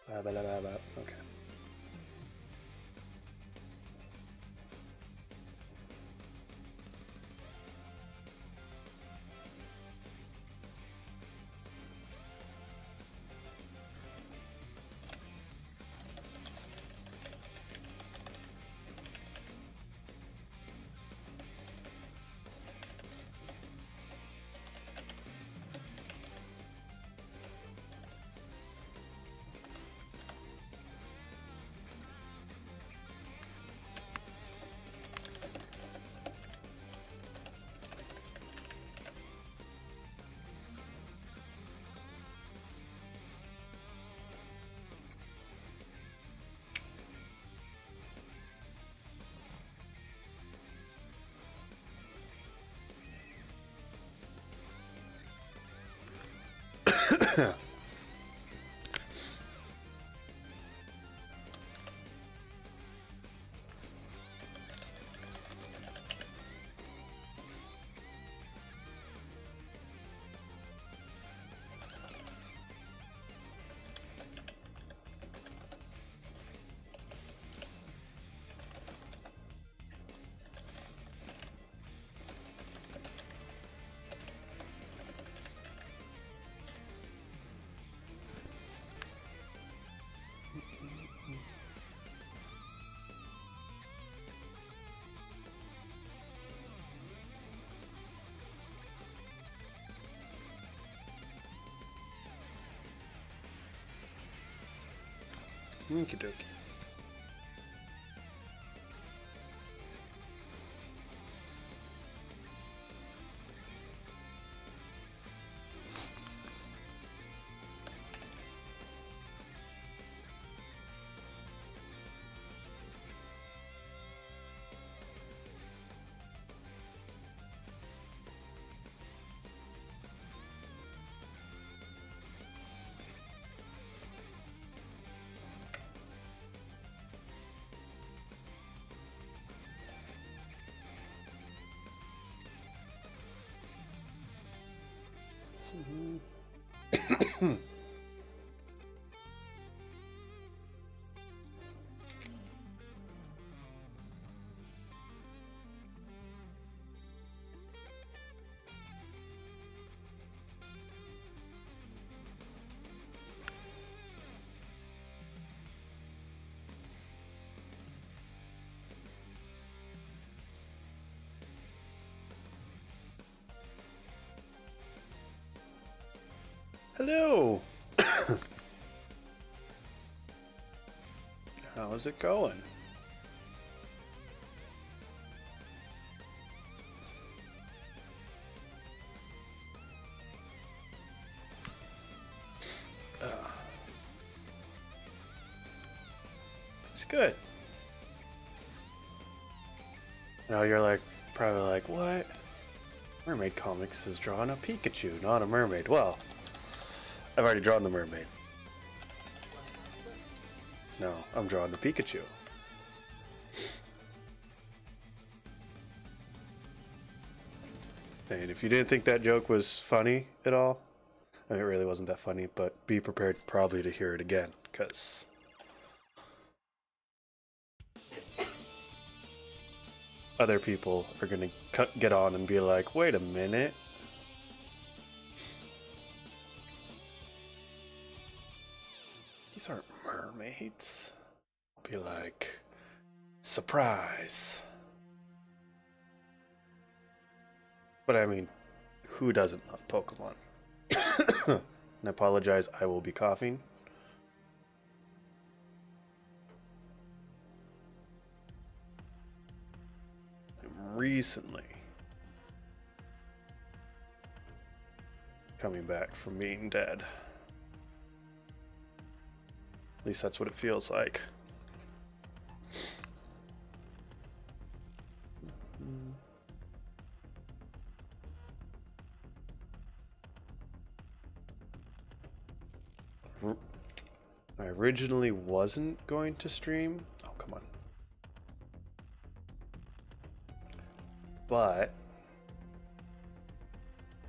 Okay. Okie dokie. Hello. How's it going? It's good. Now you're like, probably like, what? MermaidComics has drawn a Pikachu, not a mermaid. Well, I've already drawn the mermaid. So now I'm drawing the Pikachu. And if you didn't think that joke was funny at all, I mean, it really wasn't that funny, but be prepared probably to hear it again, because other people are going to get on and be like, wait a minute. These aren't mermaids. I'll be like, surprise. But I mean, who doesn't love Pokemon? And I apologize, I will be coughing. I'm recently coming back from being dead. At least that's what it feels like. I originally wasn't going to stream. Oh, come on. But,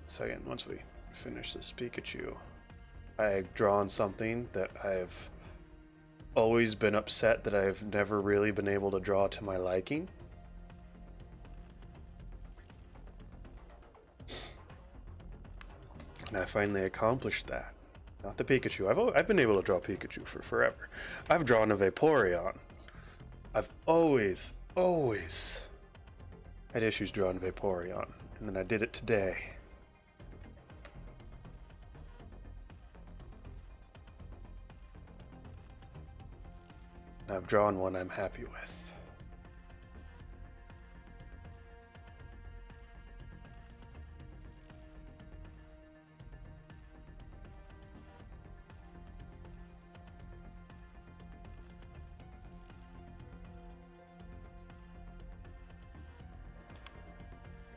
second, once we finish this Pikachu, I've drawn something that I've always been upset that I've never really been able to draw to my liking. And I finally accomplished that. Not the Pikachu. I've been able to draw Pikachu for forever. I've drawn a Vaporeon. I've always had issues drawing Vaporeon. And then I did it today. And I've drawn one I'm happy with.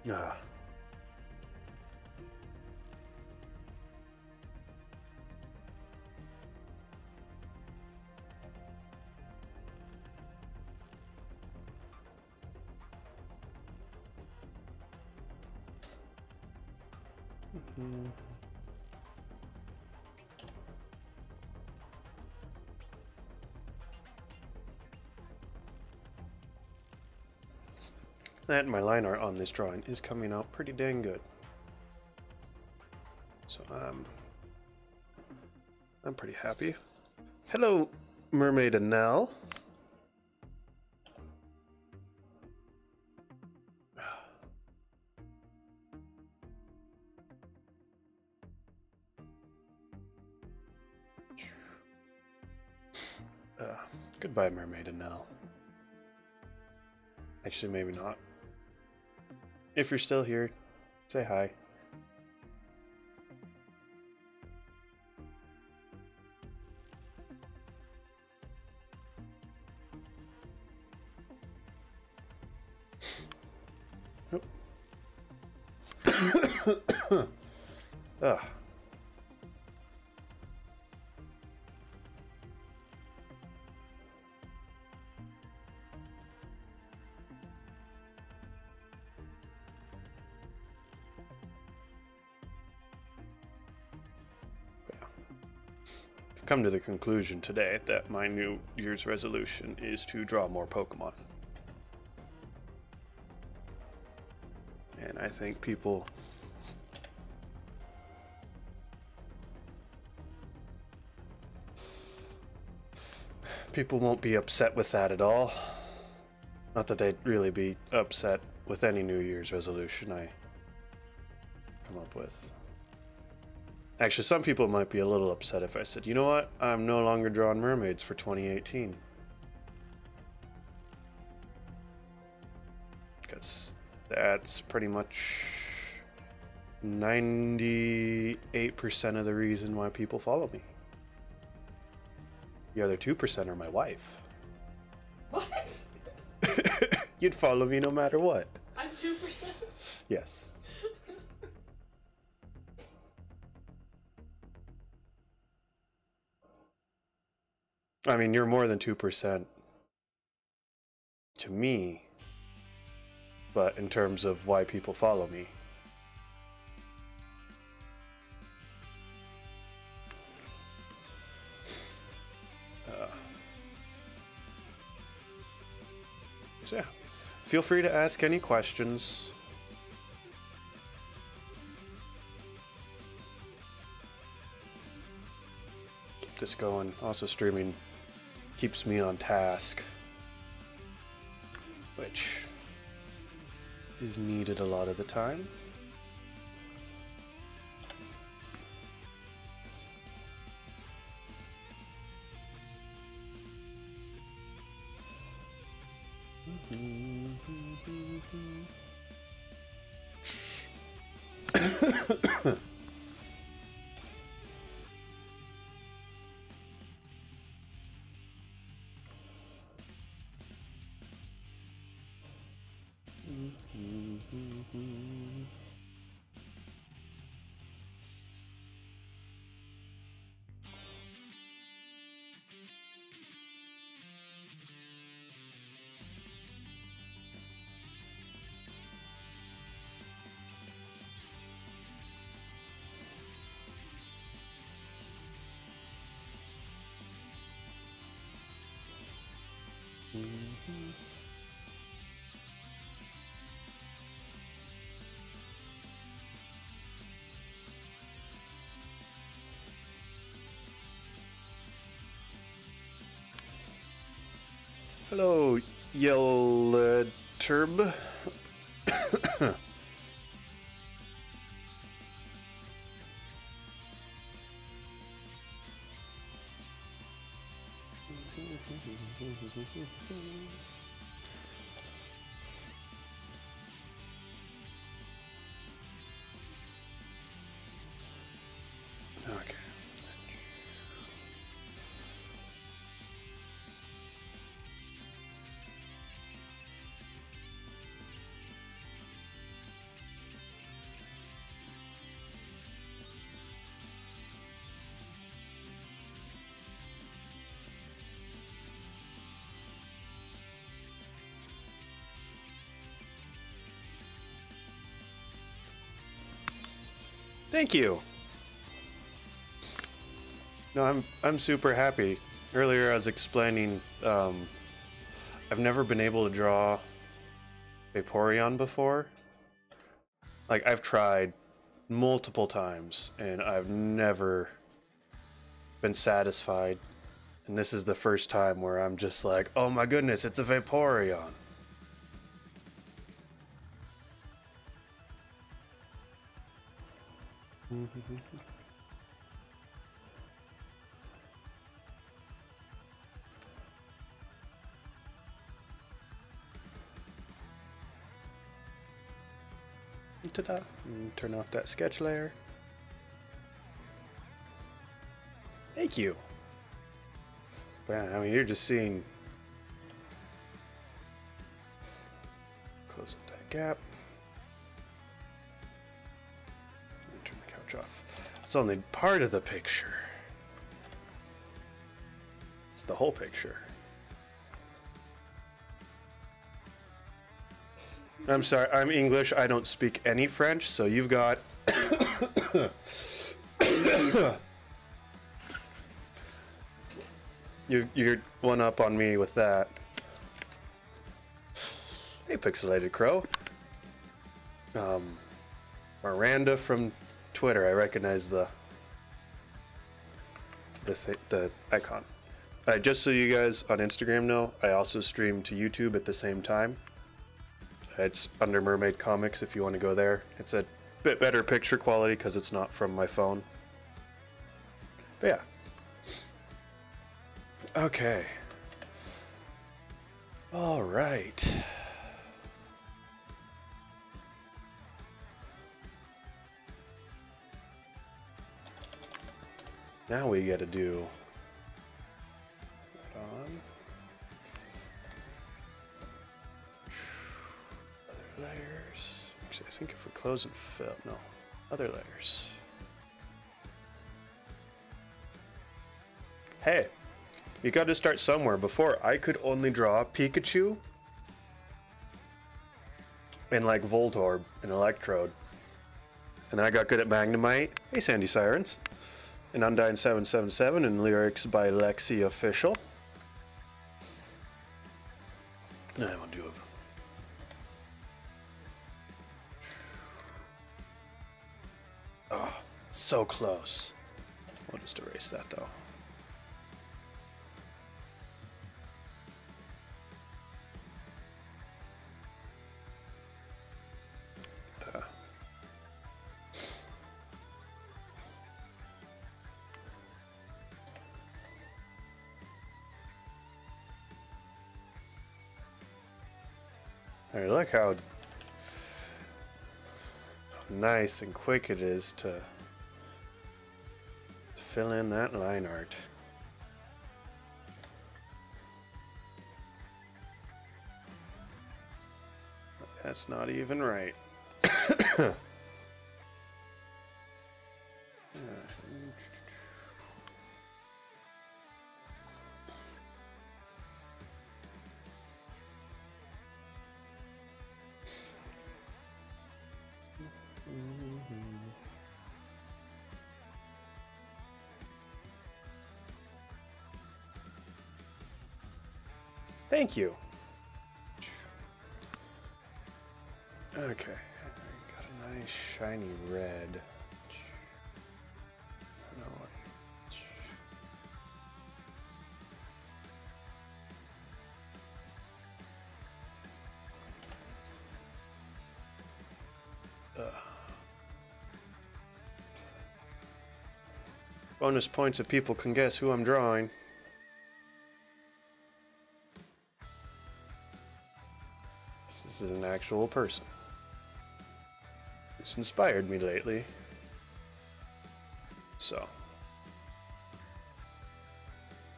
Ah. And my line art on this drawing is coming out pretty dang good. So I'm pretty happy. Hello, Mermaid and Nell. Goodbye, Mermaid and Nell. Actually, maybe not. If you're still here, say hi. Ugh. Come to the conclusion today that my New Year's resolution is to draw more Pokemon. And I think people won't be upset with that at all. Not that they'd really be upset with any New Year's resolution I come up with. Actually, some people might be a little upset if I said, you know what, I'm no longer drawing mermaids for 2018. Because that's pretty much 98% of the reason why people follow me. The other 2% are my wife. What? You'd follow me no matter what. I'm 2%? Yes. I mean, you're more than 2% to me, but in terms of why people follow me. So yeah, feel free to ask any questions. Keep this going. Also, streaming keeps me on task, which is needed a lot of the time. Hello, Turb. Okay. Thank you. No, I'm super happy. Earlier I was explaining I've never been able to draw Vaporeon before. Like, I've tried multiple times and I've never been satisfied. And this is the first time where I'm just like, oh my goodness, it's a Vaporeon. Ta-da. Turn off that sketch layer. Thank you. Man, I mean, you're just seeing... Close up that gap. Turn the couch off. It's only part of the picture. It's the whole picture. I'm sorry, I'm English. I don't speak any French, so you've got... You're one up on me with that. Hey, Pixelated Crow. Miranda from Twitter. I recognize the icon. Just so you guys on Instagram know, I also stream to YouTube at the same time. It's under MermaidComics if you want to go there. It's a bit better picture quality because it's not from my phone. But yeah. Okay. All right. Now we get to do that on. Other layers. Actually, I think if we close and fill, no, other layers. Hey, you got to start somewhere. Before, I could only draw Pikachu and like Voltorb and Electrode, and then I got good at Magnemite. Hey, Sandy Sirens. And Undyne 777 and lyrics by Lexi Official. I will do it. Oh, so close. We'll just erase that though. Alright, look how nice and quick it is to fill in that line art. That's not even right. Thank you. Okay, got a nice shiny red. I know what. Bonus points if people can guess who I'm drawing. This is an actual person who's inspired me lately. So.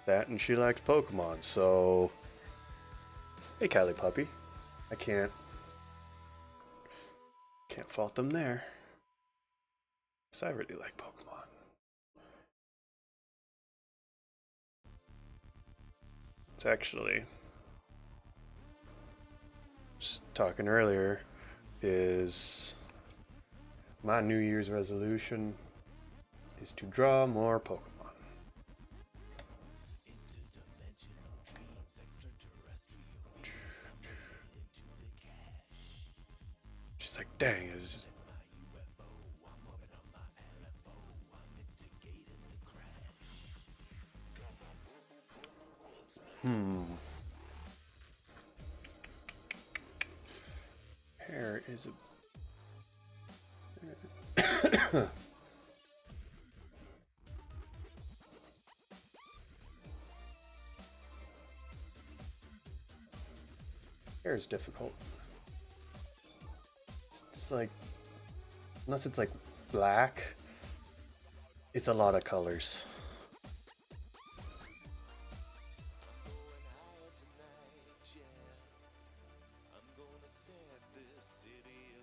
That, and she likes Pokemon, so. Hey, Callie Puppy. I can't fault them there. Because I really like Pokemon. It's actually, just talking earlier, is my New Year's resolution is to draw more Pokemon. Just like, dang, it's just... Hair is a... Hair is difficult. It's like, unless it's like black, it's a lot of colors.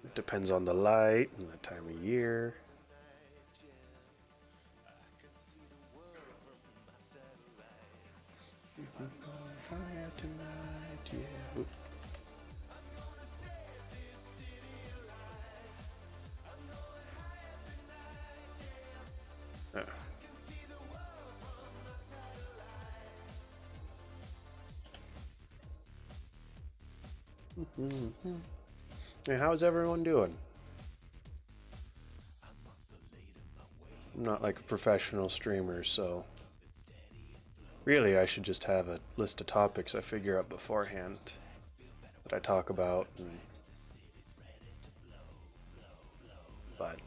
It depends on the light and the time of year. Fire tonight, yeah. Oops. Hey, how's everyone doing? I'm not like a professional streamer, so really I should just have a list of topics I figure out beforehand that I talk about, but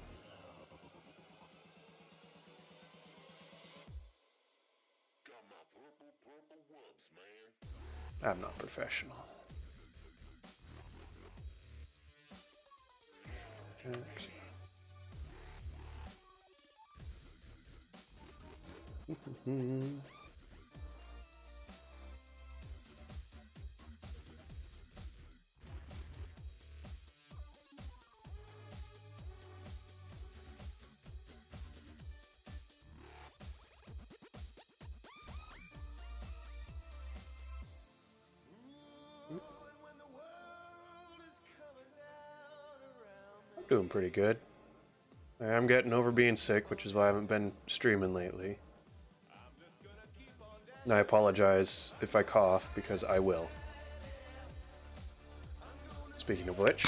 I'm not professional. Doing pretty good. I'm getting over being sick, which is why I haven't been streaming lately. And I apologize if I cough, because I will. Speaking of which.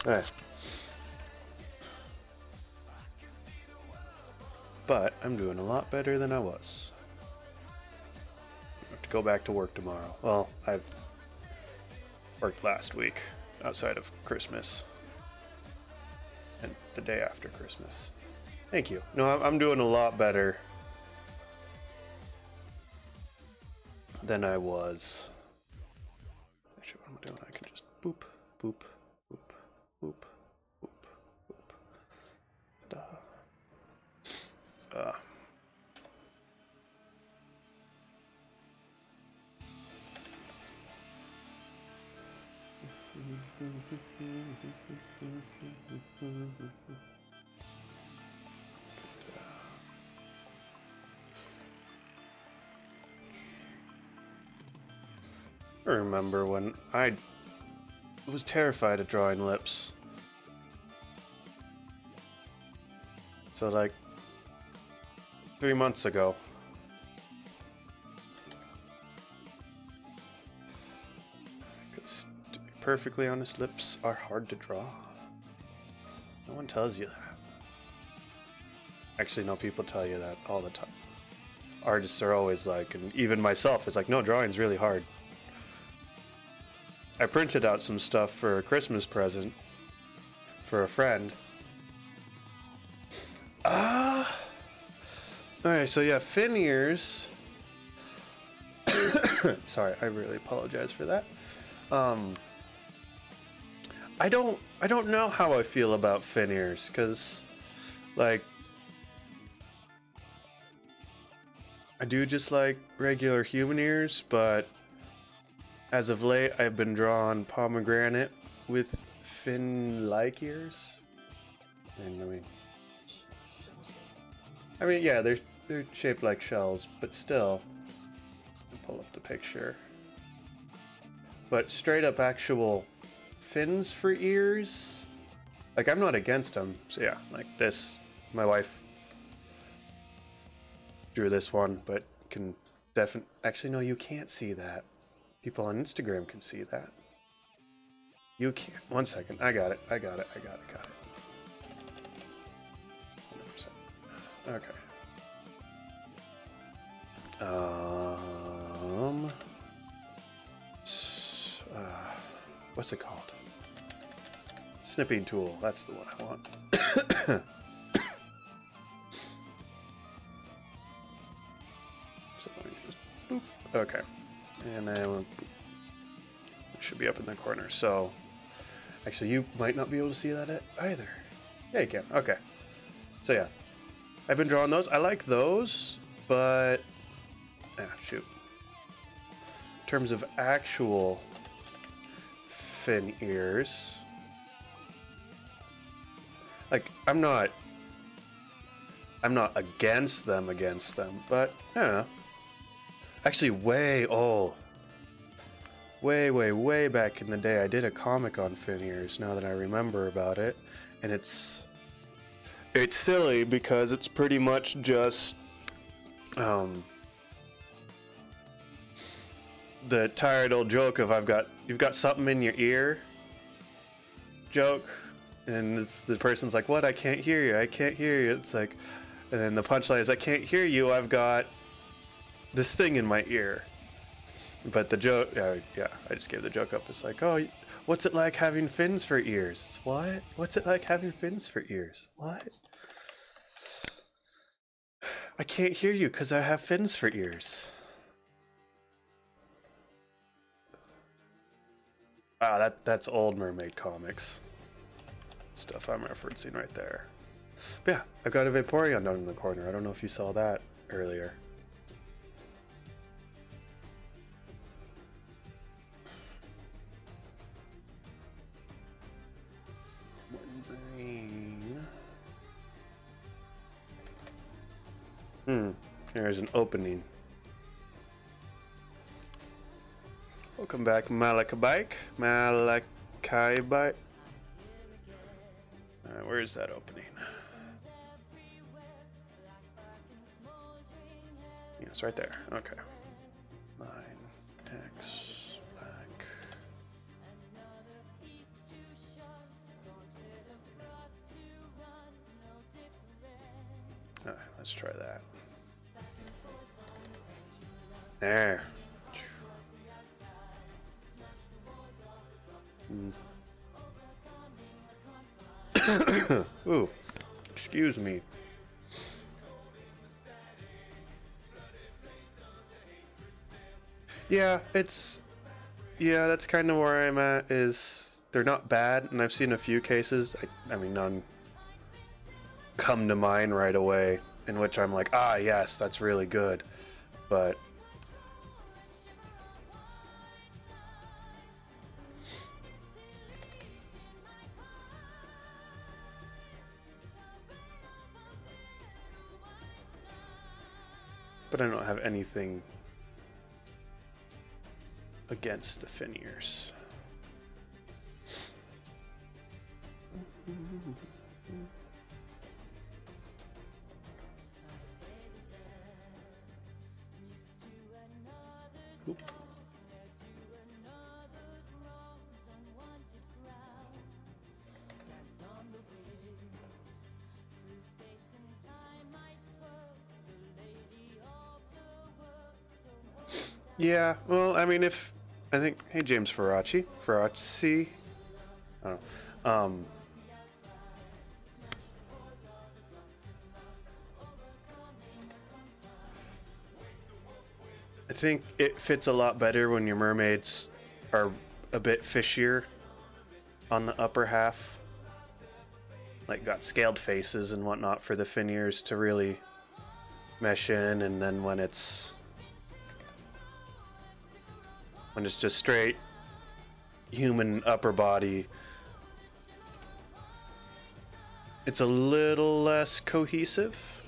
Alright. But I'm doing a lot better than I was. I have to go back to work tomorrow. Well, I worked last week, outside of Christmas. And the day after Christmas. Thank you. No, I'm doing a lot better than I was. Actually, what am I doing? I can just boop, boop, boop, boop, boop, boop. Duh. I remember when I was terrified of drawing lips. So like 3 months ago, perfectly honest, lips are hard to draw. No one tells you that. Actually, no, people tell you that all the time. Artists are always like, and even myself is like, no, drawing's really hard. I printed out some stuff for a Christmas present for a friend. Alright, so yeah, fin ears. Sorry, I really apologize for that. I don't know how I feel about fin ears, because like I do just like regular human ears, but as of late I've been drawing pomegranate with fin-like ears. And I mean, yeah, they're shaped like shells, but still. I'll pull up the picture. But straight up actual fins for ears, like I'm not against them. So yeah, like this, my wife drew this one, but can definitely, actually no, you can't see that. People on Instagram can see that. You can't. 1 second, I got it. 100%. Okay. What's it called? Snipping tool. That's the one I want. So let me just boop. Okay, and then boop. It should be up in the corner. So actually, you might not be able to see that either. Yeah, you can. Okay. So yeah, I've been drawing those. I like those, but shoot. In terms of actual fin ears, like I'm not against them, but yeah. Actually, way back in the day, I did a comic on fin ears. Now that I remember about it, and it's silly because it's pretty much just the tired old joke of you've got something in your ear joke, and the person's like, what? I can't hear you. It's like, and then the punchline is, I can't hear you. I've got this thing in my ear. But the joke, yeah, I just gave the joke up. It's like, oh, what's it like having fins for ears? It's what? What's it like having fins for ears? What? I can't hear you because I have fins for ears. Ah, that's old MermaidComics stuff I'm referencing right there. But yeah, I've got a Vaporeon down in the corner. I don't know if you saw that earlier. There's an opening. Welcome back, Malakabike. Where is that opening? Yeah, it's right there. Okay. 9X back. Let's try that. There. Ooh, excuse me. Yeah, that's kind of where I'm at. Is they're not bad, and I've seen a few cases. I mean, none come to mind right away in which I'm like, ah, yes, that's really good, but. But I don't have anything against the fin ears. Oop. Yeah, well, I mean, I think, hey, James Faraci, I don't know. I think it fits a lot better when your mermaids are a bit fishier on the upper half. Like, got scaled faces and whatnot for the fin ears to really mesh in, and then when it's just straight human upper body, it's a little less cohesive.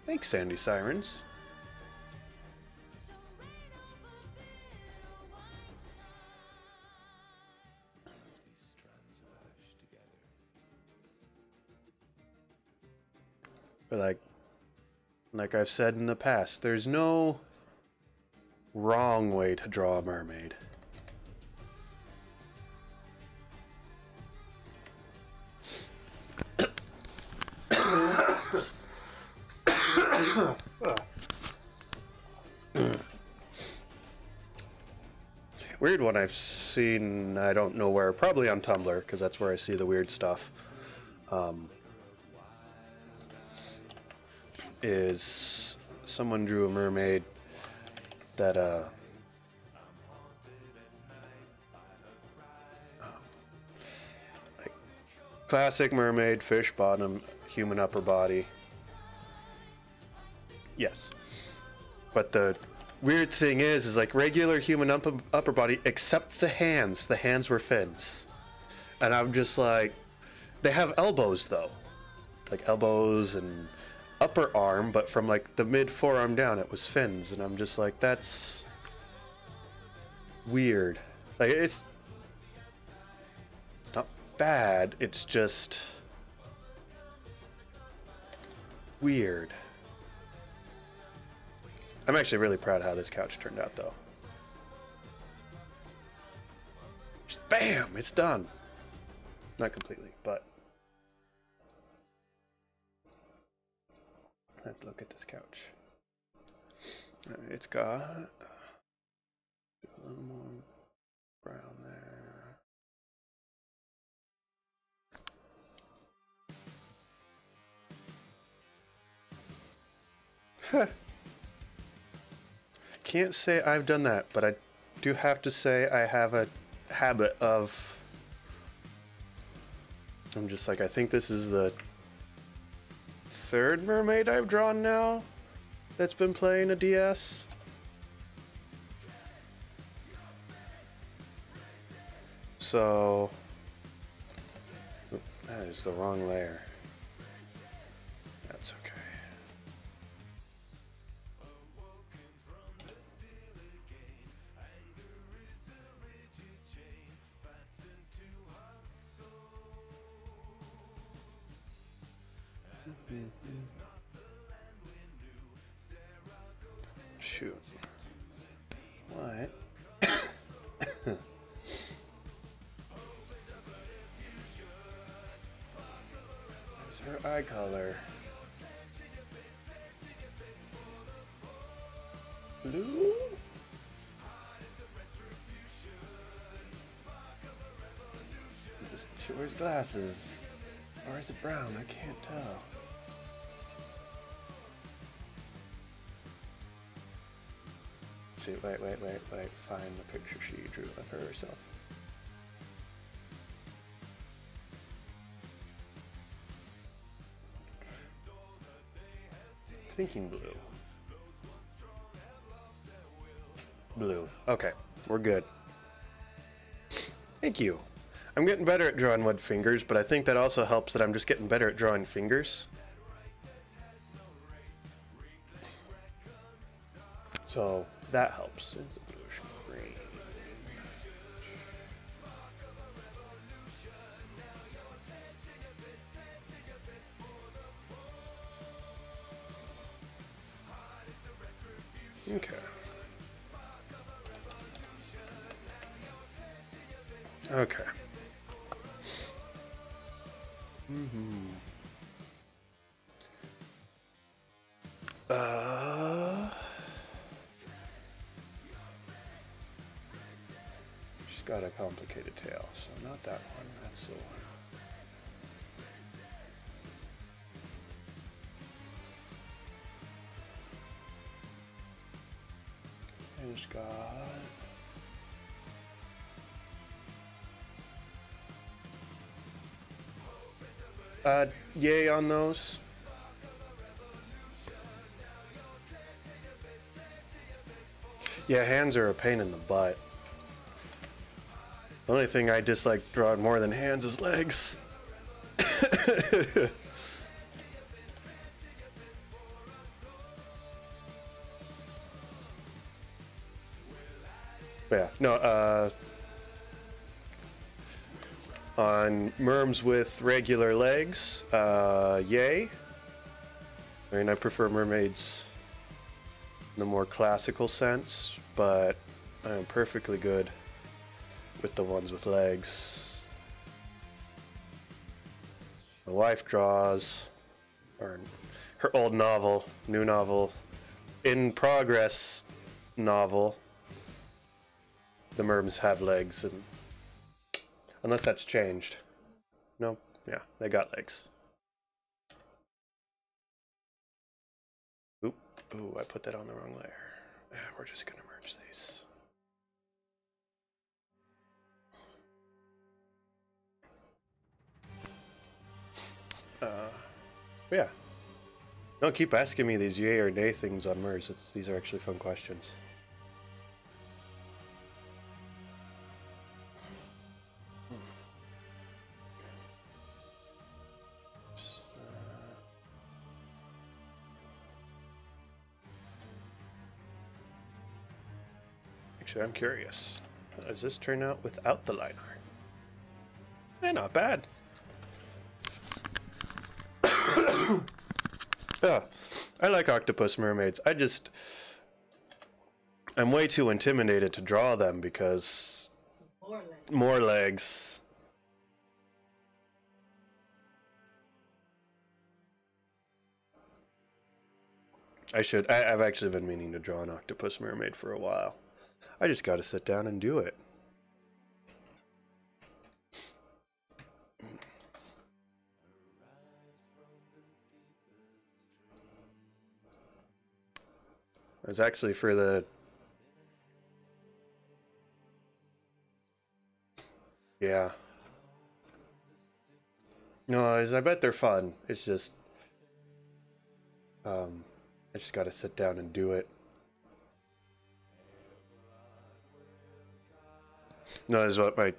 Thanks, Sandy Sirens. But like I've said in the past, there's no wrong way to draw a mermaid. Weird one I've seen, I don't know where, probably on Tumblr, because that's where I see the weird stuff, is someone drew a mermaid that, like, classic mermaid, fish bottom, human upper body. Yes. But the weird thing is like regular human upper body, except the hands. The hands were fins. And I'm just like, they have elbows though. Like elbows and upper arm, but from like the mid forearm down, it was fins. And I'm just like, that's weird. Like it's not bad. It's just weird. I'm actually really proud of how this couch turned out, though. Just bam! It's done. Not completely, but... Let's look at this couch. It's got... a little more brown there. Can't say I've done that, but I do have to say I have a habit of... I'm just like, I think this is the third mermaid I've drawn now that's been playing a DS. So... Oop, that is the wrong layer. That's okay. Shoot. What? What's her eye color? Blue? She wears glasses. Or is it brown? I can't tell. See, wait. Find the picture she drew of herself. Thinking blue. Blue. Okay, we're good. Thank you. I'm getting better at drawing wood fingers, but I think that also helps that I'm just getting better at drawing fingers. So that helps. It's a bluish green. Okay. Okay. got a complicated tail, so not that one. That's the one. It's got yay on those. Yeah, hands are a pain in the butt. The only thing I dislike drawing more than hands is legs. Yeah, no, on merms with regular legs, yay. I mean, I prefer mermaids in the more classical sense, but I'm perfectly good with the ones with legs. My wife draws, or her old novel, new novel, in progress novel. The merms have legs, and unless that's changed. No, yeah, they got legs. Oop, ooh, I put that on the wrong layer. We're just gonna merge these. Yeah. Don't keep asking me these yay or nay things on MERS. These are actually fun questions. Actually, I'm curious. How does this turn out without the line art? Not bad. I like octopus mermaids. I'm way too intimidated to draw them because more legs. I've actually been meaning to draw an octopus mermaid for a while. I just got to sit down and do it. It was actually for the... Yeah. No, I bet they're fun. It's just... I just gotta sit down and do it. No, is what my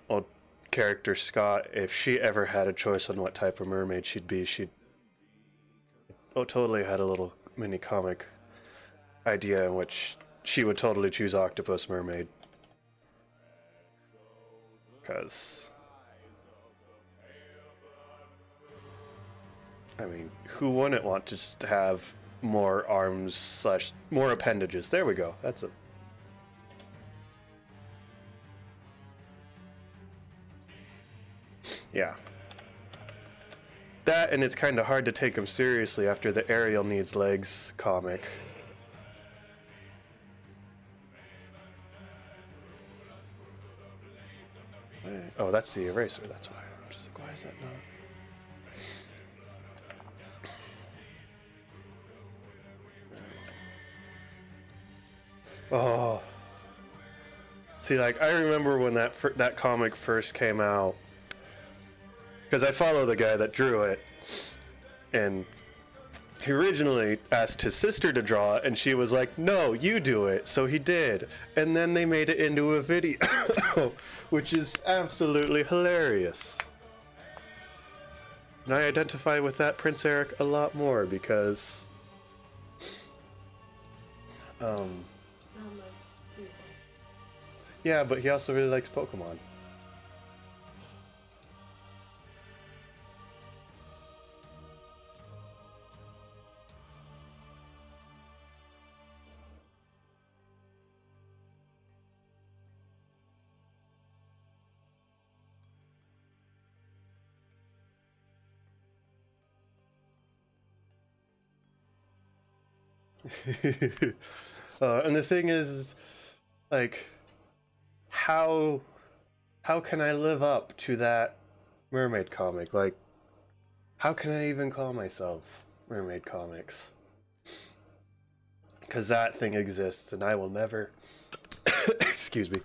old character Scott, if she ever had a choice on what type of mermaid she'd be, she'd... Oh, totally had a little mini comic idea in which she would totally choose octopus mermaid. Because... I mean, who wouldn't want to just have more arms / more appendages? There we go. That's it. Yeah. That, and it's kind of hard to take him seriously after the Ariel Needs Legs comic. Oh, that's the eraser. That's why. I'm just like, why is that not? Oh, see, like I remember when that comic first came out, because I follow the guy that drew it, and he originally asked his sister to draw it, and she was like, "No, you do it." So he did, and then they made it into a video, which is absolutely hilarious. And I identify with that Prince Eric a lot more because, yeah, but he also really likes Pokemon. And the thing is, like, how can I live up to that mermaid comic? Like, how can I even call myself Mermaid Comics? Because that thing exists, and I will never. Excuse me.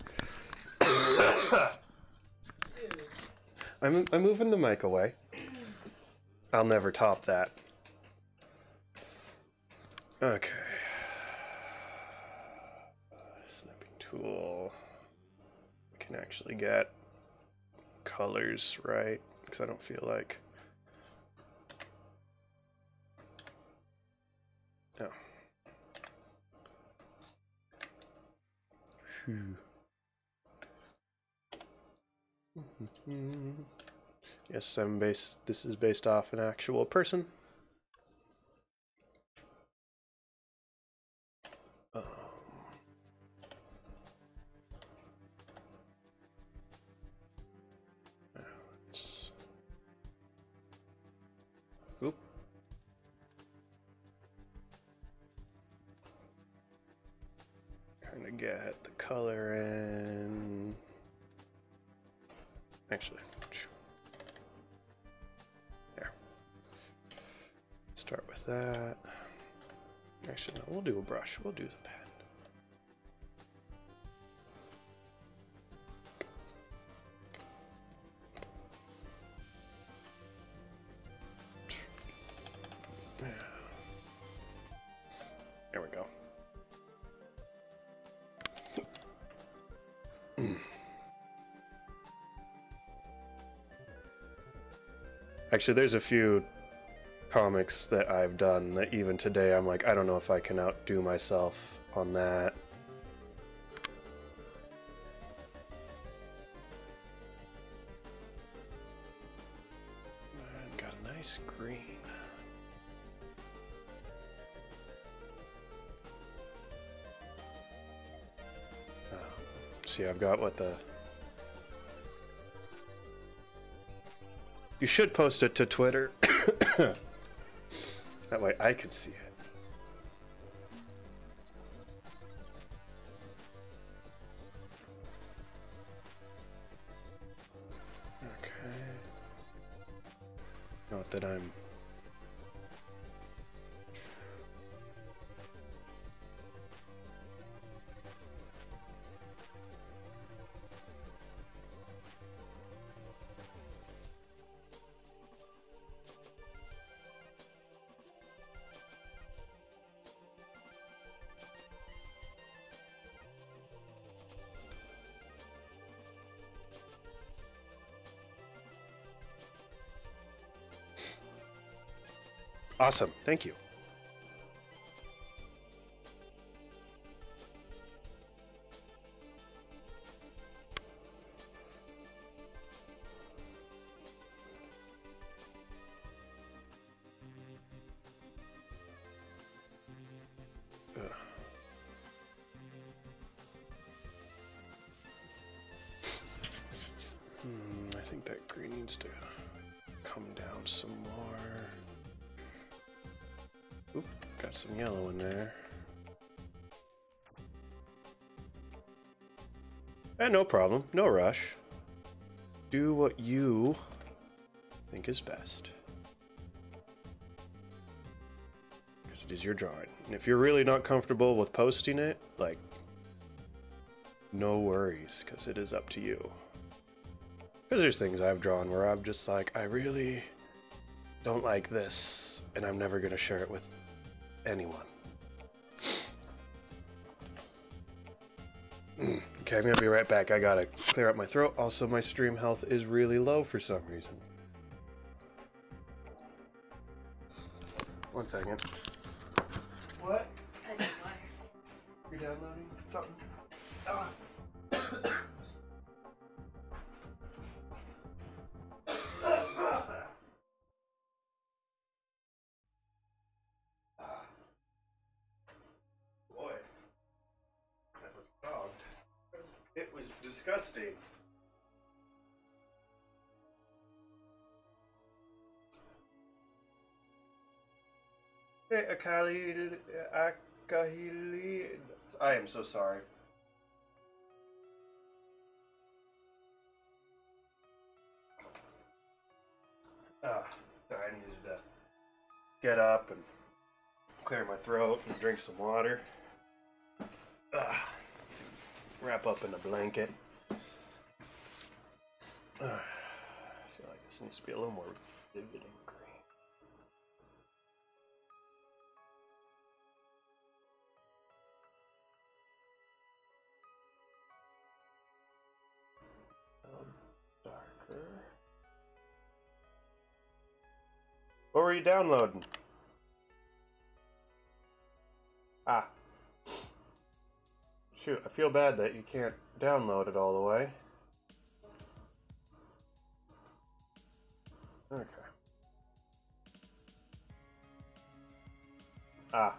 I'm moving the mic away. I'll never top that. Okay. Snipping tool. We can actually get colors right, because I don't feel like. No. Phew. Yes, this is based off an actual person. Oop. Kind of get the color in. Actually, there. Start with that. Actually, no, we'll do a brush. We'll do the pen. There we go. Actually, there's a few comics that I've done that even today I'm like, I don't know if I can outdo myself on that. And got a nice green. See, I've got what the... You should post it to Twitter. That way I can see it. Okay. Not that I'm... Awesome, thank you. I think that green needs to come down some more. Oop, got some yellow in there. And no problem, no rush. Do what you think is best. Because it is your drawing. And if you're really not comfortable with posting it, like, no worries, because it is up to you. Because there's things I've drawn where I'm just like, I really don't like this, and I'm never going to share it with anyone. Okay, I'm going to be right back. I got to clear up my throat. Also, my stream health is really low for some reason. 1 second. What? I need water. You're downloading something? Ah. Boy, that was clogged. It was disgusting. Hey, Akahili. I am so sorry. Sorry, I needed to get up and clear my throat and drink some water. Wrap up in a blanket. I feel like this needs to be a little more vivid and green. Darker. What were you downloading? Shoot, I feel bad that you can't download it all the way. Okay. Ugh.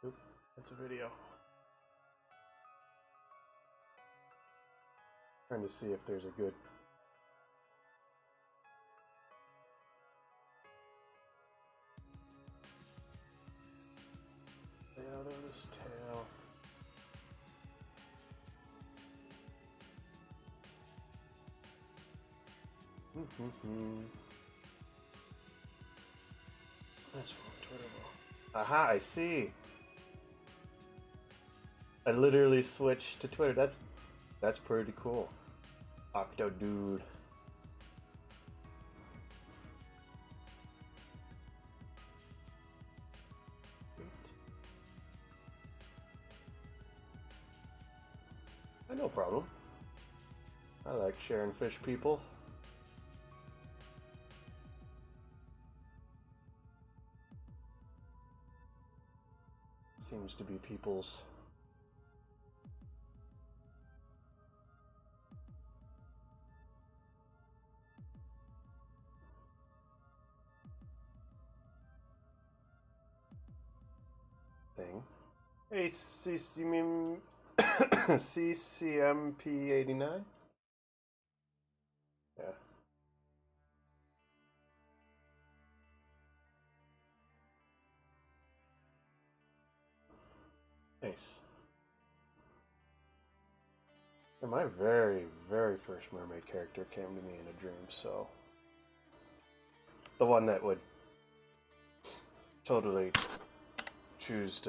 Oop, that's a video. Trying to see if there's a good layout of this tail. That's what Twitter will. Aha, I see. I literally switched to Twitter. That's pretty cool. Octo dude. No problem. I like sharing fish people. Seems to be people's thing. Hey, CCMP89? Yeah. Nice. And my very, very first mermaid character came to me in a dream, so the one that would totally choose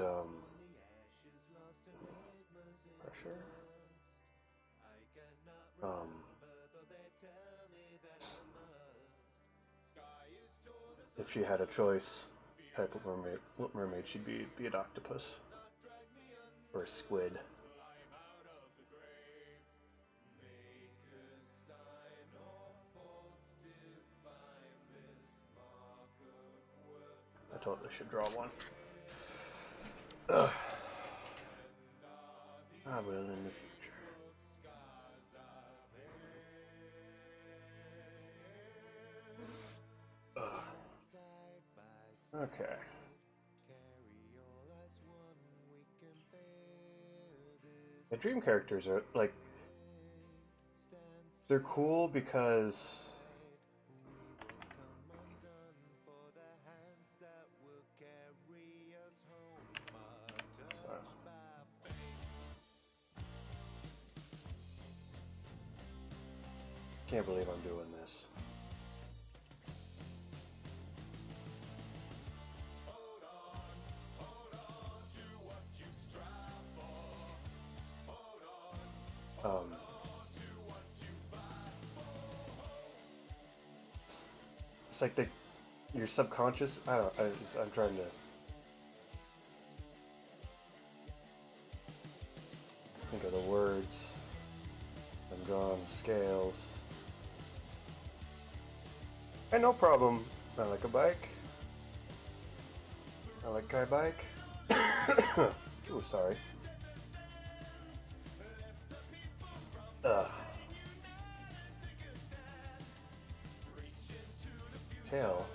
pressure. If she had a choice type of mermaid, what mermaid she'd be an octopus or a squid. I totally should draw one. Ugh. I will in the future. Okay. The dream characters are like, they're cool because can't believe I'm doing this. It's like your subconscious. I don't. I'm trying to think of the words. I'm drawing scales. Hey, no problem. I like a bike. I like guy bike. Oh, sorry. Tail.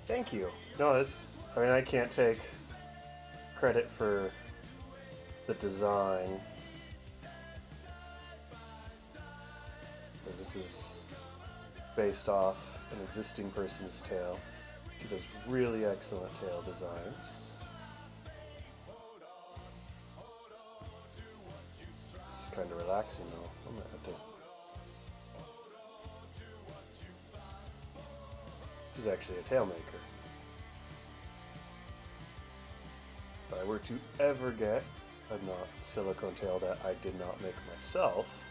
Thank you. No, I mean, I can't take credit for the design, because this is based off an existing person's tail. She does really excellent tail designs. It's kind of relaxing though. I'm gonna have to... She's actually a tail maker. If I were to ever get a silicone tail that I did not make myself,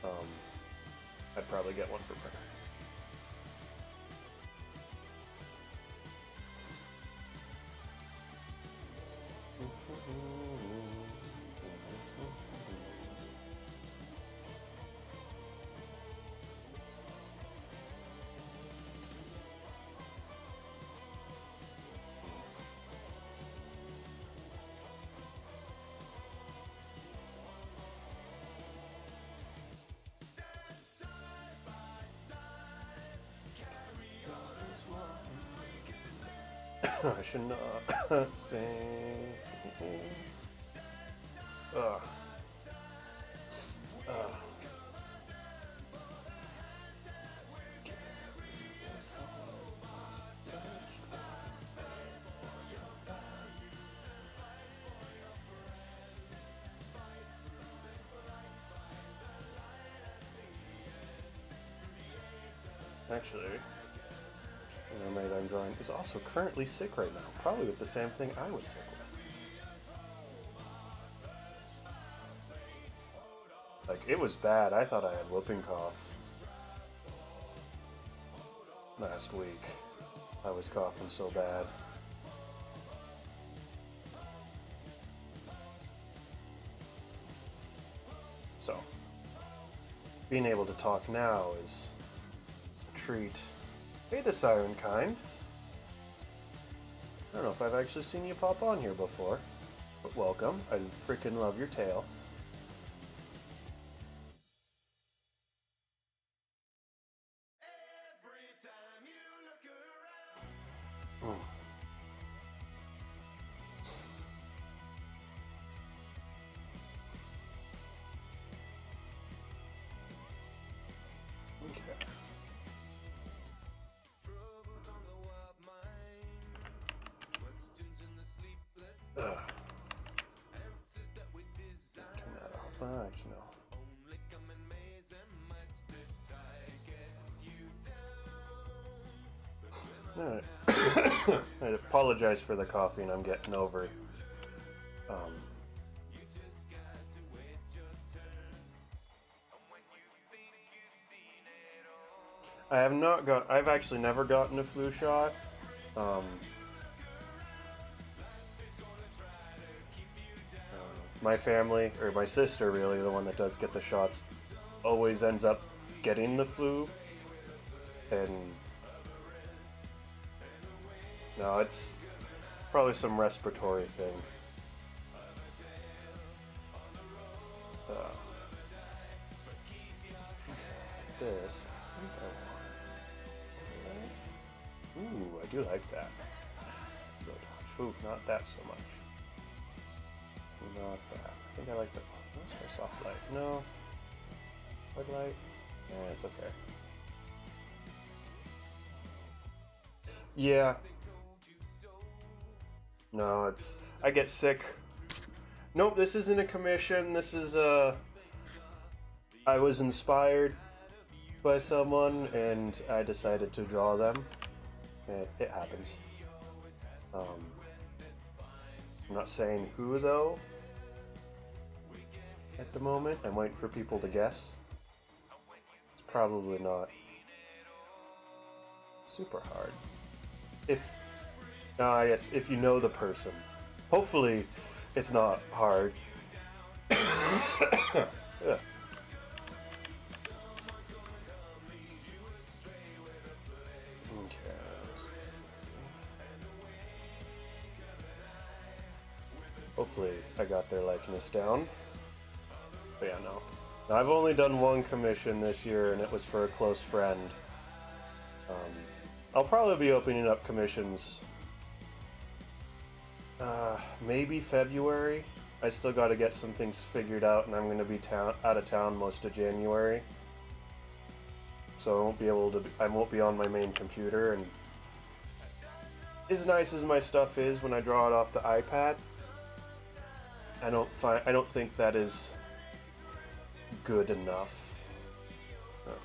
I'd probably get one from her. I should not sing. Actually, the mermaid I'm drawing is also currently sick right now, probably with the same thing I was sick with. Like, it was bad. I thought I had whooping cough last week. I was coughing so bad. So, being able to talk now is a treat. Hey, the siren kind. I don't know if I've actually seen you pop on here before, but welcome. I freaking love your tail. Actually, no. Alright. I apologize for the coughing I'm getting over. I have not got. I've actually never gotten a flu shot. My family, or my sister really, the one that does get the shots, always ends up getting the flu. And no, it's probably some respiratory thing. This, I think I want. Ooh, I do like that. Ooh, not that so much. Not that. I think I like the. What's my soft light? No. Red light? Yeah, it's okay. Yeah. No, it's. I get sick. Nope, this isn't a commission. This is I was inspired by someone and I decided to draw them. And it happens. I'm not saying who though. At the moment, I'm waiting for people to guess. It's probably not super hard. I guess if you know the person. Hopefully, it's not hard. Yeah. Okay. Hopefully, I got their likeness down. But yeah, no. I've only done one commission this year, and it was for a close friend. I'll probably be opening up commissions maybe February. I still got to get some things figured out, and I'm going to be out of town most of January. So I won't be on my main computer, and as nice as my stuff is when I draw it off the iPad, I don't think that is good enough. Okay.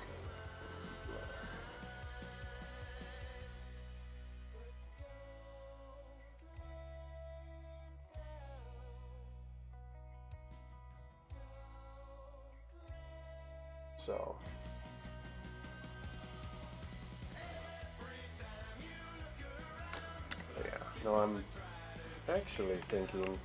So yeah, no, I'm actually thinking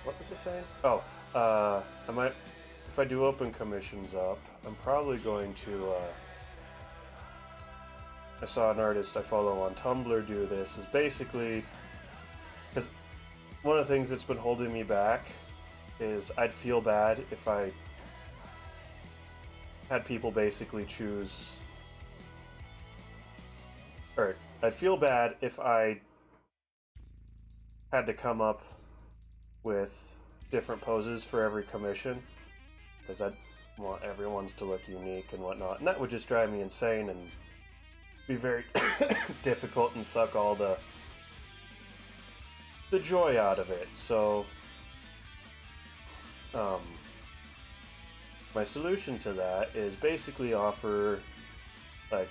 what was I saying? Oh, I might, if I do open commissions up, I'm probably going to, I saw an artist I follow on Tumblr do this, is basically, because one of the things that's been holding me back is I'd feel bad if I had people basically choose, or I'd feel bad if I had to come up with different poses for every commission, because I'd want everyone's to look unique and whatnot, and that would just drive me insane and be very difficult and suck all the joy out of it. So my solution to that is basically offer like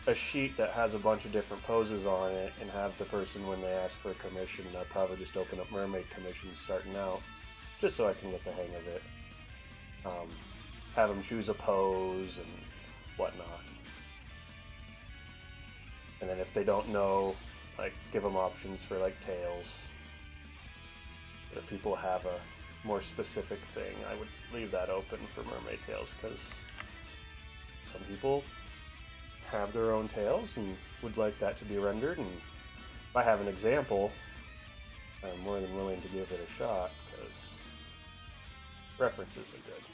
a sheet that has a bunch of different poses on it, and have the person, when they ask for a commission, I'd probably just open up mermaid commissions starting out, just so I can get the hang of it. Have them choose a pose and whatnot. And then if they don't know, like, give them options for like tails. But if people have a more specific thing, I would leave that open for mermaid tails, because some people have their own tails and would like that to be rendered, and if I have an example, I'm more than willing to give it a shot, because references are good.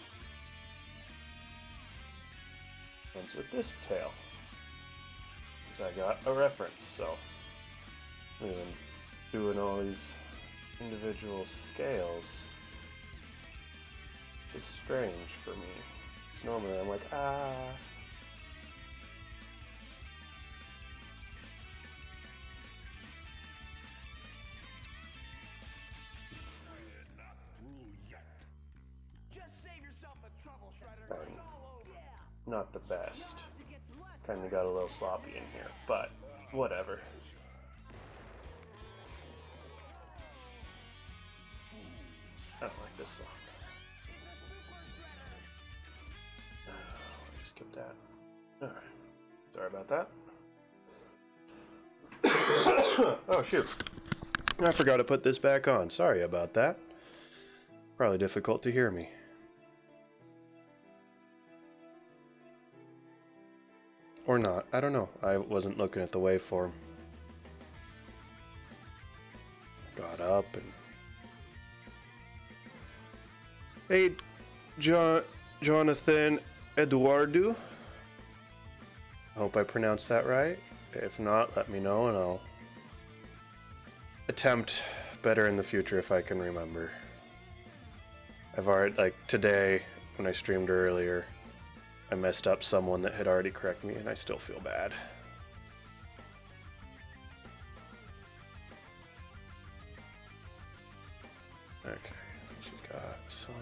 One's with this tail, because I got a reference, so I'm even doing all these individual scales, which is strange for me, because normally I'm like, not the best. Kind of got a little sloppy in here, but whatever. I don't like this song. Let me skip that. Alright. Sorry about that. Oh, shoot. I forgot to put this back on. Sorry about that. Probably difficult to hear me. Or not. I don't know. I wasn't looking at the waveform. Got up and... Hey, Jonathan Eduardo. I hope I pronounced that right. If not, let me know and I'll attempt better in the future if I can remember. I've already, like today, when I streamed earlier, I messed up someone that had already corrected me and I still feel bad. Okay, she's got some...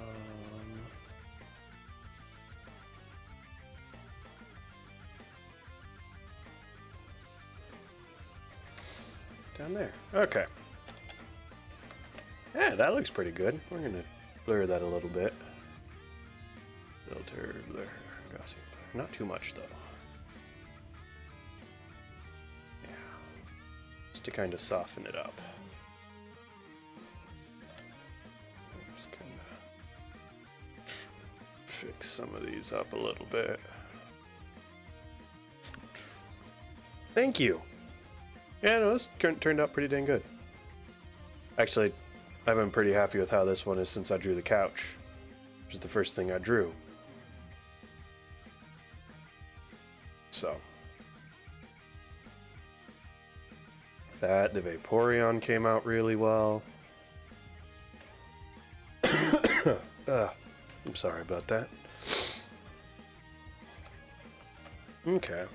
down there. Okay. Yeah, that looks pretty good. We're gonna blur that a little bit. Filter, blur, Gaussian blur. Not too much though. Yeah. Just to kind of soften it up. Just kind of fix some of these up a little bit. Thank you. Yeah, no, this turned out pretty dang good. Actually, I've been pretty happy with how this one is since I drew the couch, which is the first thing I drew. So, that, the Vaporeon came out really well. I'm sorry about that. Okay.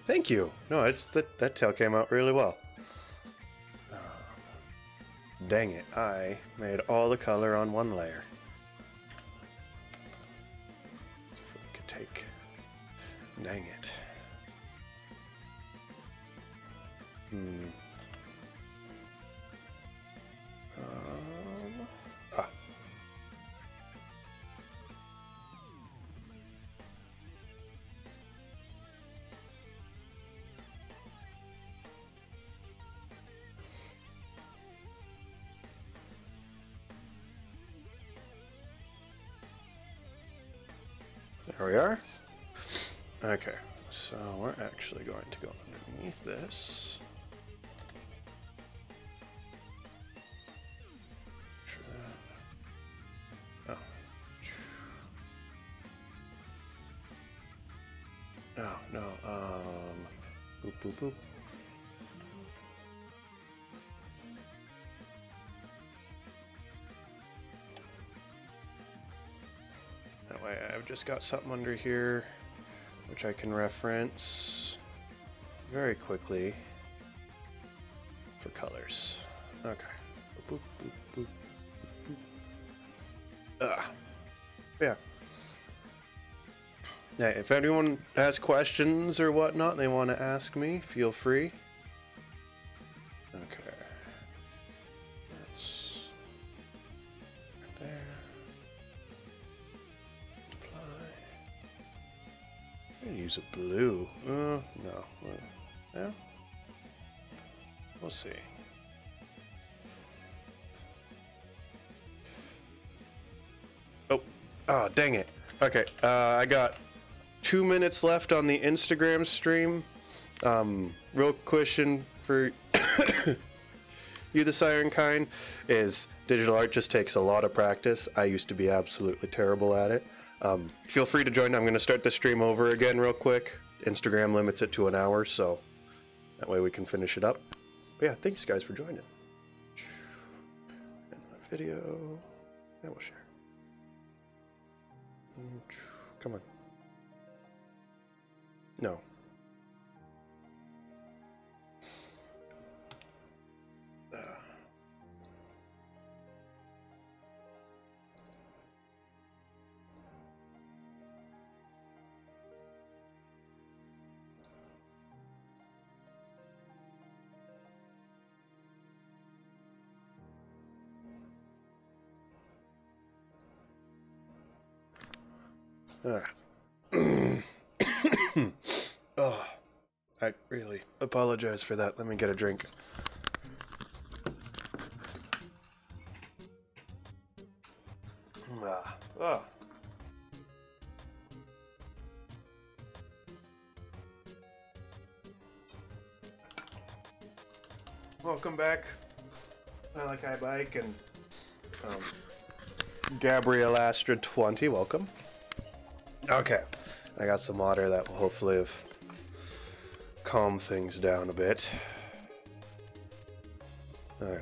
Thank you. No, it's that tail came out really well. Dang it, I made all the color on one layer. Let's see if we could take... Dang it. There we are. Okay, so we're actually going to go underneath this. Oh. Oh, no, boop, boop, boop. That way I've just got something under here which I can reference very quickly for colors. Okay. Boop, boop, boop, boop, boop. Yeah. Yeah, if anyone has questions or whatnot they want to ask me, feel free. Okay. That's right there. I'm gonna use a blue. No. Yeah. We'll see. Oh, dang it. Okay, I got 2 minutes left on the Instagram stream. Real question for you, the Siren Kind, is digital art just takes a lot of practice. I used to be absolutely terrible at it. Feel free to join. I'm going to start the stream over again real quick. Instagram limits it to an hour, so that way we can finish it up. But yeah, thanks guys for joining. And my video, and we'll share. Come on. No. Oh, I really apologize for that. Let me get a drink. Ah. Welcome back. I like I Bike and Gabriel Astra 20. Welcome. Okay, I got some water that will hopefully have calmed things down a bit. All right.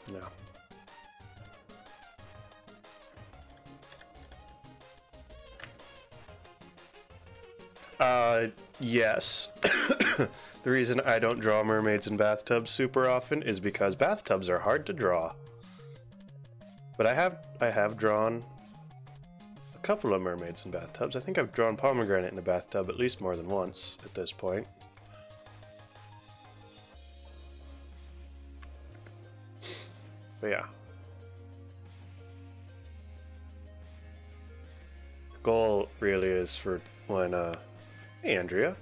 No. Yes. The reason I don't draw mermaids in bathtubs super often is because bathtubs are hard to draw. But I have drawn a couple of mermaids in bathtubs. I think I've drawn pomegranate in a bathtub at least more than once at this point. But yeah. The goal really is for when, hey Andrea.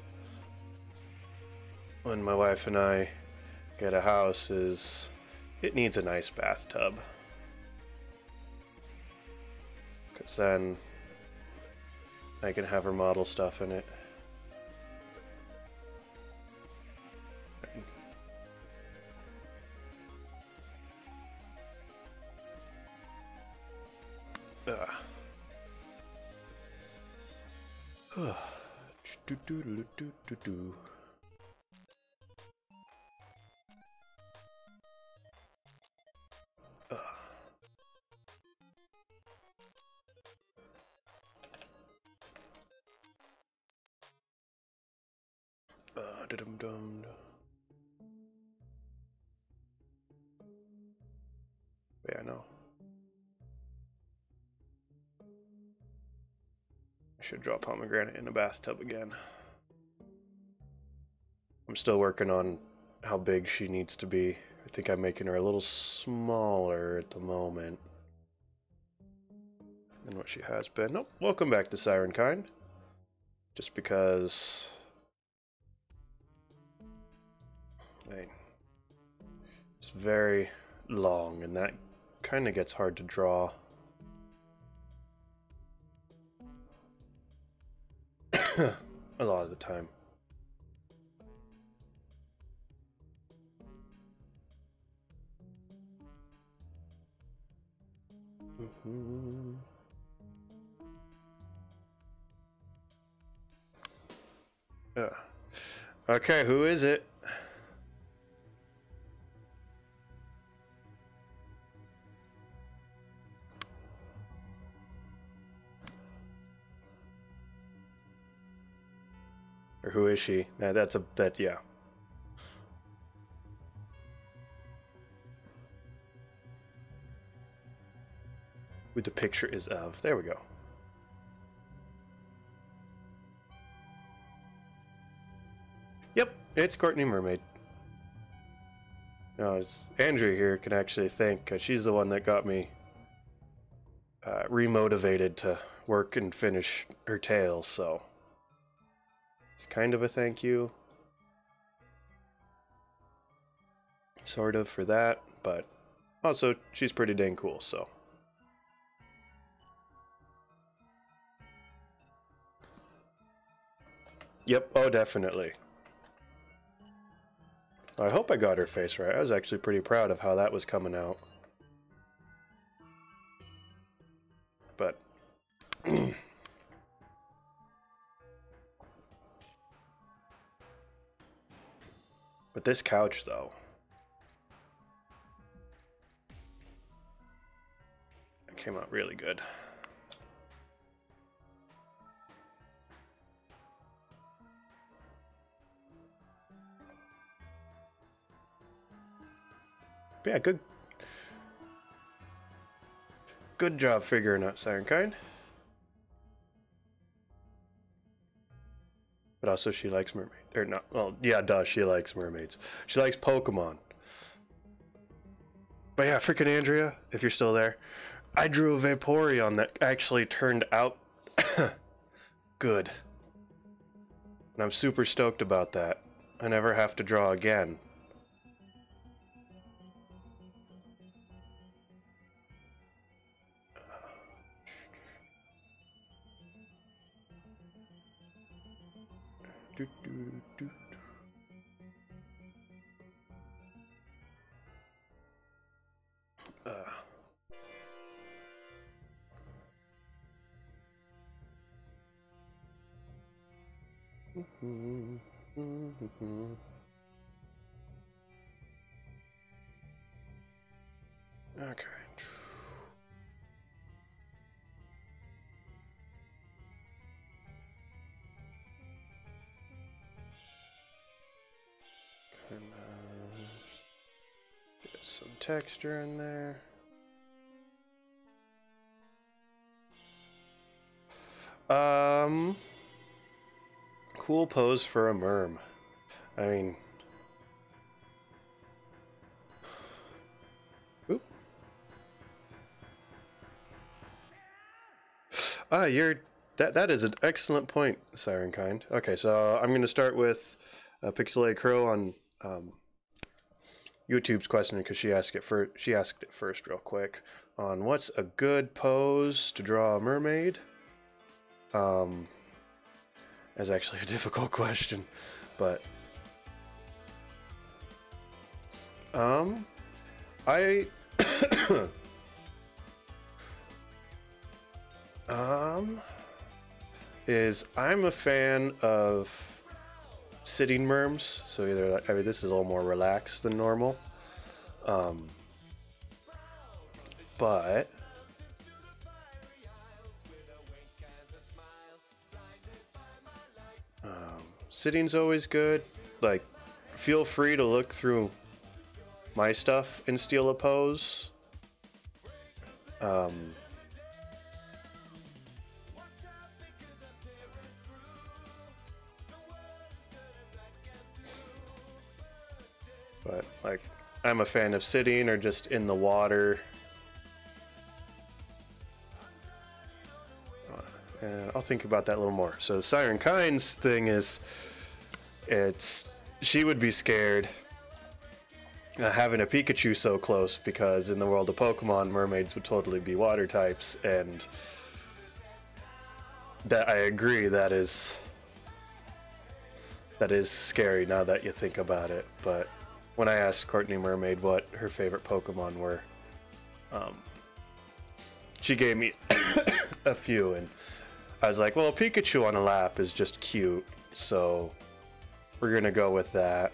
When my wife and I get a house is it needs a nice bathtub. Because then I can have her model stuff in it. Yeah, I know. I should draw pomegranate in a bathtub again. I'm still working on how big she needs to be. I think I'm making her a little smaller at the moment than what she has been. Nope. Welcome back to Siren Kind. Just because it's very long and that kind of gets hard to draw. A lot of the time. Okay, who is it? Or who is she? Yeah. Who the picture is of. There we go. Yep, it's Courtney Mermaid. No, it's Andrea here can actually thank, because she's the one that got me remotivated to work and finish her tale, so it's kind of a thank you. Sort of for that, but also she's pretty dang cool, so. Yep, oh definitely. I hope I got her face right. I was actually pretty proud of how that was coming out. But but this couch though. It came out really good. But yeah, good job figuring out Siren Kind. But also she likes mermaid. Or not, well, yeah, duh, she likes mermaids. She likes Pokemon. But yeah, freaking Andrea, if you're still there, I drew a Vaporeon that actually turned out good. And I'm super stoked about that. I never have to draw again. Okay. Get some texture in there. Cool pose for a merm. I mean, oop. That is an excellent point, Siren Kind. Okay, so I'm going to start with Pixelate Crow on YouTube's question because she asked it first real quick on what's a good pose to draw a mermaid. That's actually a difficult question, but I I'm a fan of sitting merms, so either like, I mean, this is a little more relaxed than normal, but sitting's always good. Like, feel free to look through my stuff and steal a pose. But like, I'm a fan of sitting or just in the water. I'll think about that a little more. So the Siren Kind's thing is, she would be scared having a Pikachu so close, because in the world of Pokemon, mermaids would totally be water types, and that I agree, that is scary now that you think about it. But when I asked Courtney Mermaid what her favorite Pokemon were, she gave me a few, and I was like, well, Pikachu on a lap is just cute, so we're gonna go with that.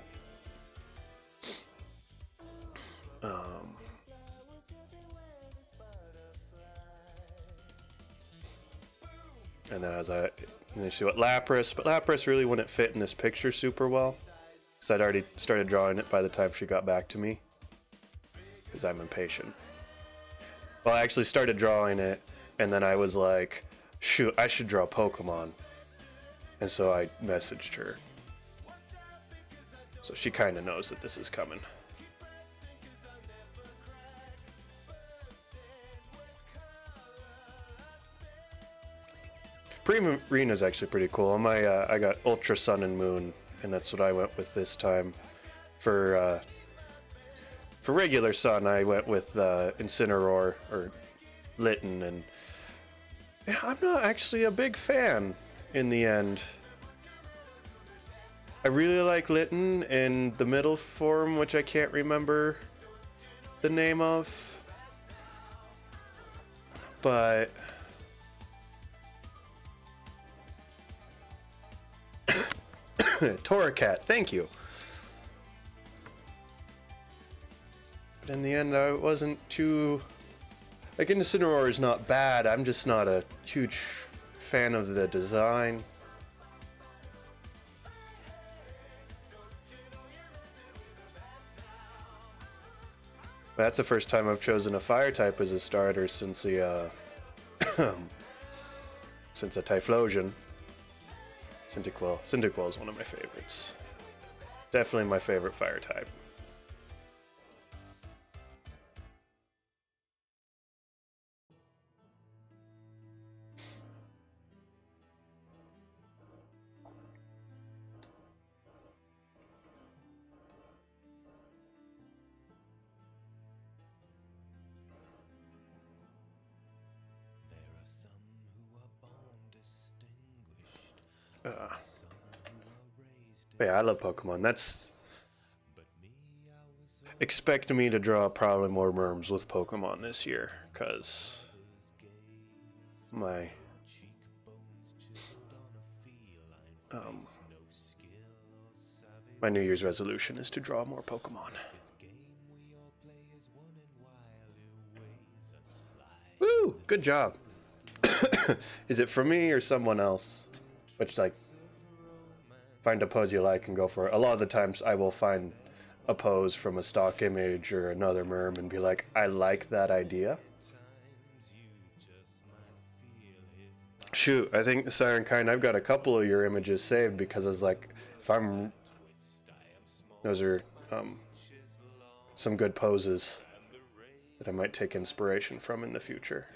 And then you see what Lapras, but Lapras really wouldn't fit in this picture super well, because I'd already started drawing it by the time she got back to me, because I'm impatient. Well, I actually started drawing it, and then I was like, shoot, I should draw Pokemon. And so I messaged her. So she kind of knows that this is coming. Pre-Marina is actually pretty cool. On my, I got Ultra Sun and Moon, and that's what I went with this time. For regular Sun, I went with Incineroar, or Litten, and yeah, I'm not actually a big fan in the end. I really like Litten in the middle form, which I can't remember the name of. But Torracat, thank you. But in the end, I wasn't too... Like, Incineroar is not bad, I'm just not a huge fan of the design. That's the first time I've chosen a fire type as a starter since the since a Typhlosion. Cyndaquil. Cyndaquil is one of my favorites. Definitely my favorite fire type. Yeah, I love Pokemon. That's... Expect me to draw probably more Merms with Pokemon this year, because my my New Year's resolution is to draw more Pokemon. Woo! Good job. Is it for me or someone else? Which, like, find a pose you like and go for it. A lot of the times I will find a pose from a stock image or another Merm and be like, I like that idea. Shoot, I think Siren Kind, I've got a couple of your images saved because I was like, if I'm... Those are some good poses that I might take inspiration from in the future.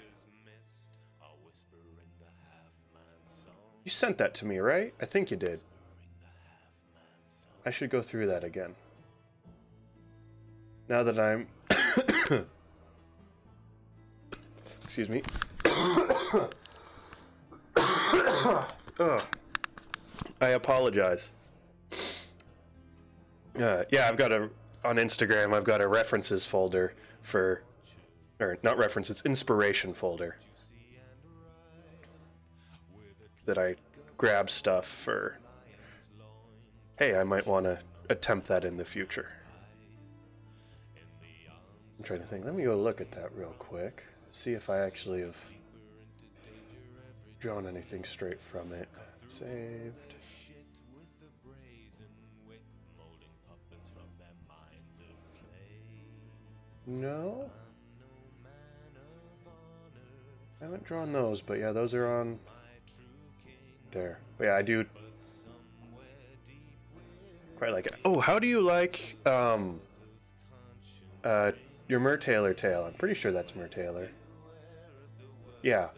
You sent that to me, right? I think you did. I should go through that again. Now that I'm... Excuse me. I apologize. Yeah, I've got on Instagram, I've got a references folder for... Or, not references, inspiration folder. That I grab stuff for... Hey, I might want to attempt that in the future. I'm trying to think. Let me go look at that real quick. See if I actually have drawn anything straight from it. Saved. No? I haven't drawn those, but yeah, those are on there. But yeah, I do quite like it. Oh, how do you like your Mertailor tail? I'm pretty sure that's Mertailor. Yeah.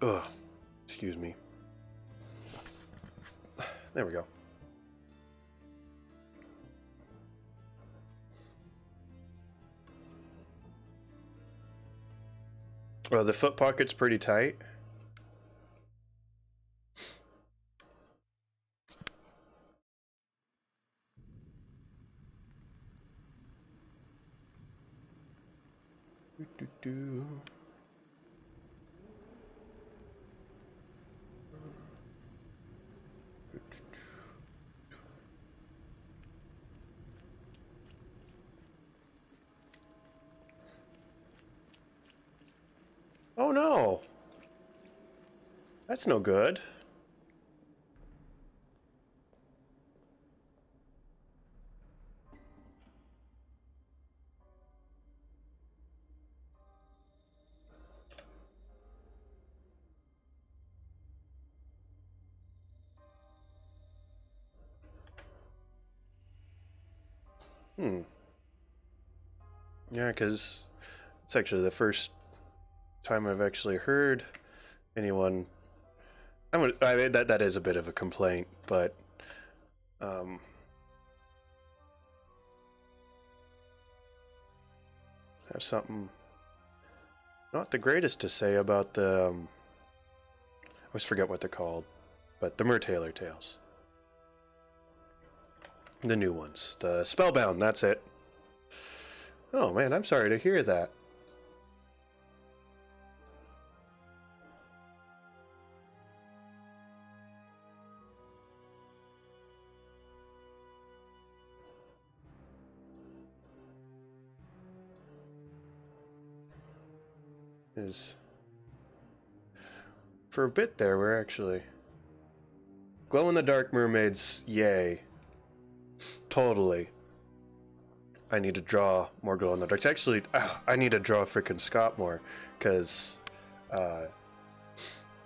Ugh. Excuse me. There we go. Well, the foot pocket's pretty tight. Do. Oh no! That's no good. Yeah, because it's actually the first time I've actually heard anyone... I mean, that is a bit of a complaint, but... I have something not the greatest to say about the... I always forget what they're called, but the Mertailor tails. The new ones. The Spellbound, that's it. Oh man, I'm sorry to hear that. is for a bit there we're actually glow-in-the-dark mermaids, yay. Totally. I need to draw more glow-in-the-darks. Actually, I need to draw frickin' Scott more, because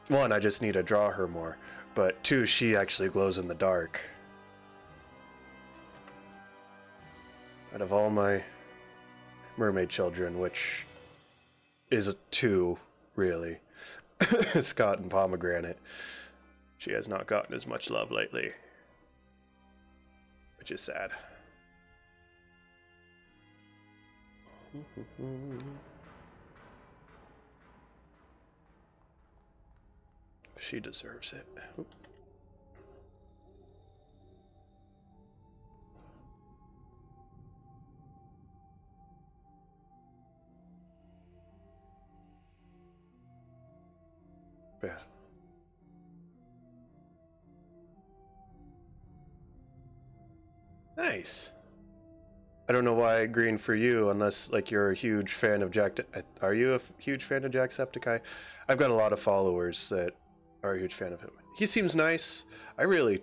one, I just need to draw her more, but two, she actually glows in the dark. Out of all my mermaid children, which is two, really, Scott and Pomegranate, she has not gotten as much love lately, which is sad. She deserves it. Yeah. Nice. I don't know why green for you, unless like you're a huge fan of Jack. Are you a huge fan of Jacksepticeye? I've got a lot of followers that are a huge fan of him. He seems nice. I really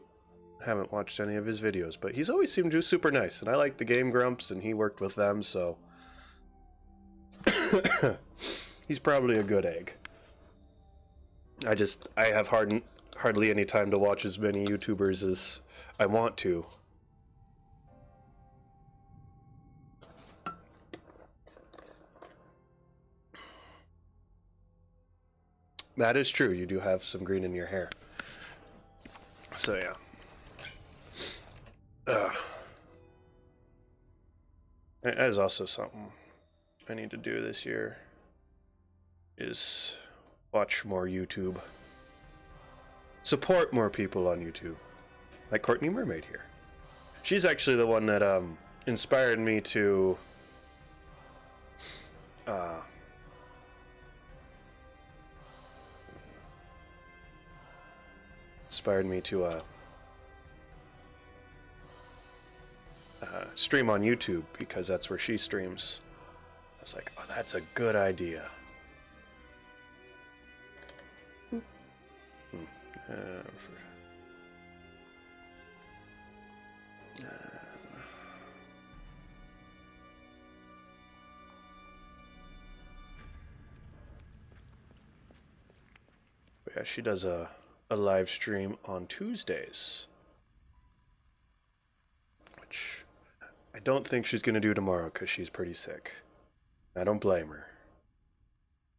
haven't watched any of his videos, but he's always seemed super nice, and I like the Game Grumps, and he worked with them, so he's probably a good egg. I have hardly any time to watch as many YouTubers as I want to. That is true, you do have some green in your hair. So yeah. That is also something I need to do this year, is watch more YouTube. Support more people on YouTube. Like Courtney Mermaid here. She's actually the one that inspired me to stream on YouTube, because that's where she streams. I was like, oh, that's a good idea. Yeah, she does a live stream on Tuesdays, which I don't think she's gonna do tomorrow because she's pretty sick. I don't blame her,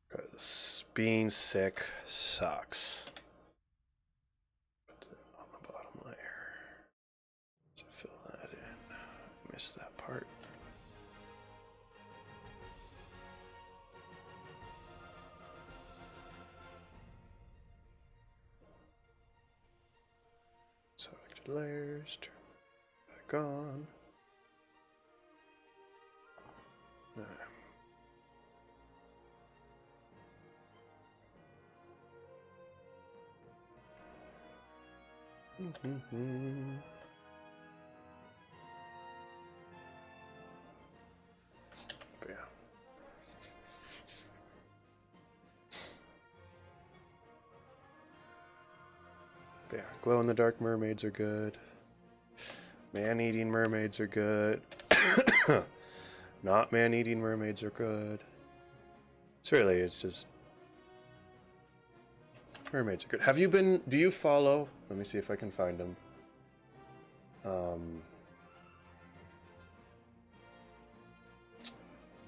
because being sick sucks. Put it on the bottom layer. So fill that in. Missed that part. Selected layers, turn back on. But yeah. But yeah, glow-in-the-dark mermaids are good. Man-eating mermaids are good. Not man-eating mermaids are good. It's just mermaids are good. Have you been, do you follow, let me see if I can find them.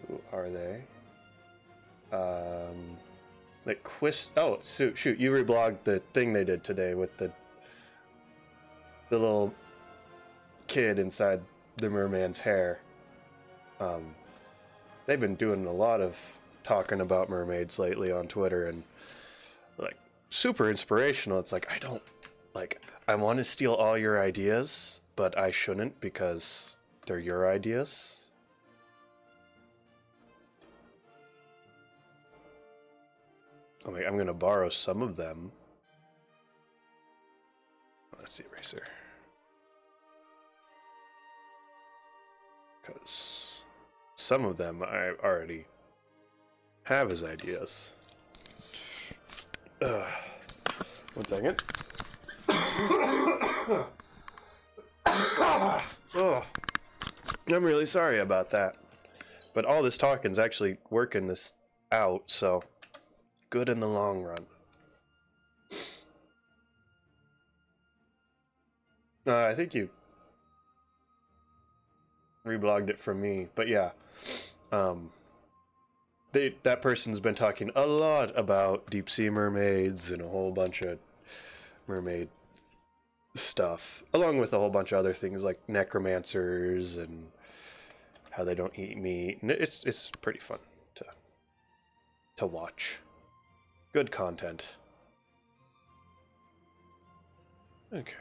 Who are they? Like oh, shoot, you reblogged the thing they did today with the little kid inside the merman's hair. They've been doing a lot of talking about mermaids lately on Twitter, and like super inspirational. It's like, I want to steal all your ideas, but I shouldn't because they're your ideas. I'm gonna borrow some of them. Let's see, eraser. Because some of them I already have his ideas. 1 second. Oh, I'm really sorry about that. But all this talking's actually working this out, so good in the long run. I think you reblogged it from me, but yeah. That person's been talking a lot about deep sea mermaids and a whole bunch of mermaid stuff, along with a whole bunch of other things like necromancers and how they don't eat meat. And it's pretty fun to watch. Good content. Okay.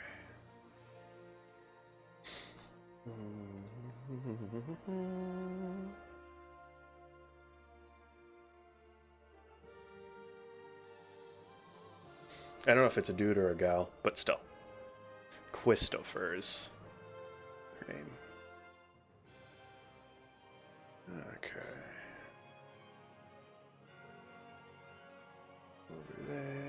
I don't know if it's a dude or a gal, but still. Christopher's her name. Okay. Overlay.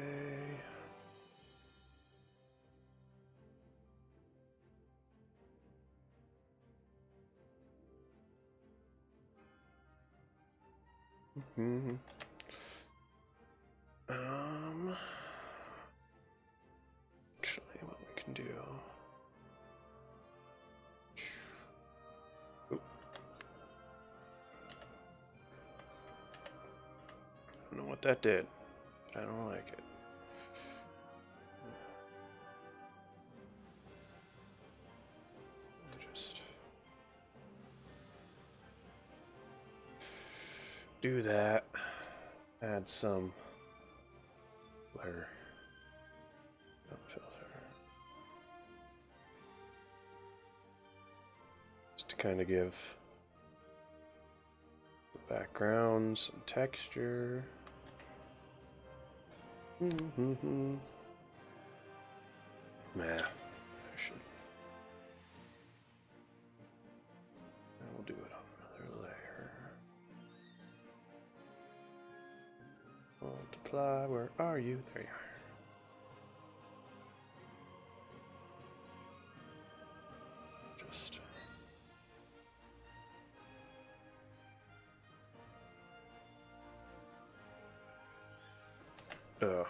Actually, what we can do. Oop. I don't know what that did, but I don't like it. Just do that. Add some blur. Filter. Just to kind of give the background some texture. Nah, I should. We'll do it on another layer. Multiply, where are you? There you are. Just not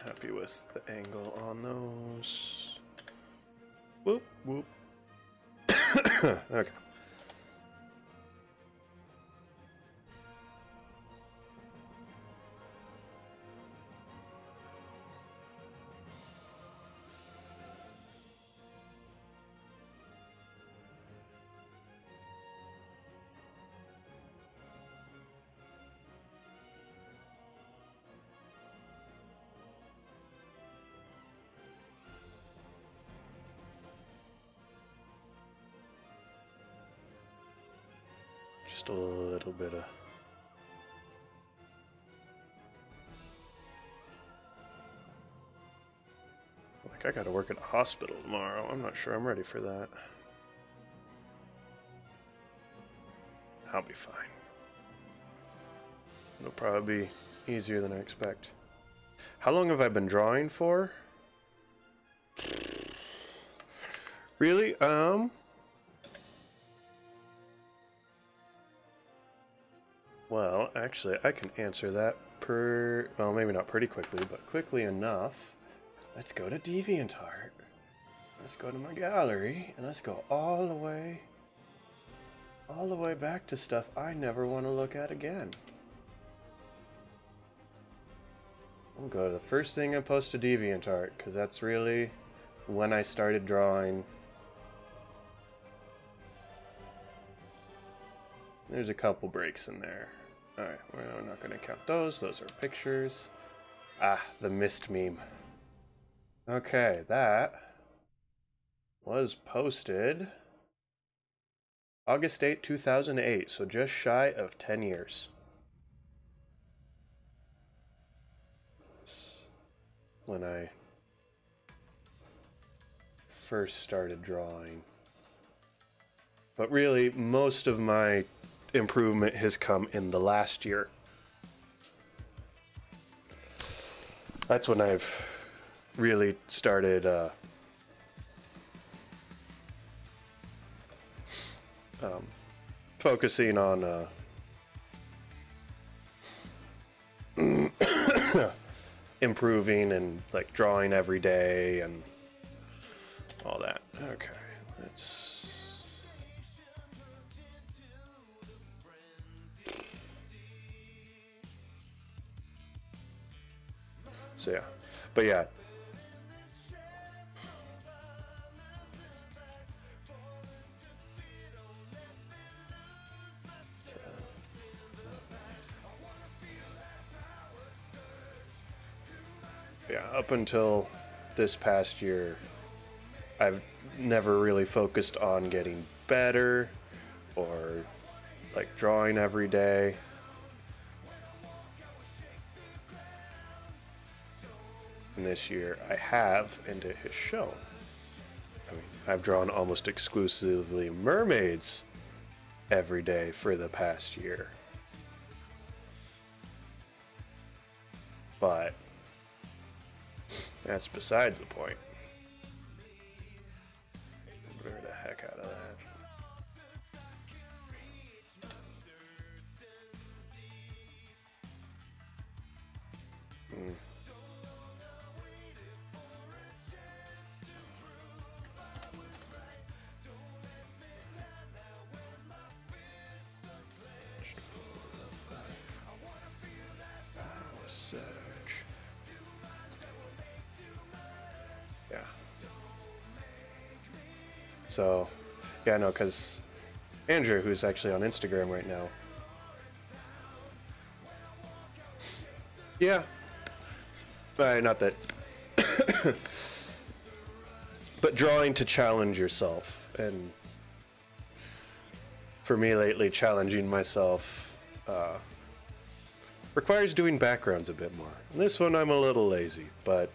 happy with the angle on those. Whoop whoop. Okay. Just a little bit of like I gotta work at a hospital tomorrow. I'm not sure I'm ready for that. I'll be fine. It'll probably be easier than I expect. How long have I been drawing for? Really? Well, actually, I can answer that well, maybe not pretty quickly, but quickly enough. Let's go to DeviantArt. Let's go to my gallery, and let's go all the way back to stuff I never want to look at again. I'll go to the first thing I post to DeviantArt, because that's really when I started drawing. There's a couple breaks in there. Alright, we're not going to count those. Those are pictures. Ah, the mist meme. Okay, that was posted August 8, 2008, so just shy of 10 years. That's when I first started drawing. But really, most of my improvement has come in the last year. That's when I've really started focusing on improving and like drawing every day and all that. Okay, let's. So yeah, but yeah. Yeah, up until this past year, I've never really focused on getting better or like drawing every day. And this year I have, and it has shown. I mean, I've drawn almost exclusively mermaids every day for the past year. But that's beside the point. Blur the heck out of that. Search. Yeah. So, yeah, no, because Andrew, who's actually on Instagram right now. Yeah. Not that. But drawing to challenge yourself. And for me lately, challenging myself requires doing backgrounds a bit more. And this one I'm a little lazy, but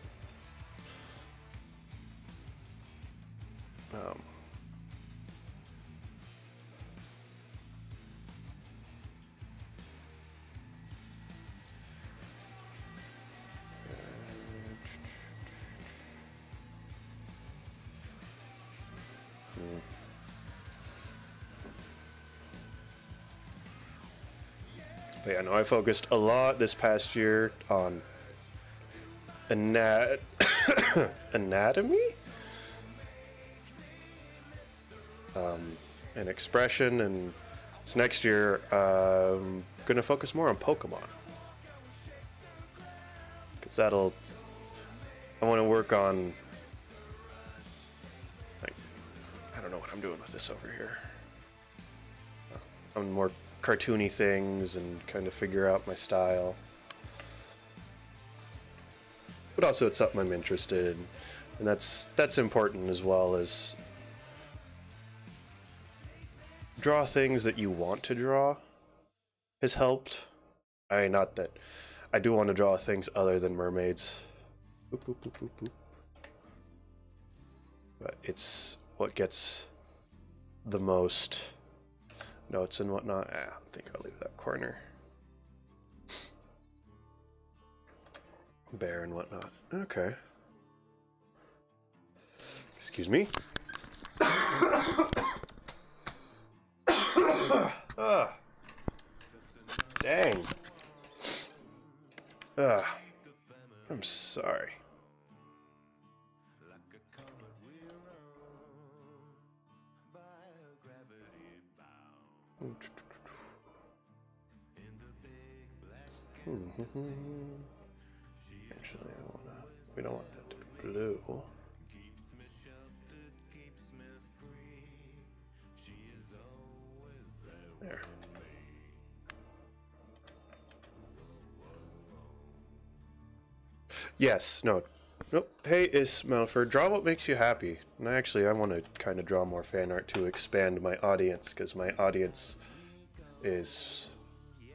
but yeah, no, I focused a lot this past year on anatomy? And expression, and this next year I'm gonna focus more on Pokemon. Because I want to work on, like, I don't know what I'm doing with this over here. On more cartoony things and kind of figure out my style. But also it's something I'm interested in, and that's important, as well as draw things that you want to draw has helped. I mean, not that I do want to draw things other than mermaids. Boop, boop, boop, boop, boop. But it's what gets the most notes and whatnot. I think I'll leave that corner. Bear and whatnot. Okay. Excuse me. Dang. I'm sorry. Actually, we don't want that to be blue. There. Yes, no. Nope. Hey, Ismelford, draw what makes you happy. And I want to kind of draw more fan art to expand my audience, because my audience is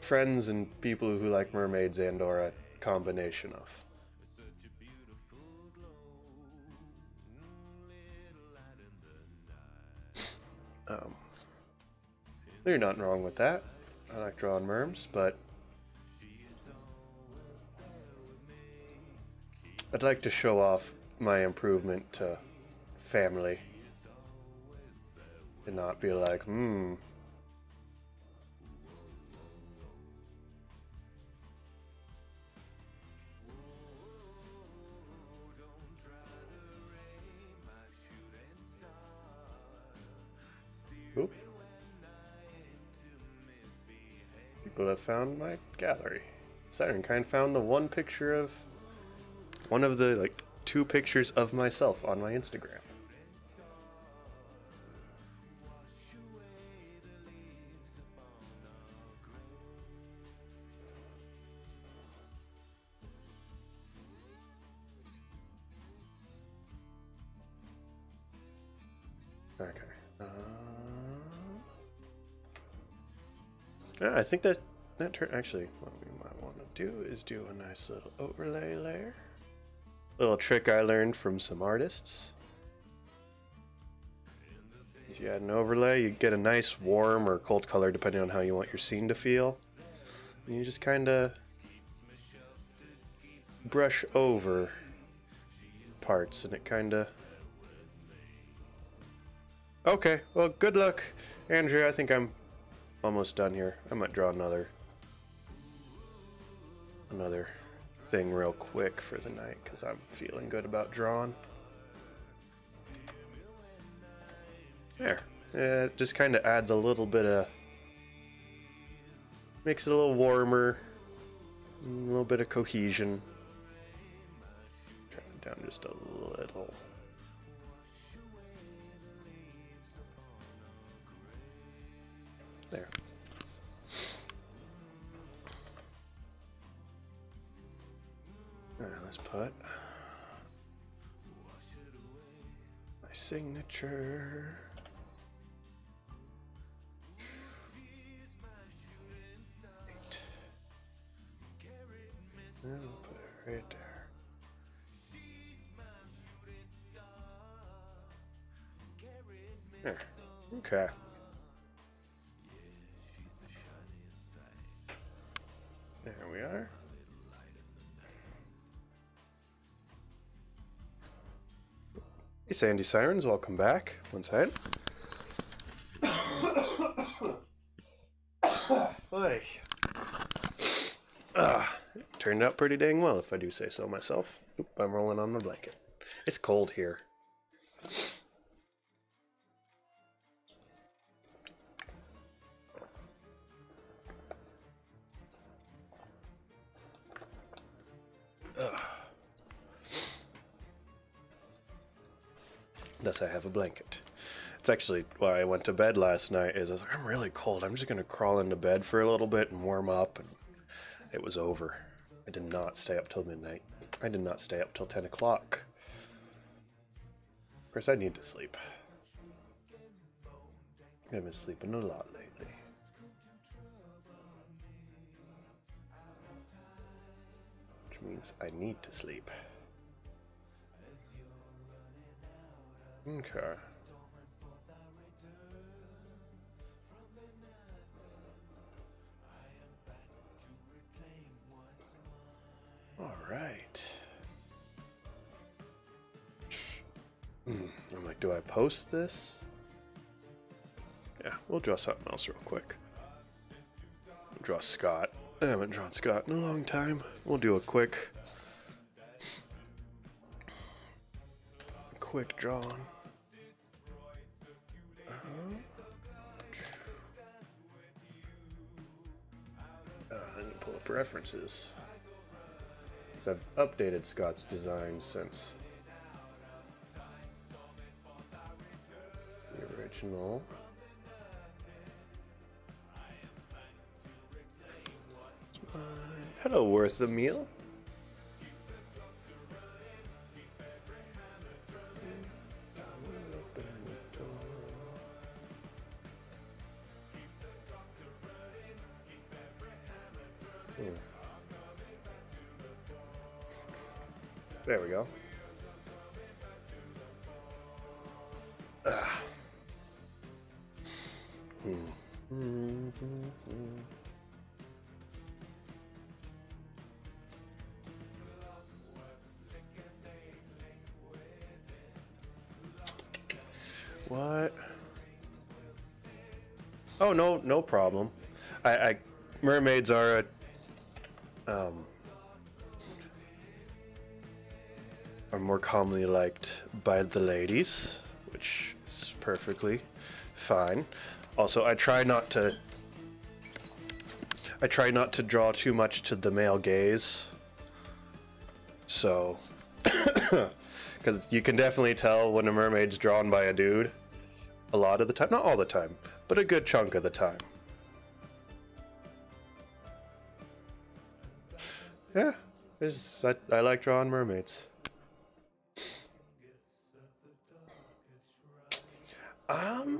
friends and people who like mermaids and or a combination of. There's nothing wrong with that. I like drawing merms, but I'd like to show off my improvement to family and not be like, Oop. People have found my gallery. Siren Kind found the one picture of one of the like 2 pictures of myself on my Instagram. Okay. Yeah, I think actually, what we might want to do is do a nice little overlay layer. Little trick I learned from some artists. As you add an overlay, you get a nice warm or cold color depending on how you want your scene to feel. And you just kind of brush over parts and it kind of... Okay, well, good luck, Andrea. I think I'm almost done here. I might draw another thing real quick for the night because I'm feeling good about drawing. There. It just kind of adds a little bit of... makes it a little warmer. A little bit of cohesion. Turn it down just a little. There. Alright, let's put my signature. And we'll put it right there. There. Okay. There we are. Hey Sandy Sirens, welcome back. One side. Boy. Turned out pretty dang well if I do say so myself. Oop, I'm rolling on the blanket. It's cold here. Thus I have a blanket. It's actually why I went to bed last night is I was like, I'm really cold. I'm just going to crawl into bed for a little bit and warm up. And it was over. I did not stay up till midnight. I did not stay up till 10 o'clock. Of course, I need to sleep. I've been sleeping a lot lately. Which means I need to sleep. Okay. All right. I'm like, do I post this? Yeah, we'll draw something else real quick. We'll draw Scott. I haven't drawn Scott in a long time. We'll do a quick drawing. I need to pull up references. Because I've updated Scott's design since the original. Hello, worth the meal. There we go. What? Oh, no, no problem. Mermaids are are more commonly liked by the ladies, which is perfectly fine. Also, I try not to draw too much to the male gaze. So, because you can definitely tell when a mermaid's drawn by a dude a lot of the time, not all the time, but a good chunk of the time. Yeah, I like drawing mermaids. I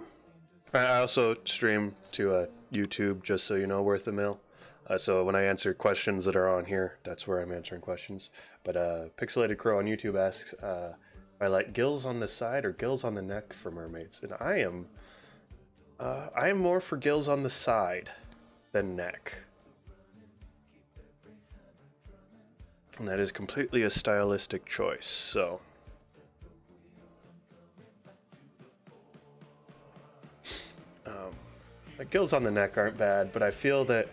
also stream to YouTube, just so you know, Worth a Mill. So when I answer questions that are on here, that's where I'm answering questions. But Pixelated Crow on YouTube asks, I like gills on the side or gills on the neck for mermaids, and I am more for gills on the side than neck. And that is completely a stylistic choice, so. The gills on the neck aren't bad, but I feel that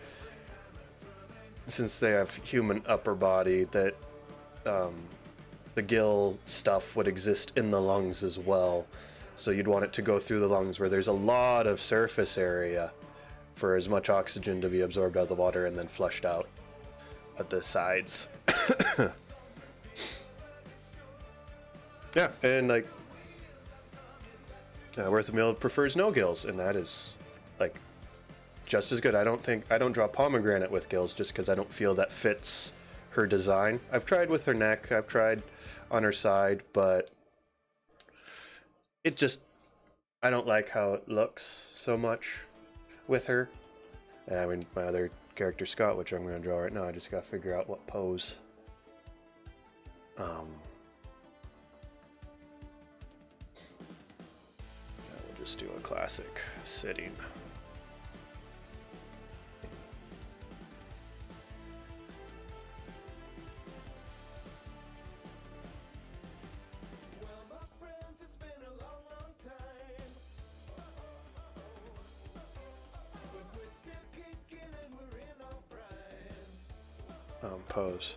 since they have human upper body, that the gill stuff would exist in the lungs as well. So you'd want it to go through the lungs where there's a lot of surface area for as much oxygen to be absorbed out of the water and then flushed out at the sides. Yeah, and like Worth a Mill prefers no gills, and that is like just as good. I don't draw pomegranate with gills just because I don't feel that fits her design. I've tried with her neck, I've tried on her side, but it just, I don't like how it looks so much with her. And I mean, my other character Scott, which I'm going to draw right now, I just got to figure out what pose. We'll just do a classic sitting. Pose.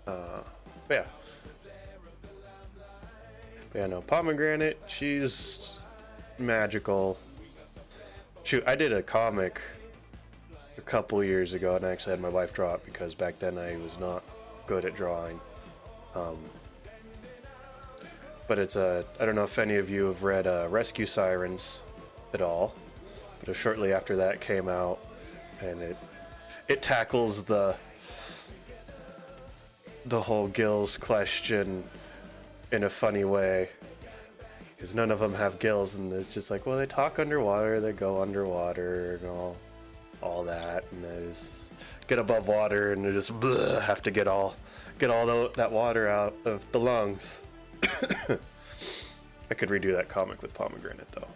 Yeah. Yeah, no, pomegranate, she's magical. Shoot, I did a comic a couple years ago, and I actually had my wife draw it because back then I was not good at drawing. But it's I don't know if any of you have read Rescue Sirens at all, but shortly after that came out, and it tackles the whole gills question in a funny way, because none of them have gills, and it's just like, well, they talk underwater, they go underwater, and all that, and they just get above water, and they just have to get all that water out of the lungs. I could redo that comic with pomegranate though.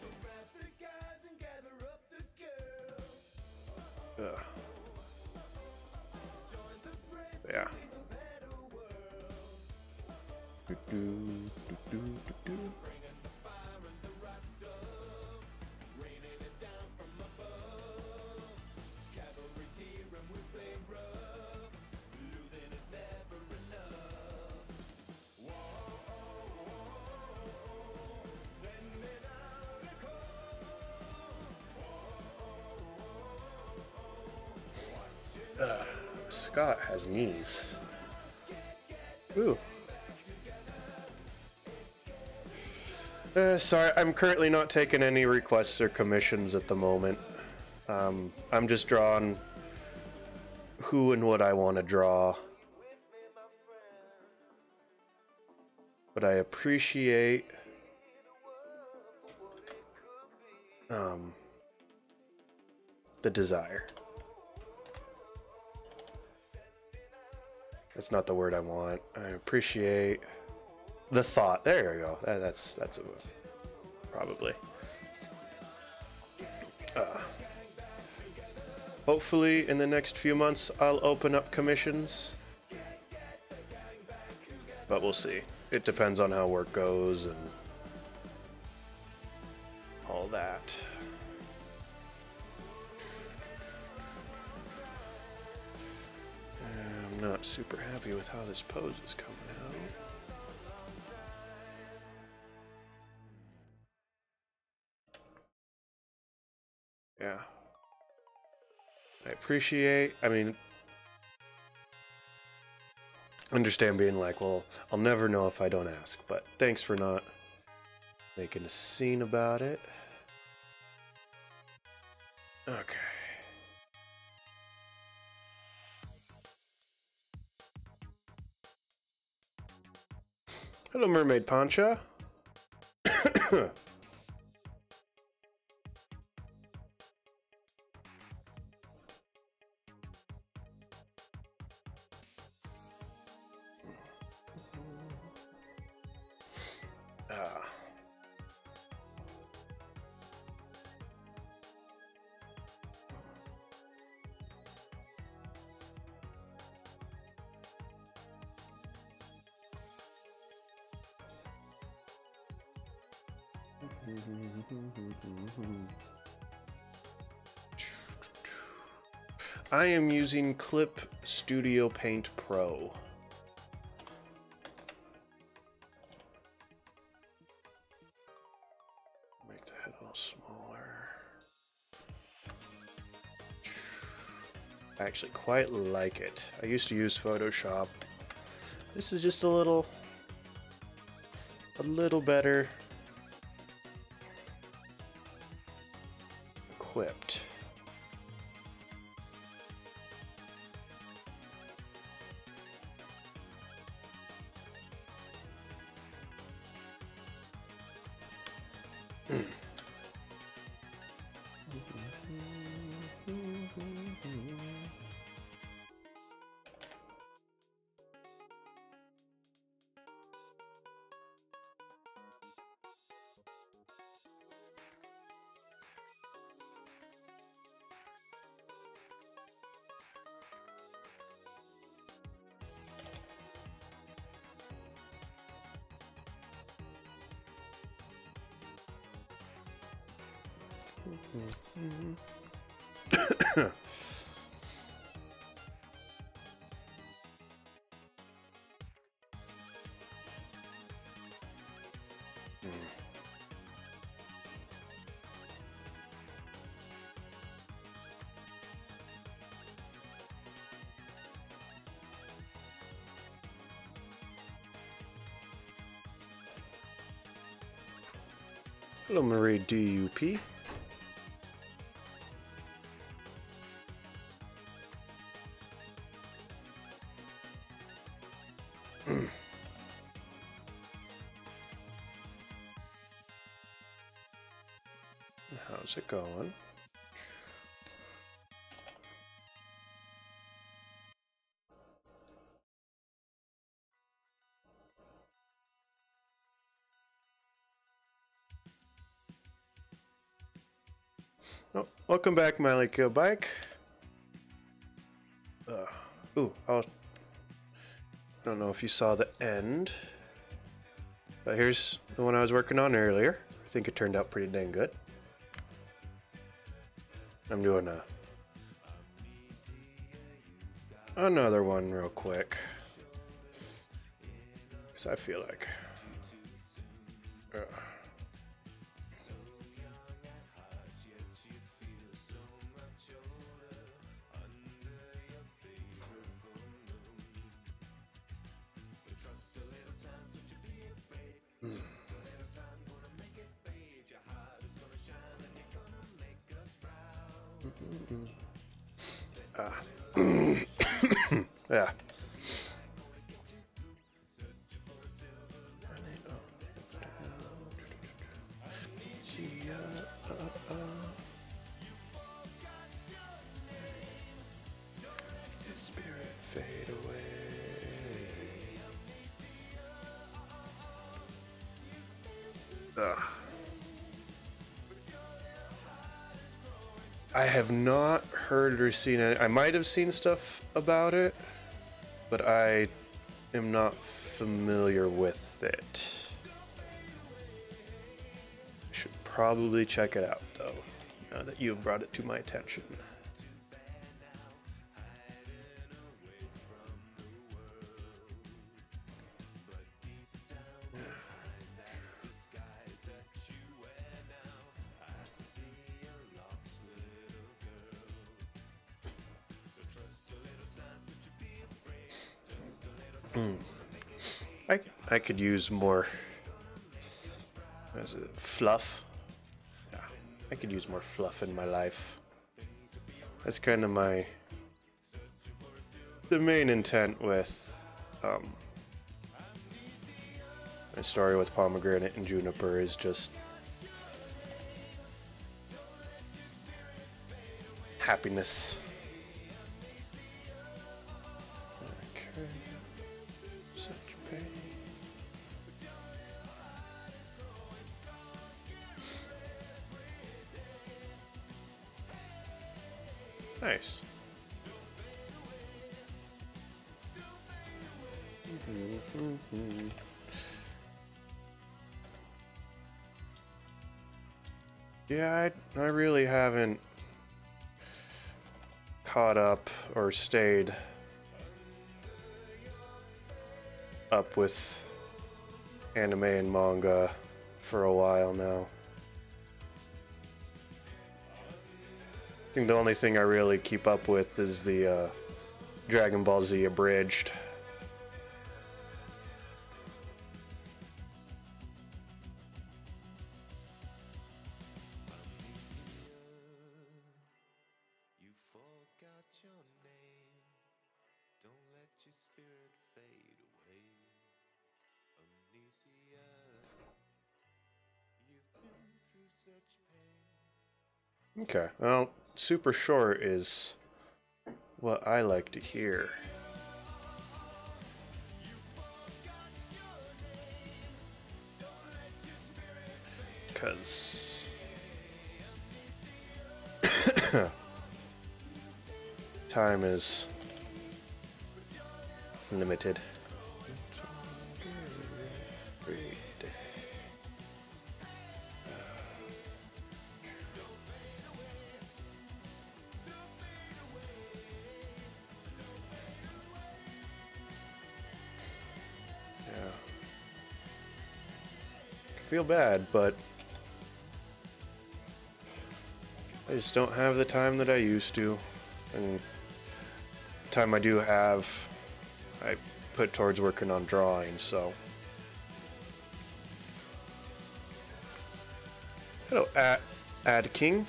Yeah. Scott has knees. Ooh. Sorry, I'm currently not taking any requests or commissions at the moment. I'm just drawing who and what I want to draw. But I appreciate the desire. That's not the word I want. I appreciate the thought. There you go. That's a probably. Hopefully in the next few months I'll open up commissions, but we'll see. It depends on how work goes, and all that. I'm not super happy with how this pose is coming out. Yeah. I appreciate, I mean, understand being like, well, I'll never know if I don't ask, but thanks for not making a scene about it. Okay. Hello, Mermaid Pancha. I am using Clip Studio Paint Pro. Make the head a little smaller. I actually quite like it. I used to use Photoshop. This is just a little better equipped. Hello, Marie DUP. How's it going? Oh, welcome back, Malika Bike. I don't know if you saw the end, but here's the one I was working on earlier. I think it turned out pretty dang good. I'm doing another one real quick, because I feel like yeah. Spirit fade away. I have not heard or seen it. I might have seen stuff about it, but I am not familiar with it. I should probably check it out, though, now that you've brought it to my attention. I could use more. What is it? Fluff. Yeah, I could use more fluff in my life. That's kind of the main intent with my story with Pomegranate and Juniper is just happiness. Okay. Such pain. Nice. Yeah, I really haven't caught up or stayed up with anime and manga for a while now. I think the only thing I really keep up with is the Dragon Ball Z abridged. Okay, well, super short is what I like to hear. Because time is limited. Feel bad, but I just don't have the time that I used to, and the time I do have, I put towards working on drawing. So, hello, Ad King.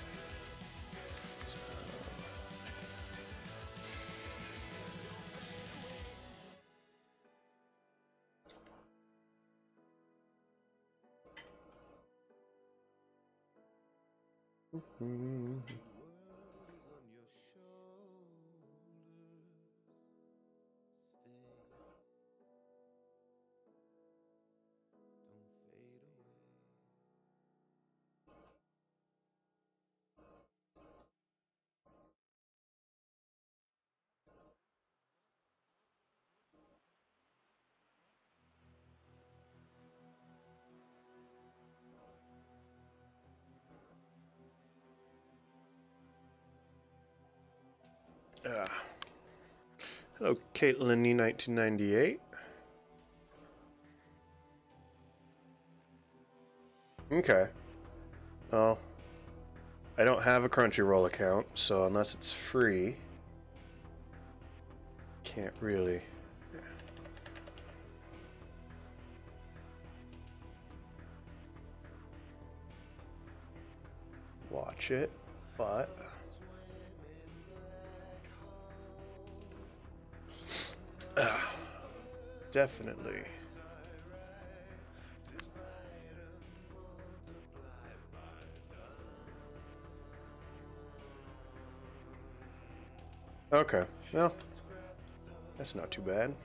Hello, Caitlin E 1998. Okay. Well, I don't have a Crunchyroll account, so unless it's free, can't really. Watch it, but definitely. Okay, well, that's not too bad.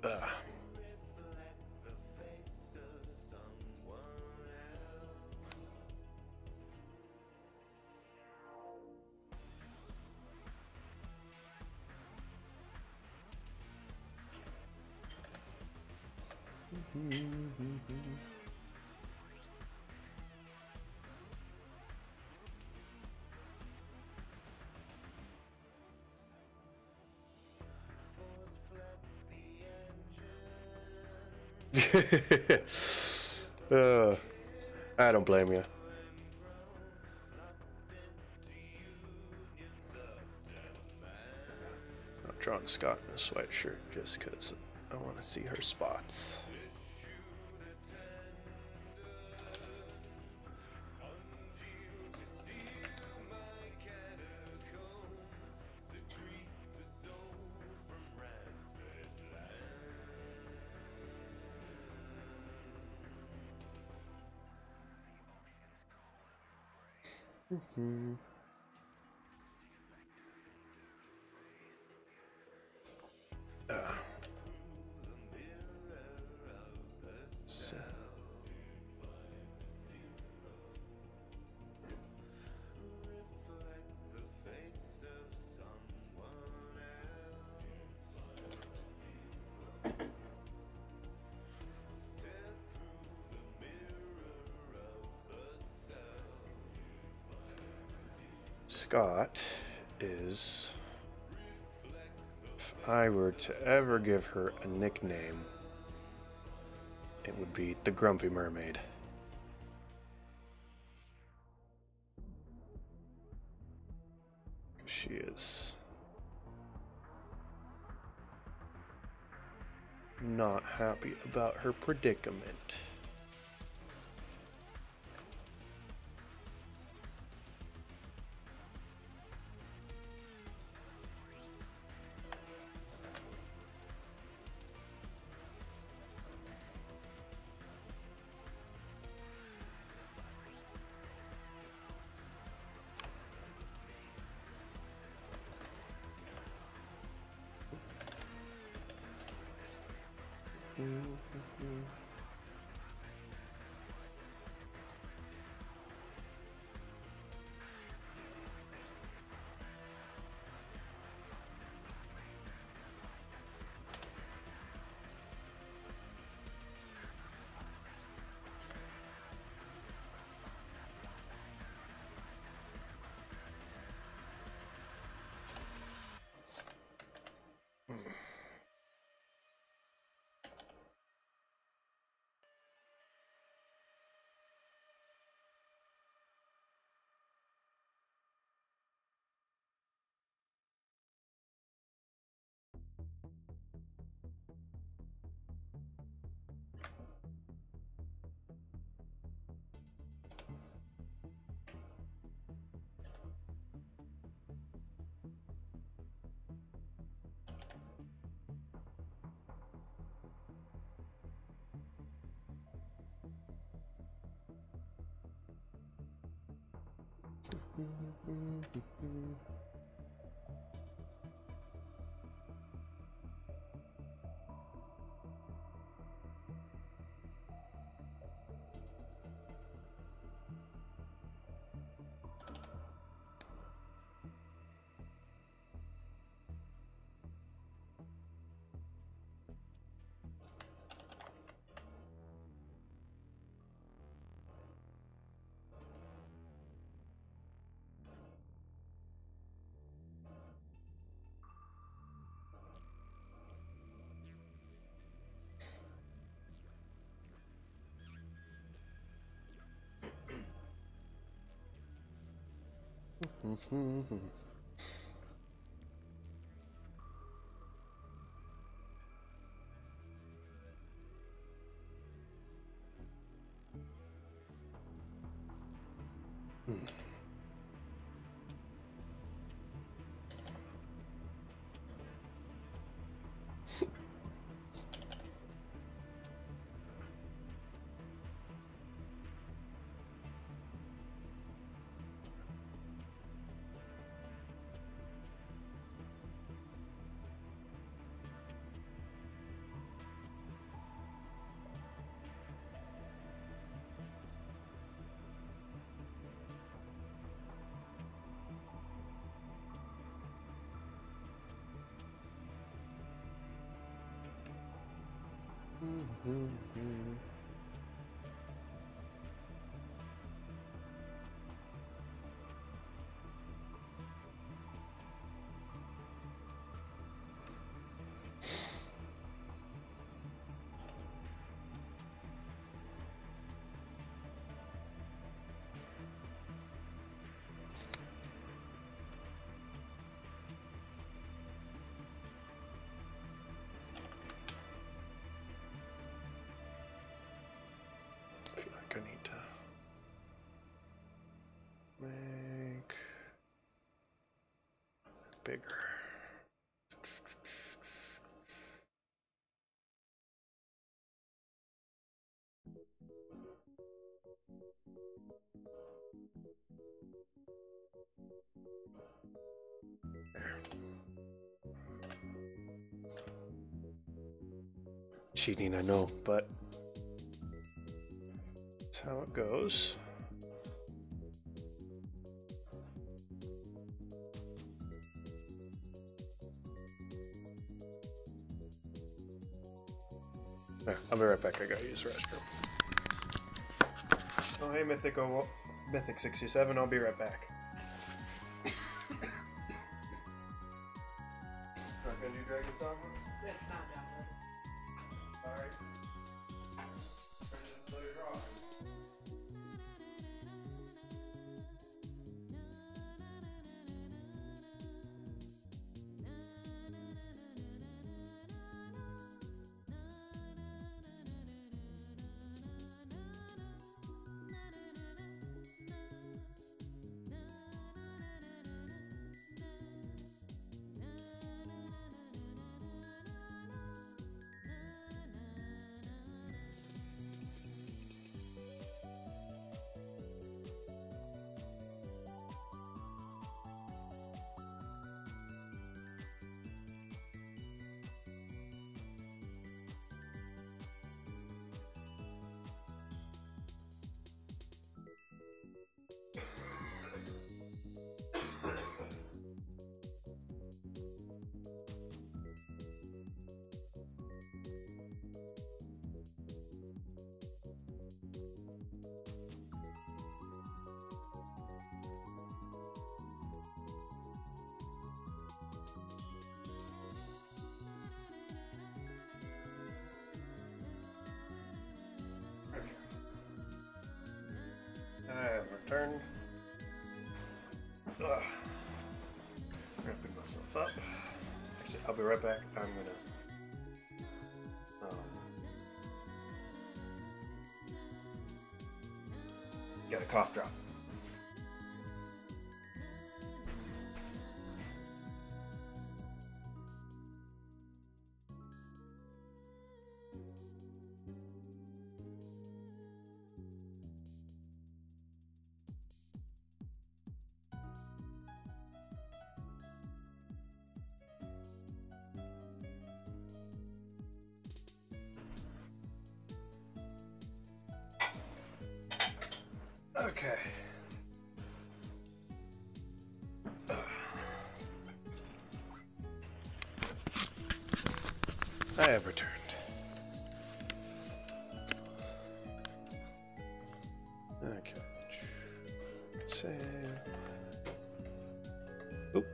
Ugh. uh, I don't blame you. I'm drawing Scott in a sweatshirt just because I want to see her spots. So. Scott is, if I were to ever give her a nickname, it would be the Grumpy Mermaid. She is not happy about her predicament. I feel like I need to make it bigger. There. Cheating, I know, but that's how it goes. There, I'll be right back. I gotta use the restroom. Oh, hey, Mythic 67. I'll be right back. Not gonna do Dragon's Dogma? It's not downloaded. Alright. Until you're drawing. I have returned. Ugh. Wrapping myself up. Actually, I'll be right back. I'm gonna get a cough drop. Okay. I have returned. Okay. Save. Oop.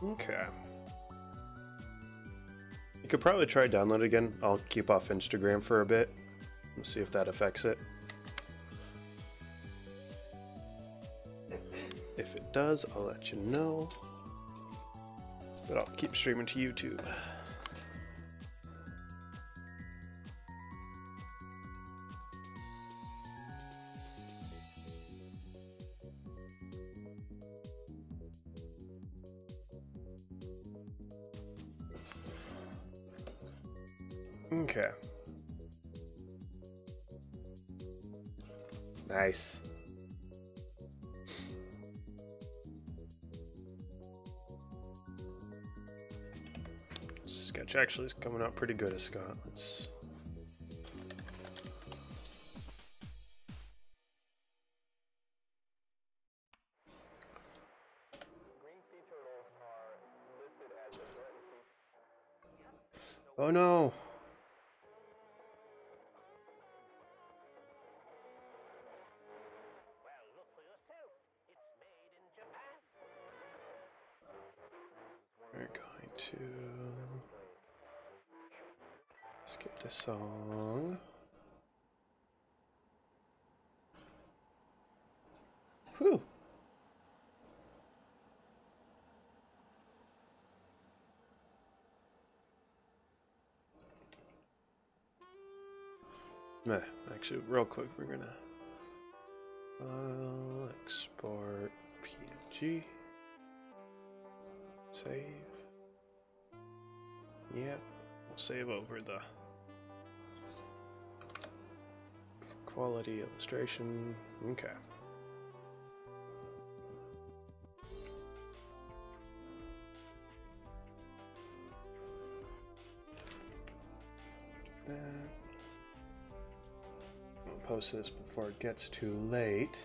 Okay. You could probably try download again. I'll keep off Instagram for a bit. We'll see if that affects it. If it does, I'll let you know. But I'll keep streaming to YouTube. Okay. Nice. Sketch actually is coming out pretty good as Scott. Let's Oh no! We're going to skip this song. Whew! Actually, real quick, we're gonna export PNG, save. Yep, we'll save over the quality illustration. Okay. I'll post this before it gets too late.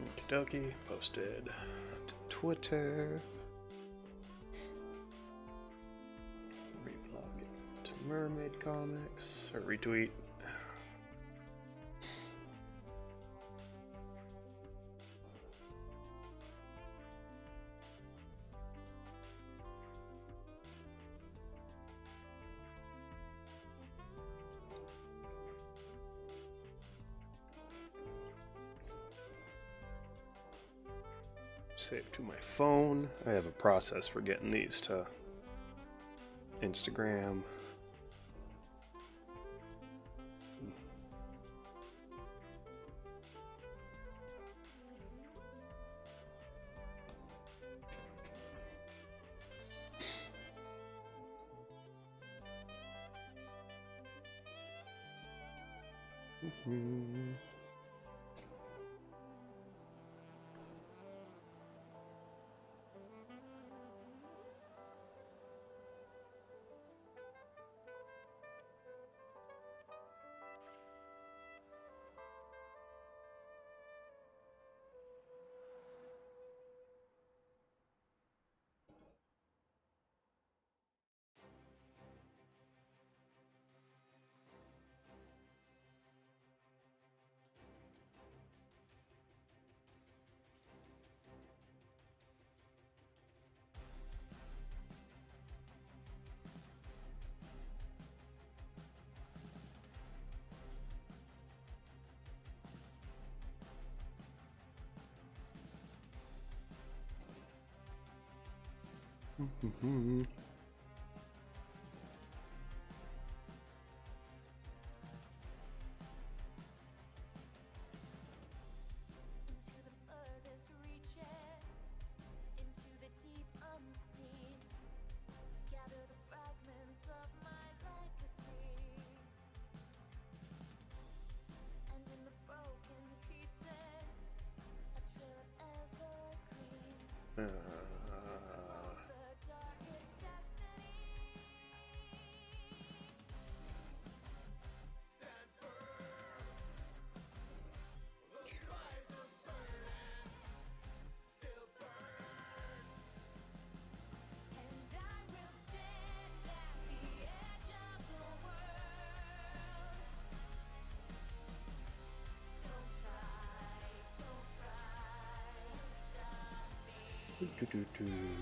Okie dokie, posted to Twitter. Reblog it to MermaidComics, or retweet. Save to my phone. I have a process for getting these to Instagram.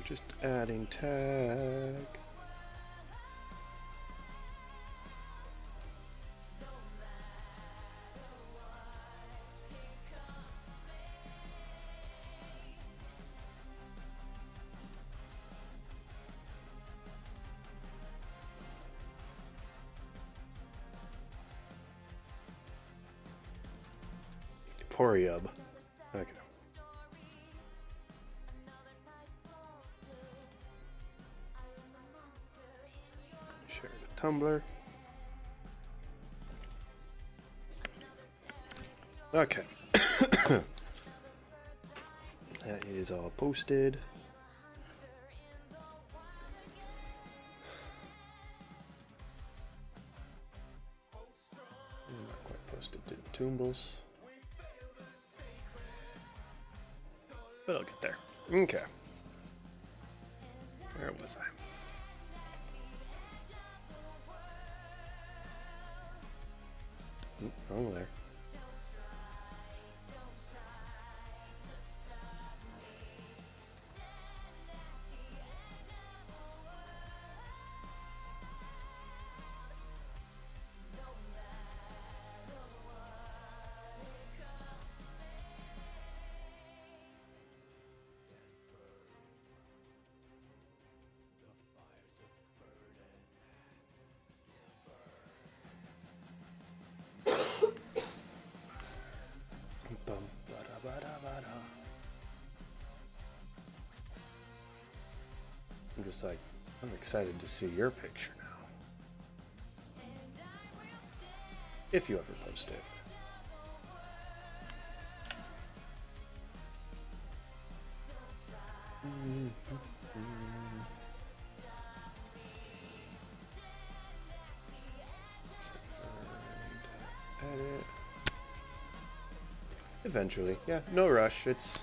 Just adding tag. Poriub. Okay. Share the Tumblr. Okay. That is all posted. Not quite posted to the Tumbles. But I'll get there. Okay. Where was I? Wrong there. I'm just like, I'm excited to see your picture now. If you ever post it. Edit. Eventually, yeah, no rush. It's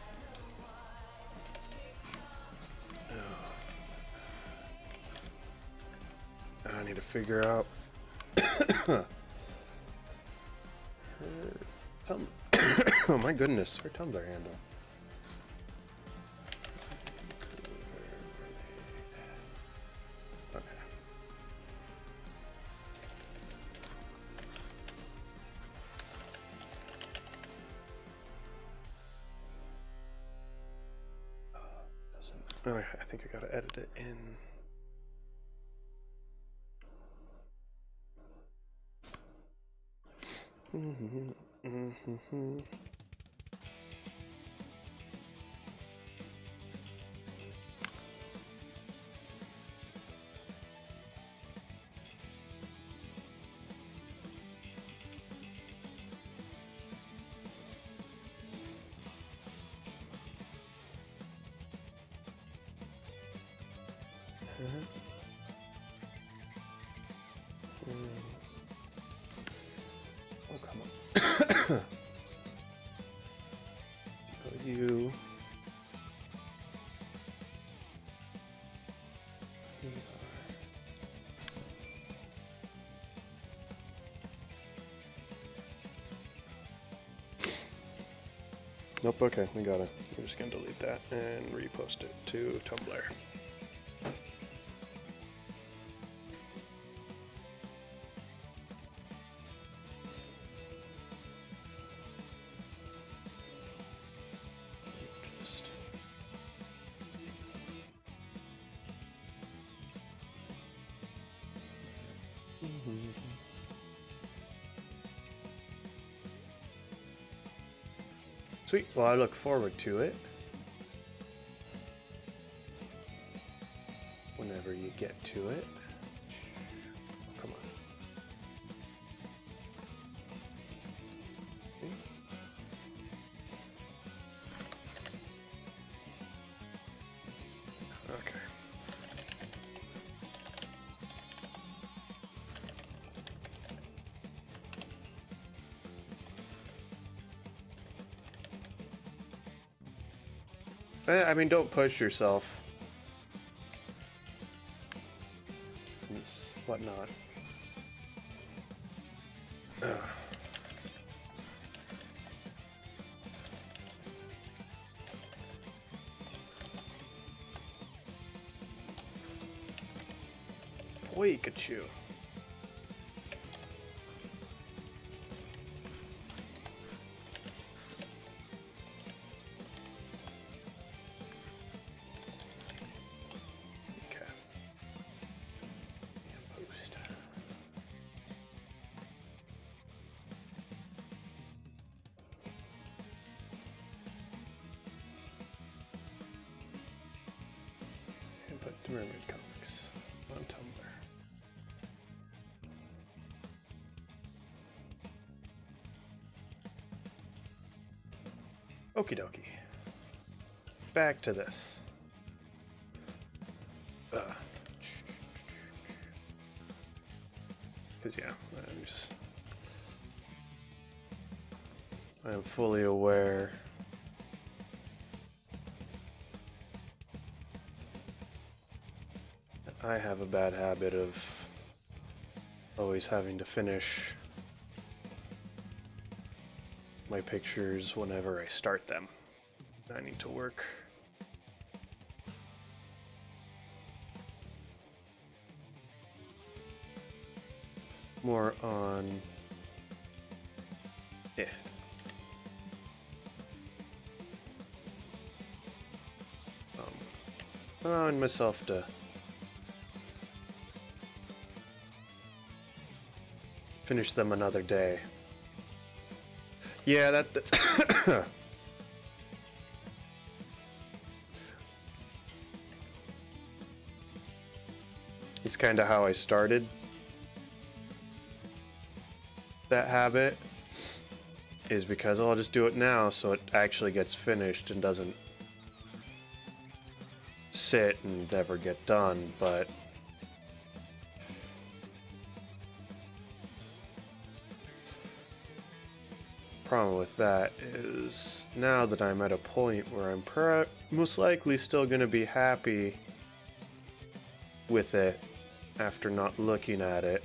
I need to figure out her oh my goodness, her Tumblr handle. Okay. Doesn't. Oh, I think I gotta edit it in. Oh, come on. You. Nope, okay, we got it. We're just gonna delete that and repost it to Tumblr. Just Sweet. Well, I look forward to it. Whenever you get to it. Come on. Okay. I mean, don't push yourself. It's whatnot. Pikachu. Okay. Post. And put MermaidComics on Tumblr. Okie dokie. Back to this. Because, yeah, I'm fully aware that I have a bad habit of always having to finish my pictures whenever I start them. I need to work more on allowing myself to finish them another day. Yeah, that's it's kind of how I started that habit, is because I'll just do it now so it actually gets finished and doesn't sit and never get done. But problem with that is now that I'm at a point where I'm most likely still going to be happy with it after not looking at it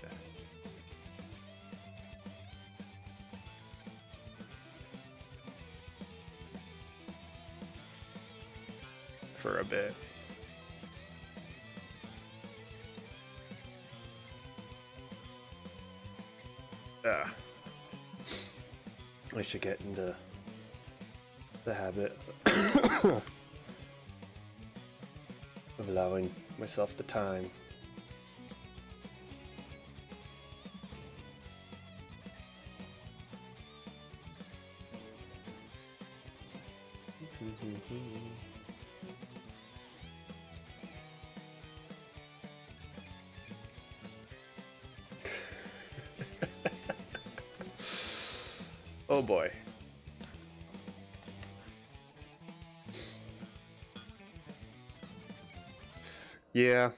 for a bit. I should get into the habit of allowing myself the time. Oh boy. Yeah.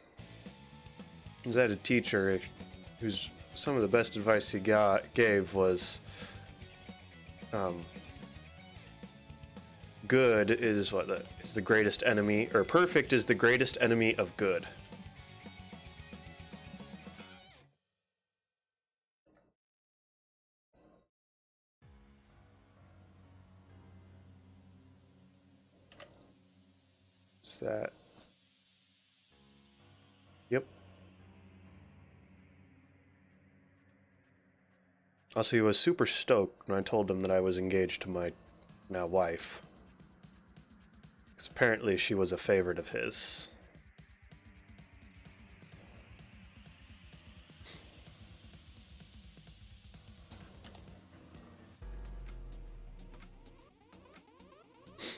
I was at a teacher who's some of the best advice he gave was good is is the greatest enemy, or perfect is the greatest enemy of good. That. Yep. Also, he was super stoked when I told him that I was engaged to my now wife. Because apparently she was a favorite of his.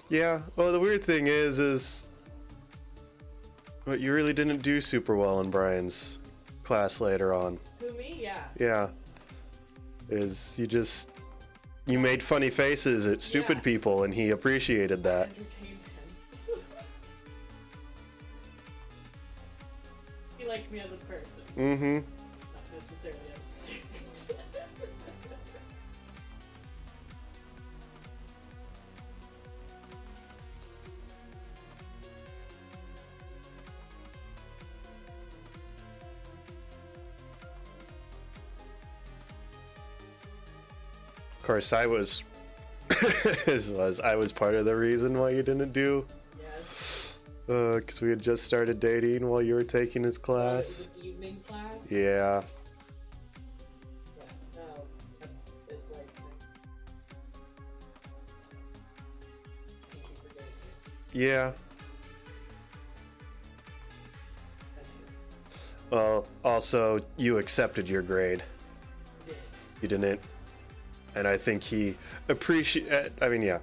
Yeah, well, the weird thing is but you really didn't do super well in Brian's class later on. Who, me? Yeah. Yeah. You made funny faces at stupid people, and he appreciated that. Entertained him. He liked me as a person. Mm-hmm. Not necessarily as a student. Of course, I was part of the reason why you didn't do. Yes. Because we had just started dating while you were taking his class. Evening class. Yeah. Yeah, no, it's like. Thank you for getting it. Yeah. Thank you. Well, also, you accepted your grade. Yeah. You didn't. And I think he I mean, yeah.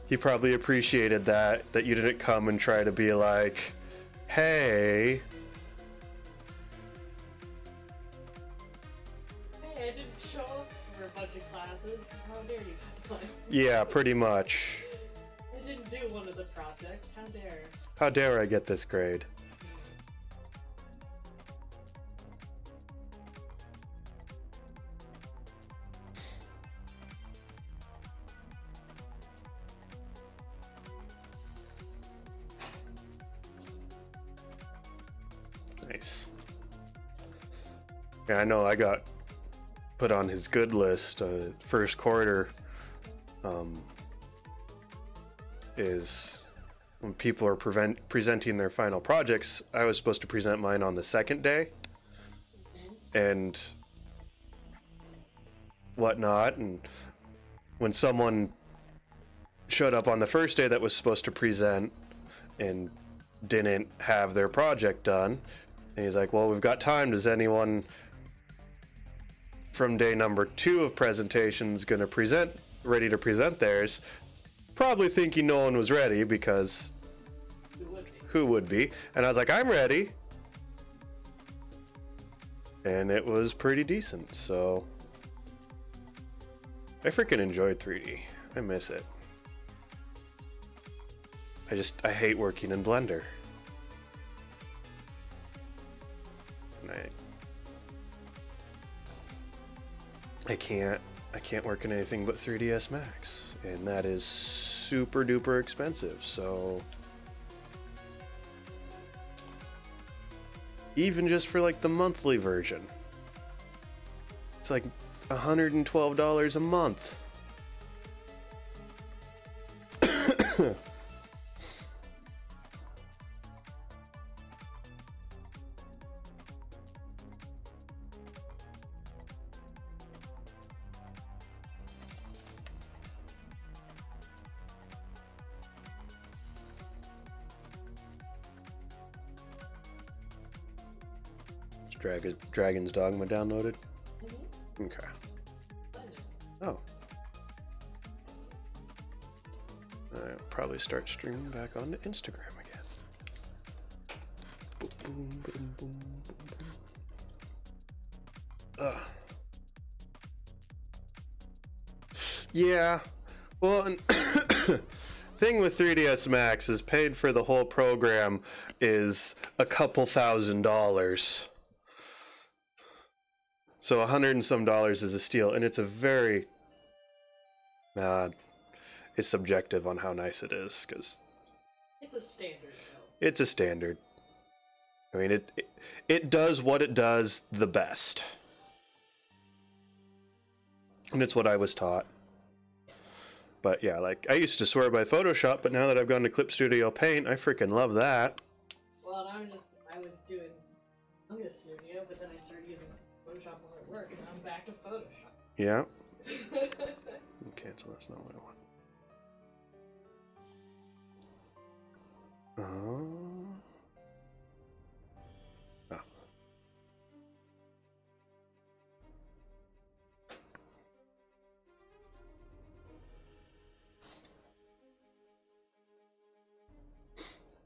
He probably appreciated that you didn't come and try to be like, hey. Hey, I didn't show up for a bunch of classes. How dare you penalize me? Yeah, pretty much. I didn't do one of the projects. How dare? How dare I get this grade? Nice. Yeah, I know I got put on his good list. First quarter is when people are presenting their final projects. I was supposed to present mine on the second day and whatnot. And when someone showed up on the first day that was supposed to present and didn't have their project done, and he's like, well, we've got time. Does anyone from day number 2 of presentations gonna ready to present theirs? Probably thinking no one was ready, because who would be? And I was like, I'm ready. And it was pretty decent, so I freaking enjoyed 3D. I miss it. I hate working in Blender. And I can't work in anything but 3ds Max, and that is super duper expensive. So even just for like the monthly version, it's like $112 a month. Dragon's Dogma downloaded? Mm-hmm. Okay. Oh. I'll probably start streaming back onto Instagram again. Boom, boom, boom, boom, boom. Yeah. Well, and thing with 3ds Max is paid for the whole program is a couple $1,000s. So $100 and some is a steal, and it's a very it's subjective on how nice it is, because It's a standard, though. it's a standard. I mean, it does what it does the best, and it's what I was taught. But yeah, like, I used to swear by Photoshop, but now that I've gone to Clip Studio Paint, I freaking love that. Well, and I was doing Manga Studio, but then I started using Photoshop while at work, and I'm back to Photoshop. Yeah. Cancel, that's not what I want. Oh.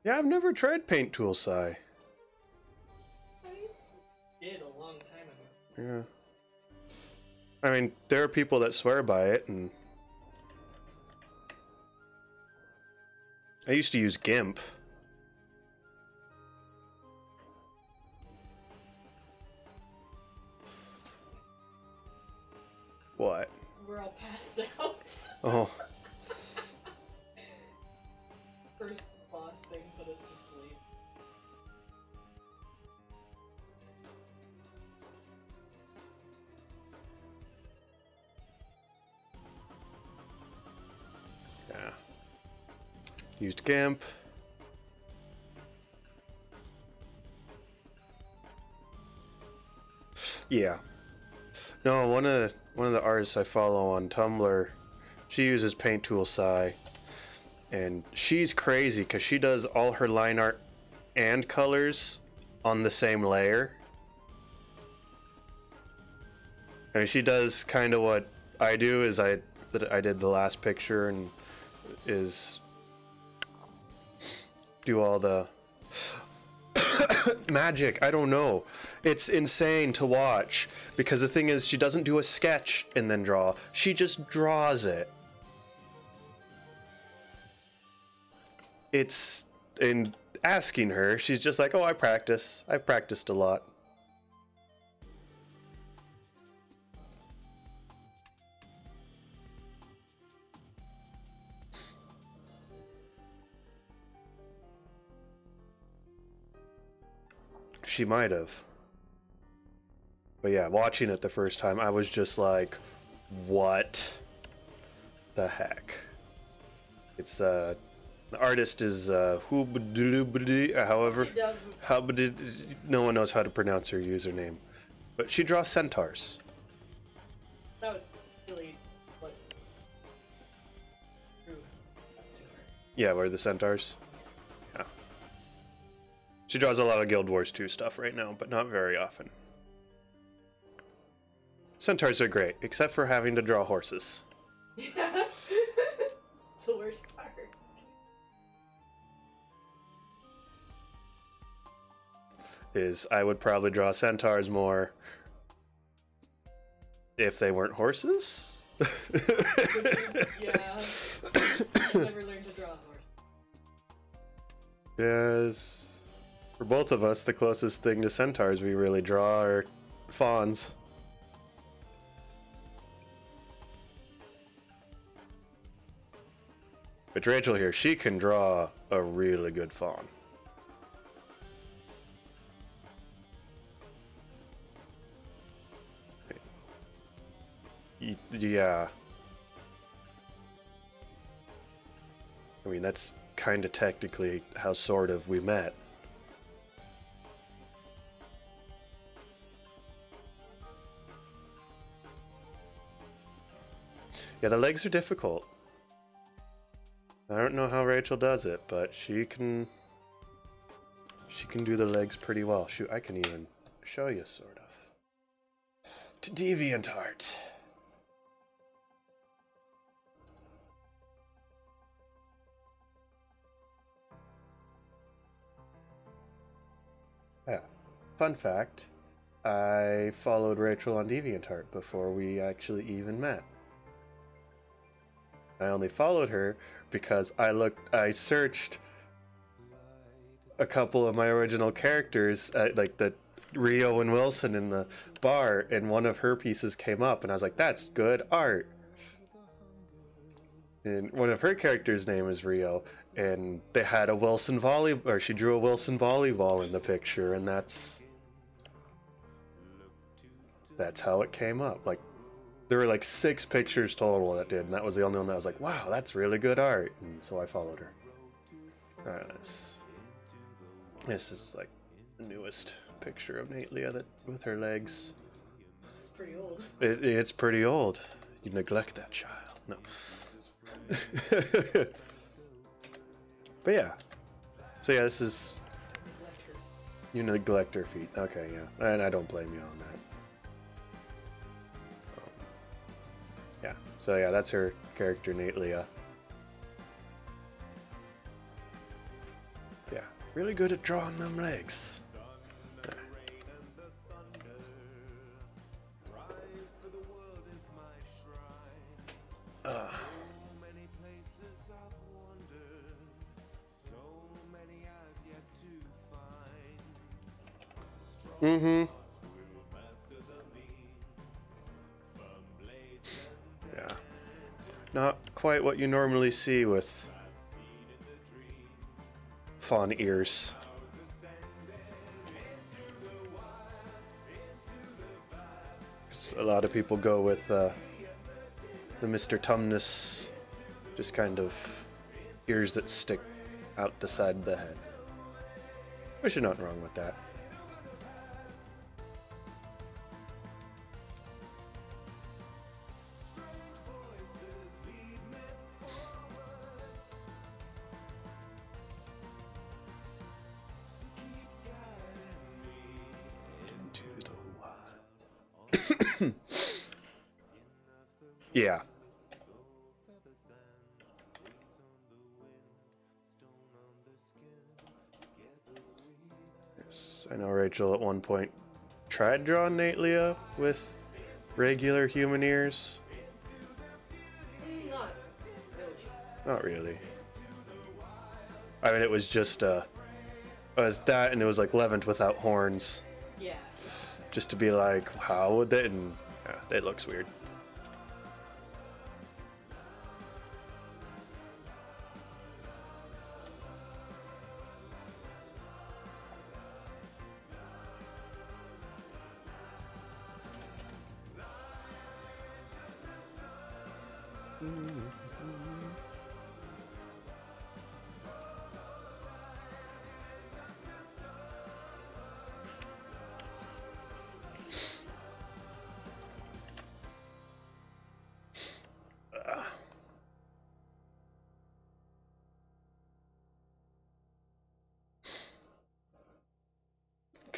Yeah, I've never tried Paint Tool Sci. I did a long time ago. Yeah. I mean, there are people that swear by it, and I used to use GIMP. What? We're all passed out. Oh. First boss thing put us to sleep. Yeah. Used GIMP. Yeah. No, one of the artists I follow on Tumblr, she uses Paint Tool Sai, and she's crazy because she does all her line art and colors on the same layer. I mean, she does kind of what I do. Is I did the last picture and is do all the magic. I don't know. It's insane to watch because the thing is, she doesn't do a sketch and then draw. She just draws it. It's in asking her, she's just like, "Oh, I practice. I've practiced a lot." She might have. But yeah, watching it the first time, I was just like, what the heck? It's the artist is however, no one knows how to pronounce her username. But she draws centaurs. That was really what drew us to her. Yeah, where are the centaurs? Yeah. She draws a lot of Guild Wars 2 stuff right now, but not very often. Centaurs are great, except for having to draw horses. Yeah. It's the worst part. Is I would probably draw centaurs more if they weren't horses. Yeah. I never learned to draw a horse. Yes. For both of us, the closest thing to centaurs we really draw are fawns. But Rachel here, she can draw a really good fawn. Yeah. I mean, that's kind of technically how sort of we met. Yeah, the legs are difficult. I don't know how Rachel does it, but she can do the legs pretty well. Shoot, I can even show you, sort of. To DeviantArt. Yeah. Fun fact, I followed Rachel on DeviantArt before we actually even met. I only followed her because I searched a couple of my original characters, like the Rio and Wilson in the bar, and one of her pieces came up, and I was like, that's good art. And one of her characters' name is Rio, and they had a Wilson or she drew a Wilson volleyball in the picture, and that's how it came up. Like, there were like 6 pictures total that did, and that was the only one that was like, wow, that's really good art. And so I followed her. This is like the newest picture of Natlia that with her legs. It's pretty old. It's pretty old. You neglect that child. No. But yeah. So yeah, this is... You neglect her feet. Okay, yeah. And I don't blame you on that. Yeah, so yeah, that's her character, Natlia. Yeah, really good at drawing them legs. Mm-hmm. Yeah. Not quite what you normally see with fawn ears. A lot of people go with the Mr. Tumnus, just kind of ears that stick out the side of the head. Which is nothing wrong with that. Yeah. Yes, I know Rachel at one point tried drawing Natlia with regular human ears. Not really. Not really. I mean, it was just it was that, and it was like Levant without horns. Yeah. Just to be like, how would they? And yeah, it looks weird.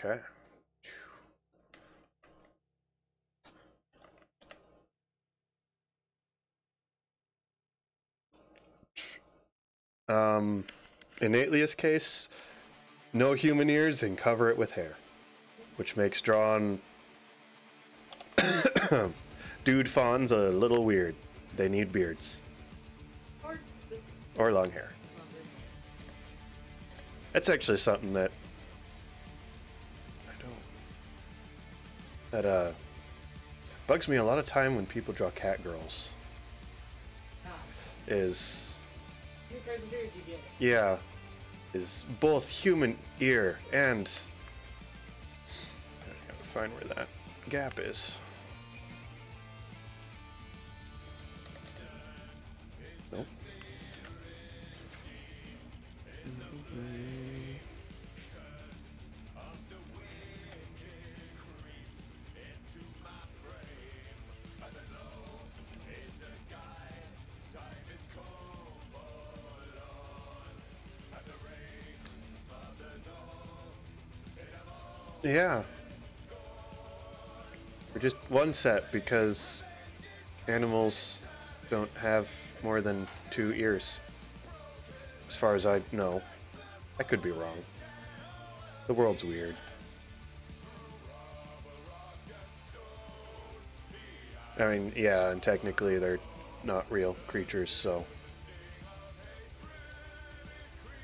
Okay. In Atlia's case, no human ears and cover it with hair, which makes drawing dude fawns a little weird. They need beards or long hair. That's actually something that bugs me a lot of time when people draw cat girls. Is yeah, is both human ear and I gotta find where that gap is. Nope. Yeah. Or just one set, because animals don't have more than 2 ears. As far as I know. I could be wrong. The world's weird. I mean, yeah, and technically they're not real creatures, so...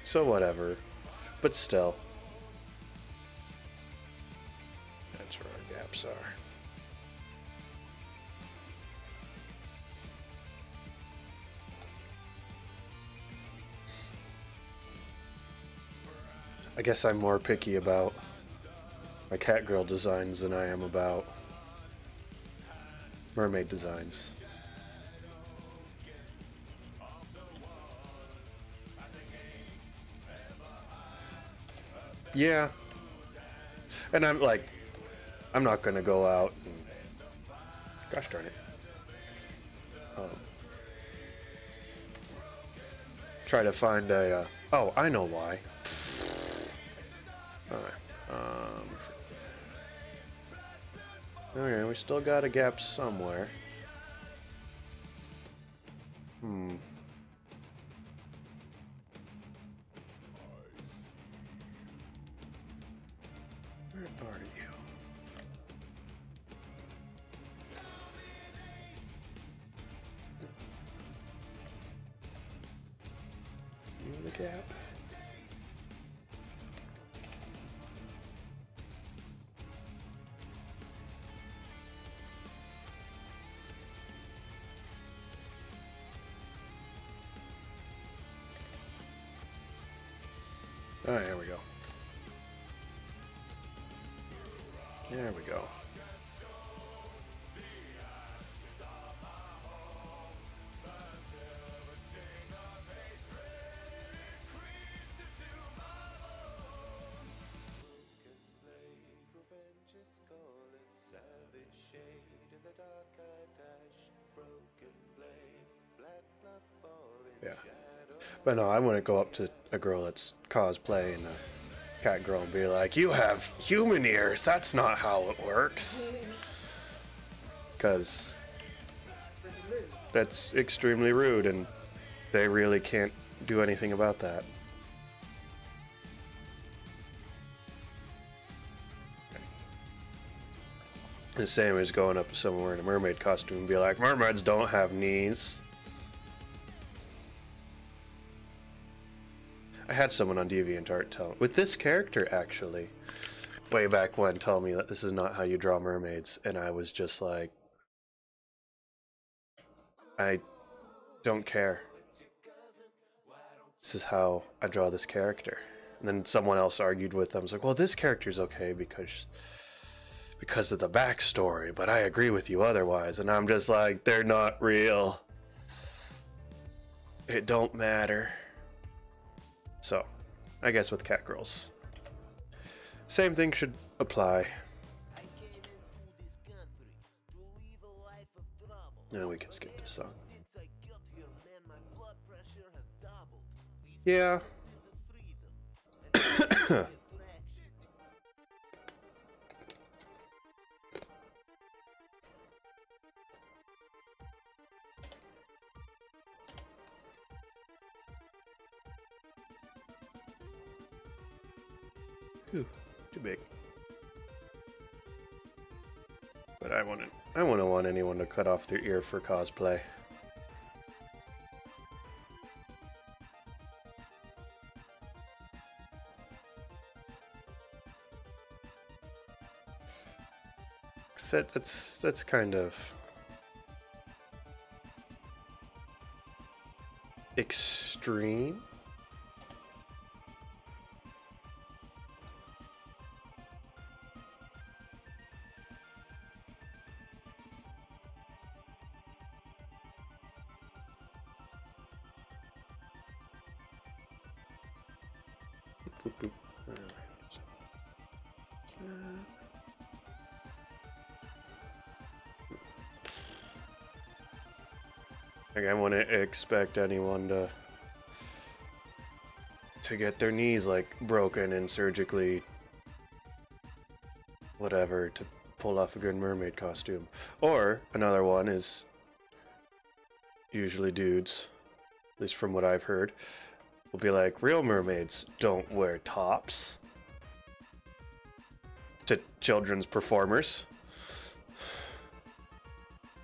So whatever. But still. That's where our gaps are. I guess I'm more picky about my cat girl designs than I am about mermaid designs. Yeah. And I'm like, I'm not gonna go out and, gosh darn it, try to find a, oh, I know why. Alright, okay, we still got a gap somewhere. Where are you? You in the gap? Oh, there we go. There we go. Yeah. But no, I wouldn't go up to a girl that's cosplaying a cat girl and be like, you have human ears, that's not how it works. because Freaking rude. that's extremely rude, and they really can't do anything about that. The same as going up to someone wearing a mermaid costume and be like, mermaids don't have knees. I had someone on DeviantArt tell with this character actually, way back when, tell me that this is not how you draw mermaids, and I was just like, I don't care. This is how I draw this character. And then someone else argued with them. I was like, well, this character's okay because of the backstory, but I agree with you otherwise. And I'm just like, they're not real. It don't matter. So, I guess with Catgirls, same thing should apply. Now we can skip this song. Yeah. Ooh, too big. But I wouldn't want anyone to cut off their ear for cosplay. That's kind of extreme. Boop, boop. Like, I wouldn't expect anyone to get their knees like broken and surgically whatever to pull off a good mermaid costume. Or another one is usually dudes, at least from what I've heard, will be like, real mermaids don't wear tops to children's performers.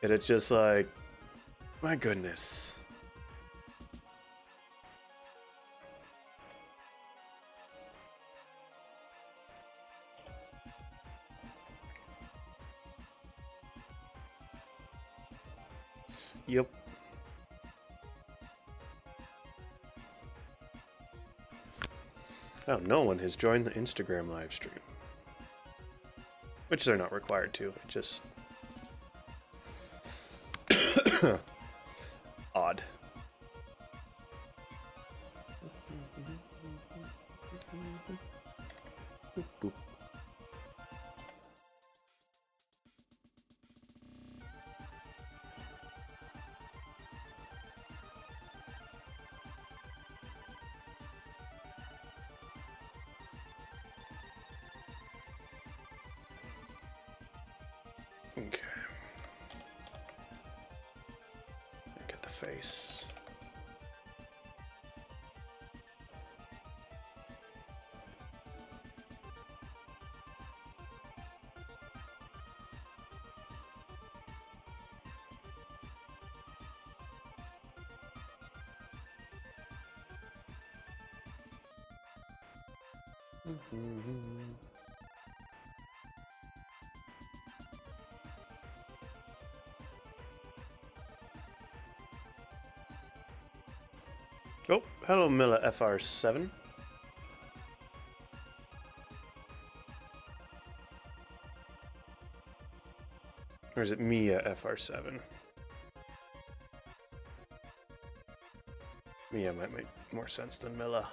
And it's just like, my goodness. Yep. Oh, no one has joined the Instagram live stream. Which they're not required to, it just... odd. Boop, boop. Okay. Get the face. Oh, hello Milla FR7. Or is it Mia FR7? Mia might make more sense than Milla.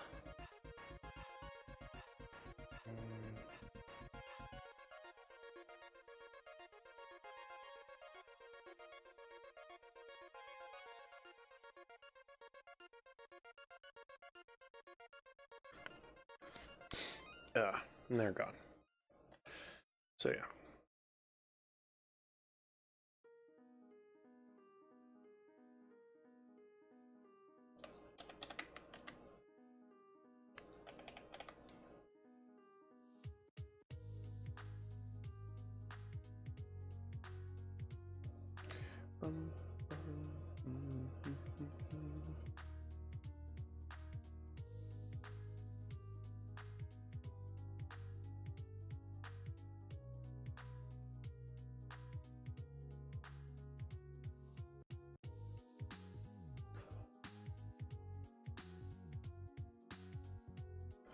And they're gone. So yeah.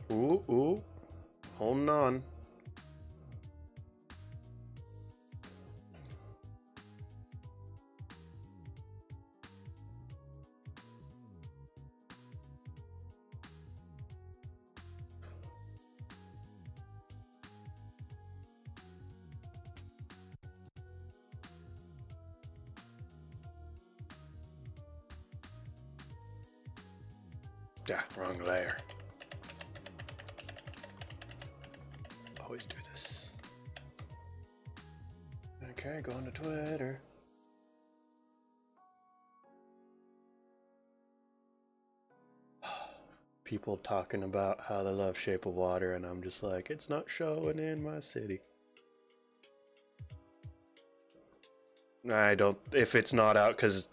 Ooh, ooh. Holding on. Yeah, wrong layer. Always do this. Okay, going to Twitter. People talking about how they love Shape of Water, and I'm just like, it's not showing in my city. I don't, if it's not out, because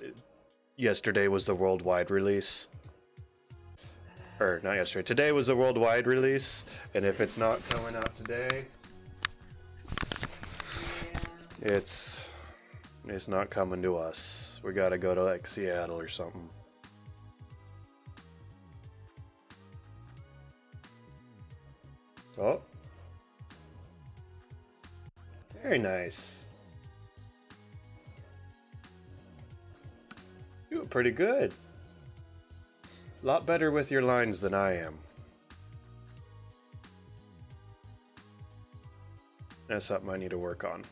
yesterday was the worldwide release. Or not yesterday, today was the worldwide release, and if it's not coming out today, it's not coming to us. We gotta go to like Seattle or something. Oh, very nice. Doing pretty good. A lot better with your lines than I am. That's something I need to work on.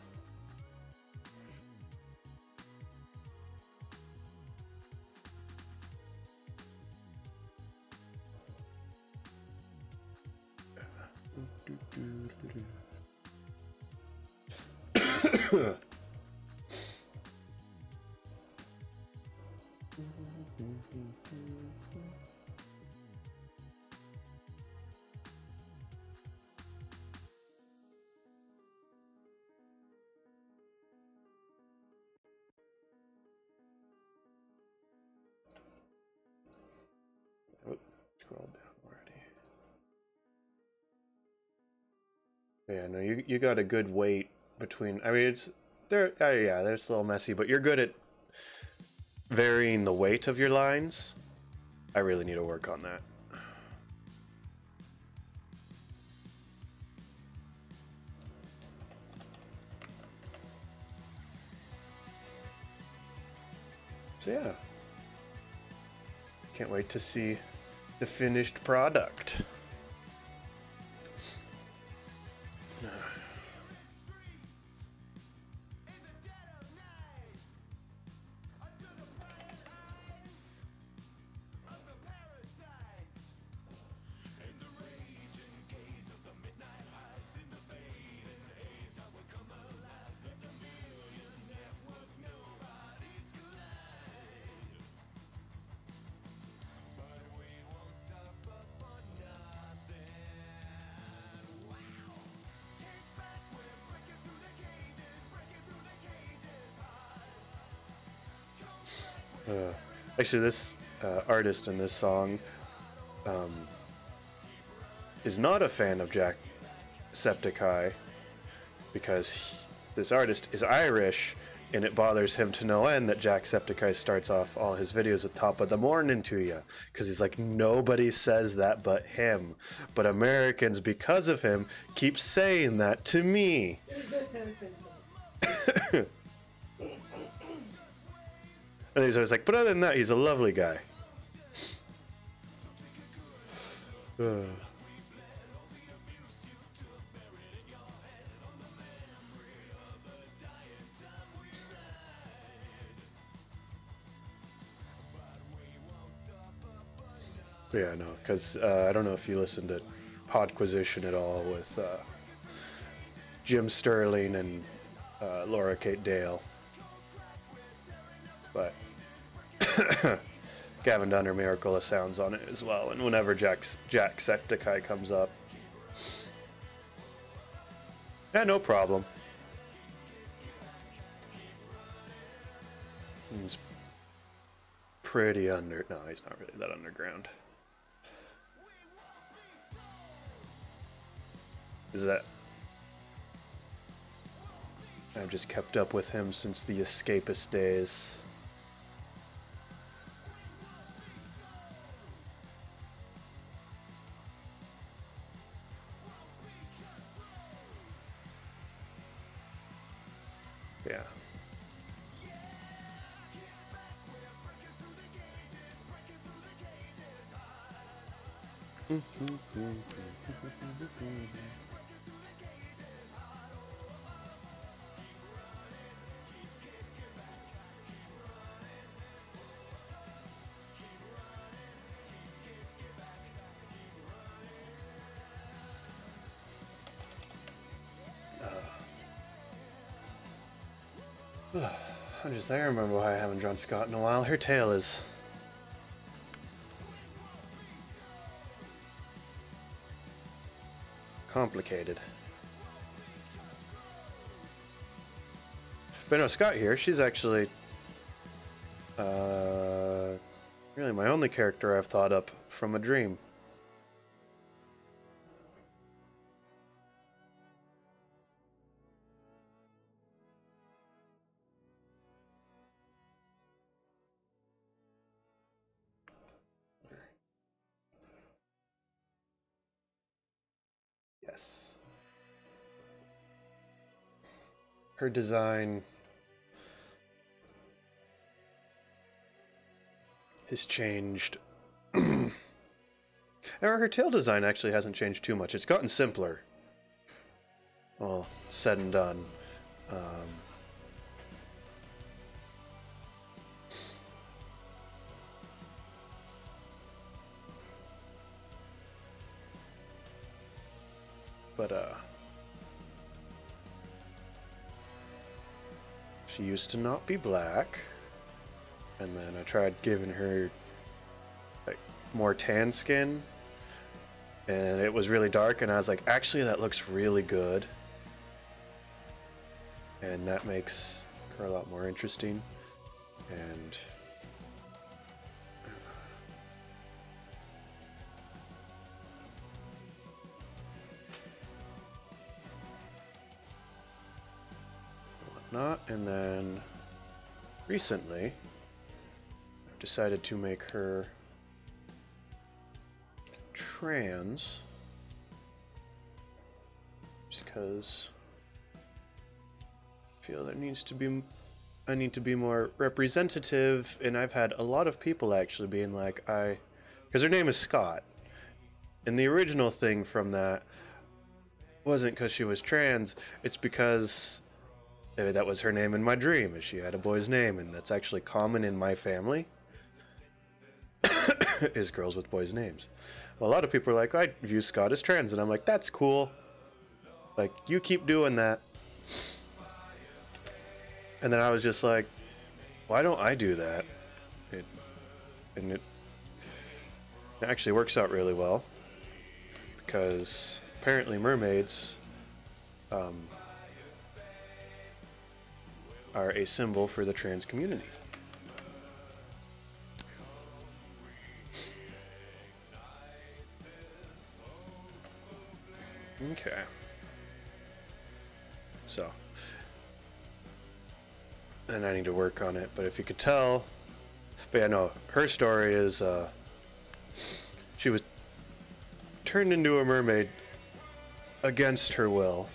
Oh, scroll down already. Yeah, no, you got a good weight between. I mean, it's there. Yeah, they're a little messy, but you're good at varying the weight of your lines. I really need to work on that. So yeah, can't wait to see the finished product. Actually, this artist in this song is not a fan of Jacksepticeye because this artist is Irish, and it bothers him to no end that Jacksepticeye starts off all his videos with "top of the morning to you," because he's like, nobody says that but him, but Americans, because of him, keep saying that to me. And he's always like, but other than that, he's a lovely guy. Yeah, no, because I don't know if you listened to Podquisition at all with Jim Sterling and Laura Kate Dale. But Gavin done her Miracle of Sounds on it as well, and whenever Jacksepticeye comes up, yeah, no problem. He's pretty under... No, he's not really that underground. Is that... I've just kept up with him since the escapist days. Yeah. I remember why I haven't drawn Scott in a while. Her tail is complicated. But no, Scott here, she's actually really my only character I've thought up from a dream. Yes. Her design has changed. Her tail design actually hasn't changed too much. It's gotten simpler. All said and done. But she used to not be black, and then I tried giving her like more tan skin, and it was really dark, and I was like, actually that looks really good, and that makes her a lot more interesting. And whatnot. And then recently I've decided to make her trans, just because I feel there needs to be, I need to be more representative. And I've had a lot of people actually being like, because her name is Scott, and the original thing from that wasn't because she was trans, it's because that was her name in my dream, is she had a boy's name, and that's actually common in my family, is girls with boys' names. Well, a lot of people are like, I view Scott as trans, and I'm like, that's cool. Like, you keep doing that. And then I was just like, why don't I do that? It actually works out really well, because apparently mermaids are a symbol for the trans community. Okay. So, and I need to work on it, but if you could tell, but yeah, no, her story is, she was turned into a mermaid against her will.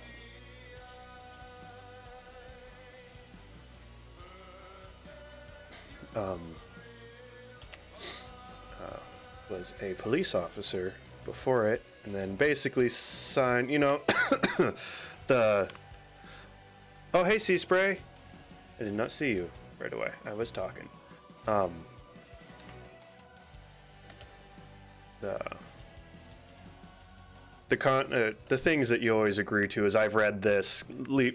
Was a police officer before it, and then basically signed, you know, the, oh hey Sea Spray, I did not see you right away, I was talking. The things that you always agree to is, I've read this,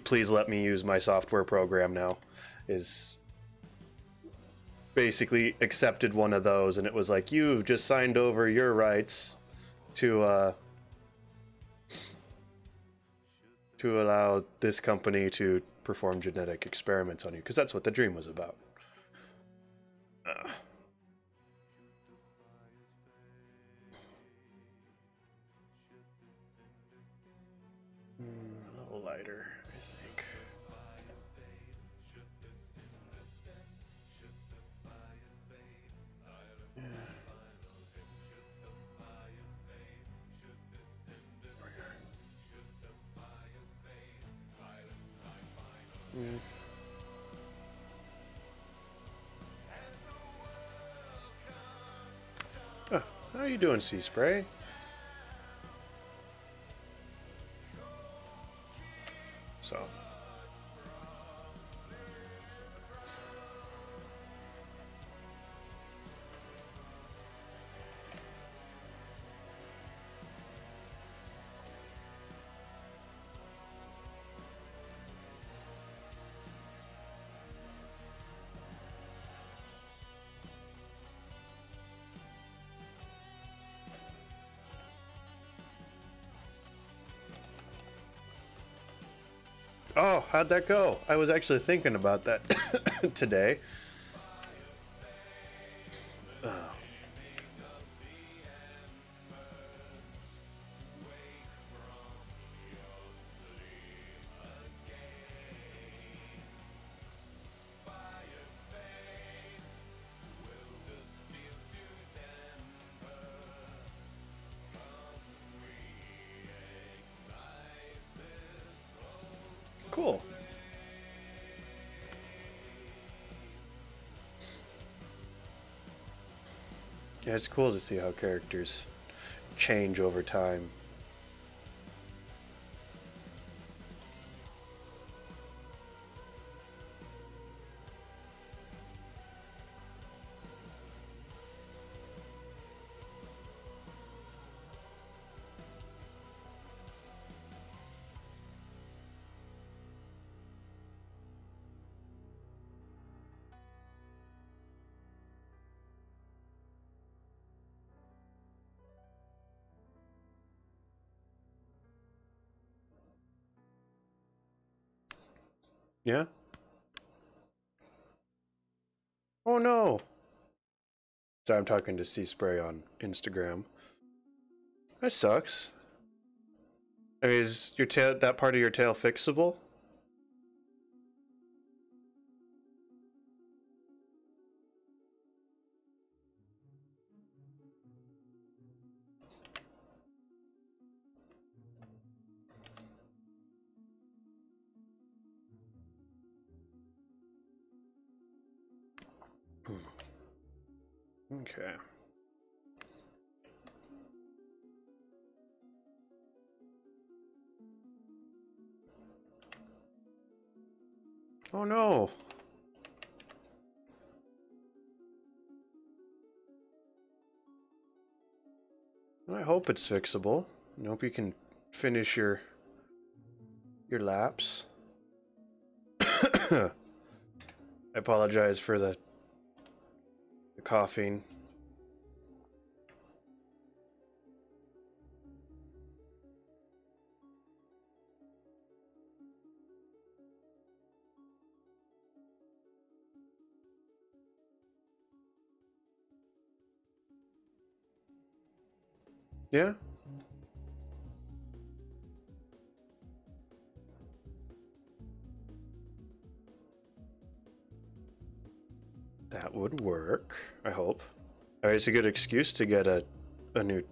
please let me use my software program now, is basically accepted one of those, and it was like, you've just signed over your rights to allow this company to perform genetic experiments on you, because that's what the dream was about. Uh, a little lighter, I think. Yeah. Mm. Oh, how are you doing, Sea Spray? So. Oh, how'd that go? I was actually thinking about that today. Oh. Cool. Yeah, it's cool to see how characters change over time. Yeah? Oh no! So I'm talking to Sea Spray on Instagram. That sucks. I mean, is your tail, that part of your tail fixable? Okay. Oh no! I hope it's fixable. I hope you can finish your laps. I apologize for the coughing. Yeah? That would work, I hope. Alright, it's a good excuse to get a new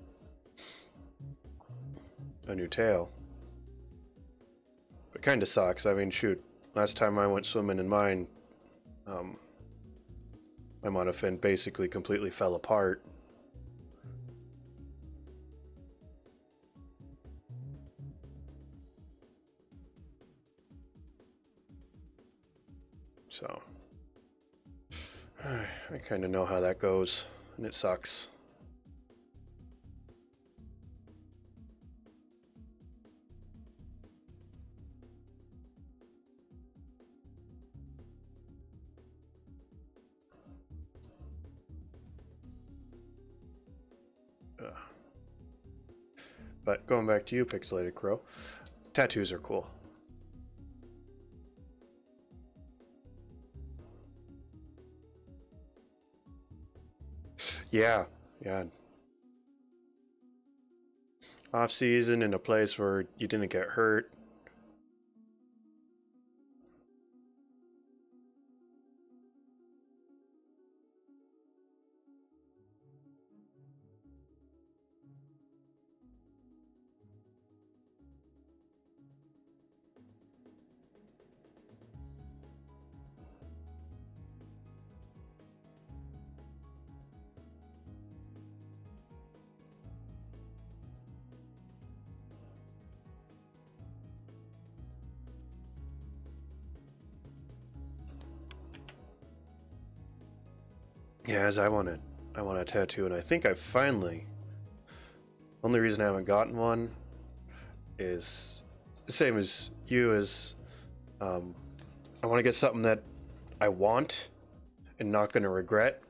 tail. It kinda sucks. I mean, shoot, last time I went swimming in mine, my monofin basically completely fell apart. So, I kind of know how that goes, and it sucks. But going back to you, Pixelated Crow, tattoos are cool. Yeah, yeah. Off season in a place where you didn't get hurt. Yeah, as I want a tattoo, and I think I finally. Only reason I haven't gotten one is the same as you. Is I want to get something that I want and not going to regret.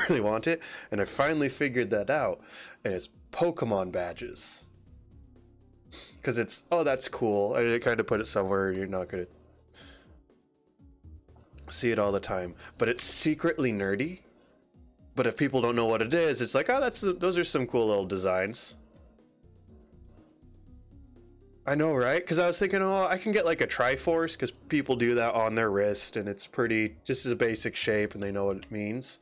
Really want it, and I finally figured that out, and it's Pokemon badges. Because it's, oh, that's cool. I kind of put it somewhere you're not going to see it all the time, but it's secretly nerdy. But if people don't know what it is, it's like, oh, those are some cool little designs. I know, right? Because I was thinking, oh, I can get like a Triforce, because people do that on their wrist, and it's pretty, just as a basic shape, and they know what it means.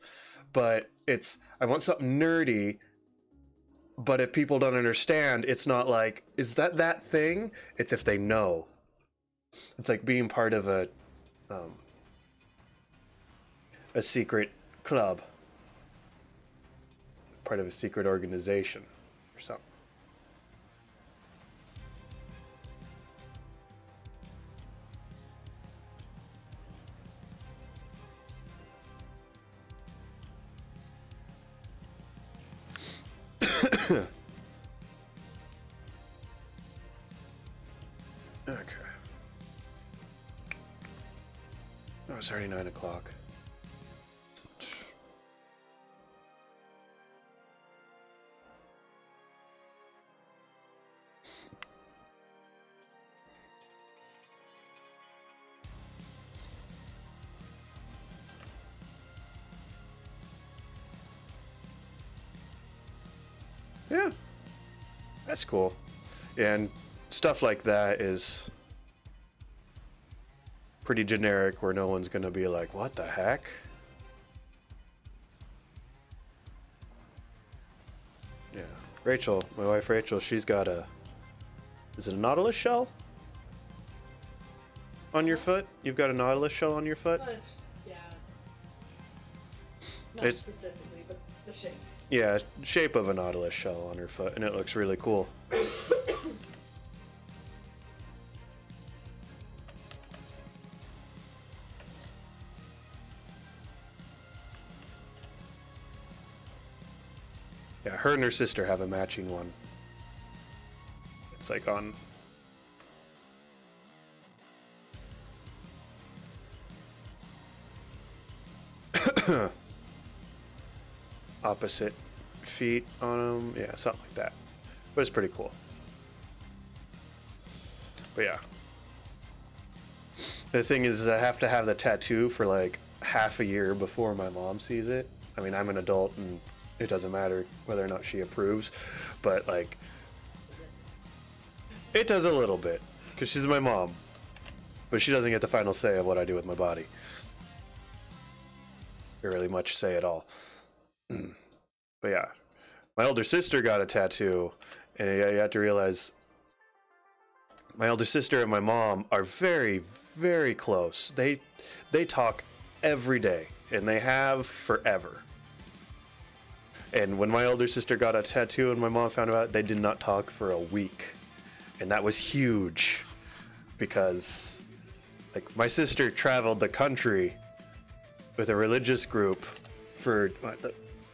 But I want something nerdy, but if people don't understand, it's not like, is that thing? It's if they know. It's like being part of a secret club. Part of a secret organization or something. Okay. Oh, it's already 9 o'clock. Yeah, that's cool. And stuff like that is pretty generic, where no one's gonna be like, what the heck? Yeah, Rachel, my wife Rachel, she's got is it a nautilus shell on your foot? You've got a nautilus shell on your foot? Yeah. Not specifically, but the shape. Yeah, shape of a nautilus shell on her foot, and it looks really cool. Yeah, her and her sister have a matching one. It's like on... opposite feet on them. Yeah, something like that. But it's pretty cool. But yeah. The thing is I have to have the tattoo for like half a year before my mom sees it. I mean, I'm an adult and it doesn't matter whether or not she approves, but like it does a little bit because she's my mom, but she doesn't get the final say of what I do with my body. Really much say at all. But yeah, my older sister got a tattoo, and you have to realize my older sister and my mom are very, very close. They talk every day, and they have forever. And when my older sister got a tattoo and my mom found out, they did not talk for a week. And that was huge because like my sister traveled the country with a religious group for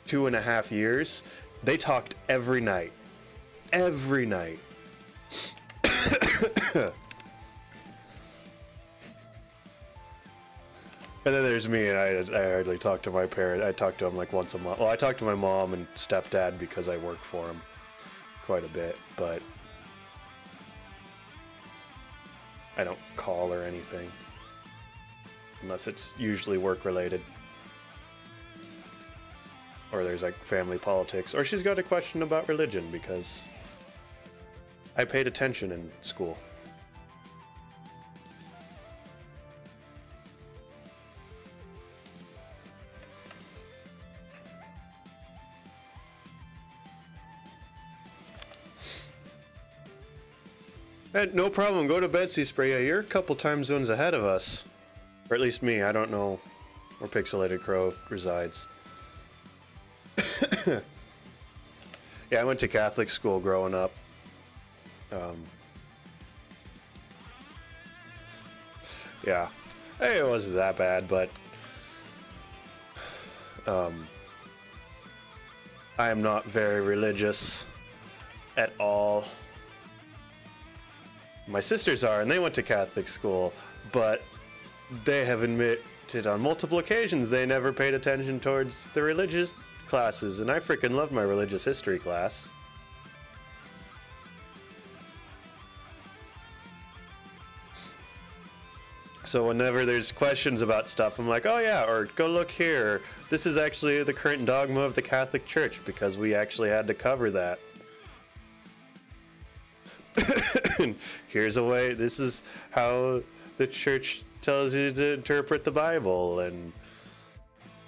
2.5 years. They talked every night. Every night. And then there's me, and I hardly talk to my parent. I talk to them like once a month. Well, I talk to my mom and stepdad because I work for them quite a bit, but I don't call or anything. Unless it's usually work related. or there's like family politics, or she's got a question about religion because I paid attention in school. No problem. Go to bed, Sea Spray. Yeah, you're a couple time zones ahead of us. Or at least me. I don't know where Pixelated Crow resides. Yeah, I went to Catholic school growing up. Yeah. Hey, it wasn't that bad, but... I am not very religious at all. My sisters are, and they went to Catholic school, but they have admitted on multiple occasions they never paid attention towards the religious classes, and I freaking love my religious history class. So whenever there's questions about stuff, I'm like, oh yeah, or go look here. This is actually the current dogma of the Catholic Church, because we actually had to cover that. Here's a way, this is how the church tells you to interpret the Bible, and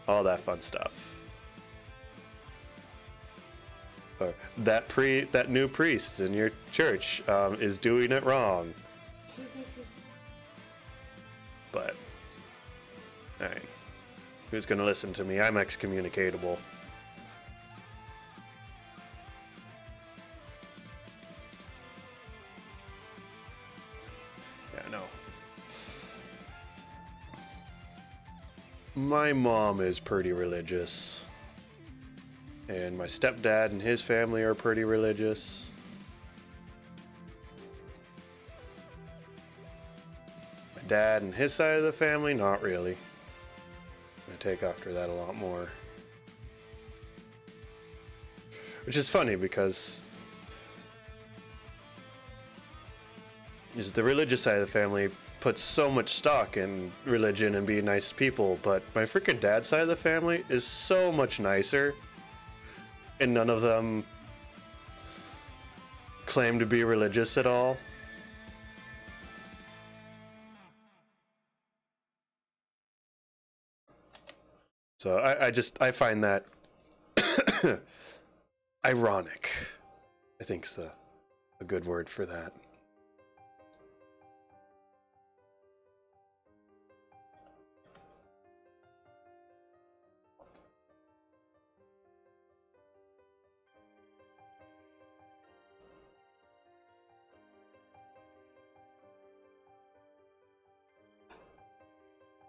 all that fun stuff. Or that new priest in your church is doing it wrong. But, alright, who's gonna listen to me? I'm excommunicatable. My mom is pretty religious, and my stepdad and his family are pretty religious. My dad and his side of the family, not really. I take after that a lot more. Which is funny because the religious side of the family puts so much stock in religion and being nice people, but my freaking dad's side of the family is so much nicer, and none of them claim to be religious at all. So I find that ironic, I think's a good word for that.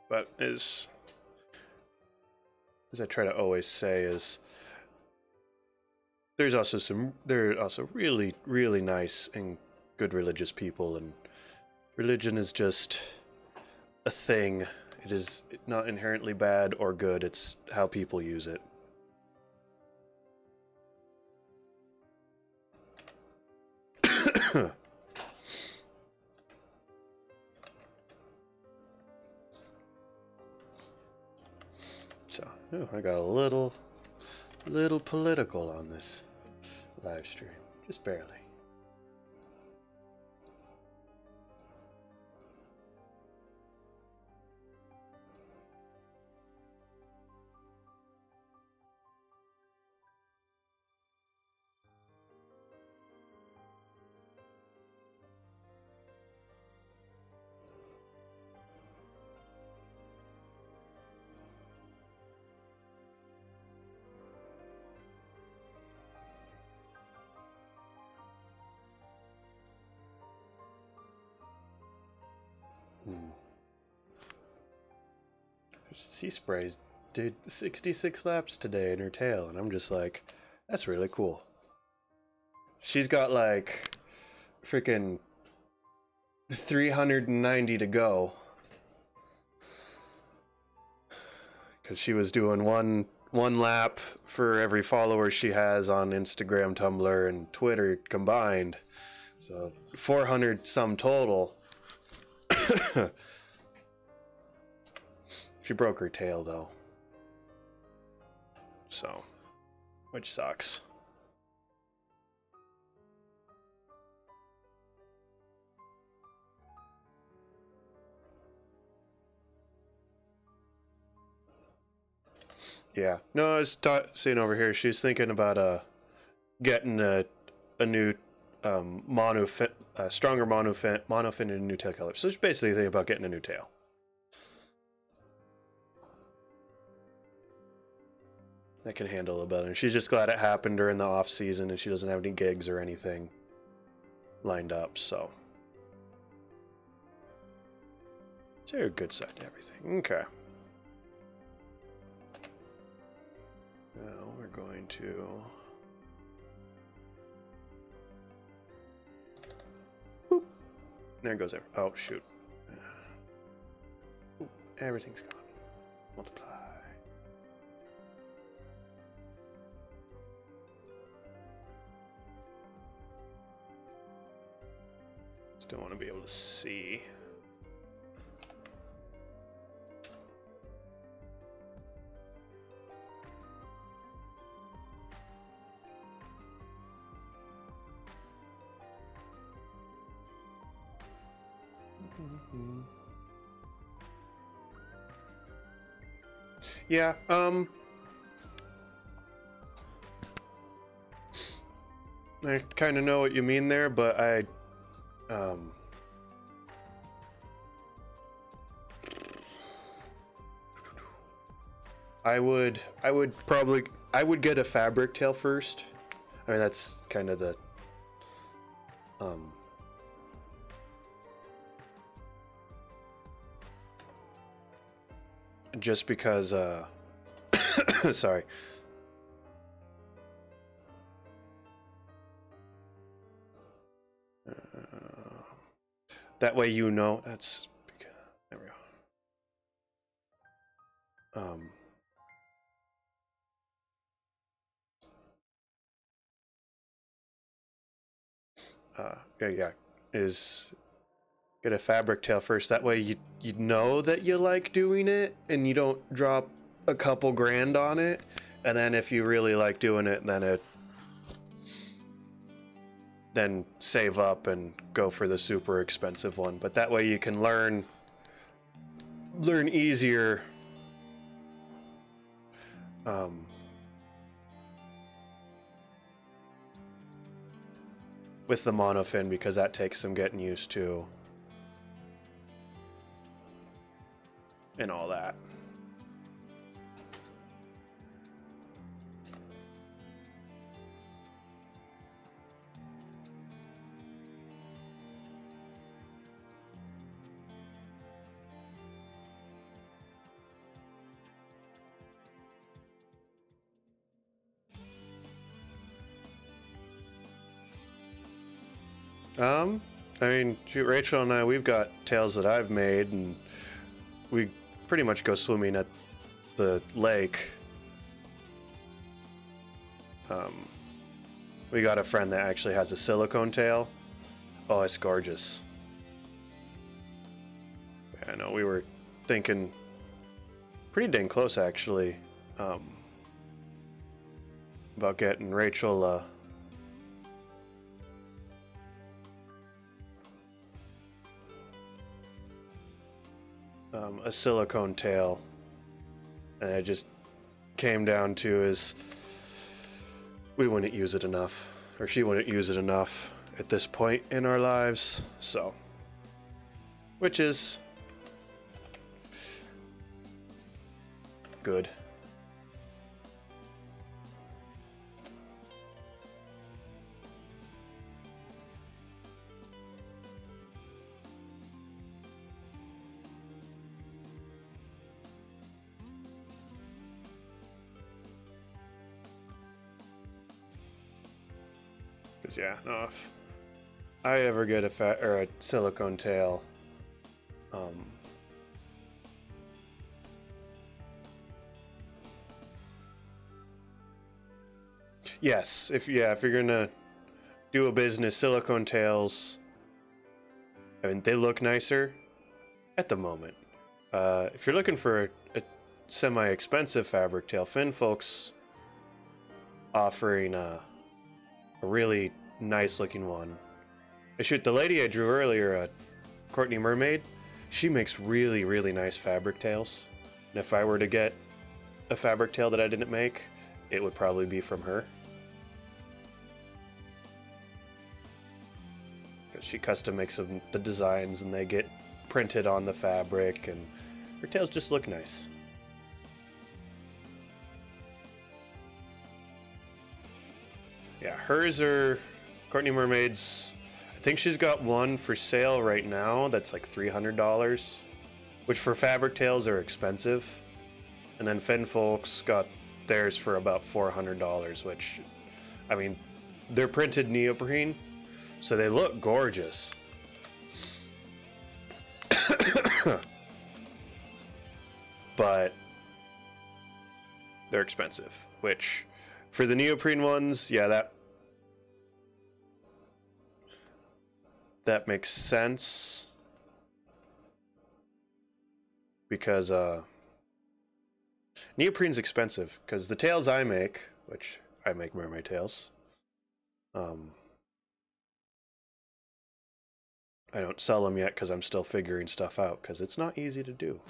But as I try to always say, is there are also really, really nice and good religious people, and religion is just a thing. It is not inherently bad or good, it's how people use it. Oh, I got a little political on this live stream, just barely. Sea Sprays did 66 laps today in her tail, and I'm just like, that's really cool. She's got like freaking 390 to go, because she was doing one lap for every follower she has on Instagram, Tumblr, and Twitter combined, so 400 some total. She broke her tail though, so which sucks. Yeah. No, I was seeing over here. She's thinking about getting a new monofin, stronger monofin and a new tail color. So she's basically thinking about getting a new tail. That can handle it better. She's just glad it happened during the off season and she doesn't have any gigs or anything lined up. So a good side to everything. Okay. Now we're going to boop. There goes every. Oh shoot! Ooh, everything's gone. Multiply. Still want to be able to see. Yeah, I kind of know what you mean there, but I would get a fabric tail first. I mean, that's kind of the just because sorry. That way you know that's there we go. Yeah, is get a fabric tail first. That way you know that you like doing it and you don't drop a couple grand on it. And then if you really like doing it, then save up and go for the super expensive one. But that way you can learn easier. With the monofin, because that takes some getting used to and all that. I mean, shoot, Rachel and I, we've got tails that I've made, and we pretty much go swimming at the lake. We got a friend that actually has a silicone tail. Oh, it's gorgeous. Yeah, I know, we were thinking pretty dang close, actually, about getting Rachel, a silicone tail, and it just came down to is we wouldn't use it enough, or she wouldn't use it enough at this point in our lives, so, which is good. Yeah, no, if I ever get a silicone tail, yes, if you're gonna do a business, silicone tails, I mean, they look nicer at the moment. If you're looking for a semi-expensive fabric tail, Finn folks offering a really nice looking one. Shoot, the lady I drew earlier, Courtney Mermaid, she makes really, really nice fabric tails. And if I were to get a fabric tail that I didn't make, it would probably be from her. She custom makes them, the designs, and they get printed on the fabric, and her tails just look nice. Yeah, hers are Courtney Mermaid's. I think she's got one for sale right now that's like $300, which for fabric tails are expensive. And then Finn Folks got theirs for about $400, which, I mean, they're printed neoprene, so they look gorgeous. But they're expensive, which for the neoprene ones, yeah, that makes sense, because neoprene's expensive, because the tails I make, which I make mermaid tails, I don't sell them yet because I'm still figuring stuff out, because it's not easy to do.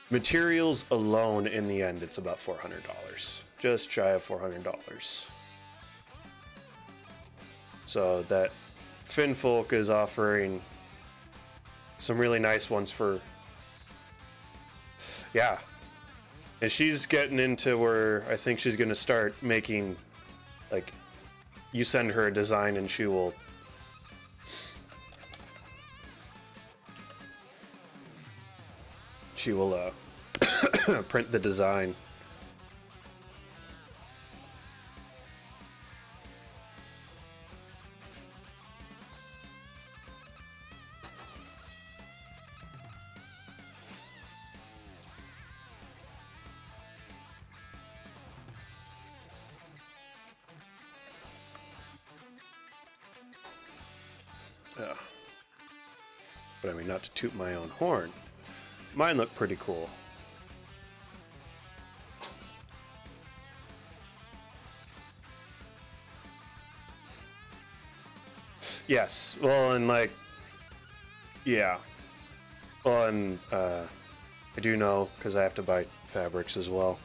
Materials alone, in the end, it's about $400, just shy of $400. So that Finfolk is offering some really nice ones for, yeah. And she's getting into where I think she's gonna start making, like, you send her a design and she will print the design. But I mean, not to toot my own horn, mine look pretty cool. Yes, well, and like, yeah. Well, and I do know, because I have to buy fabrics as well.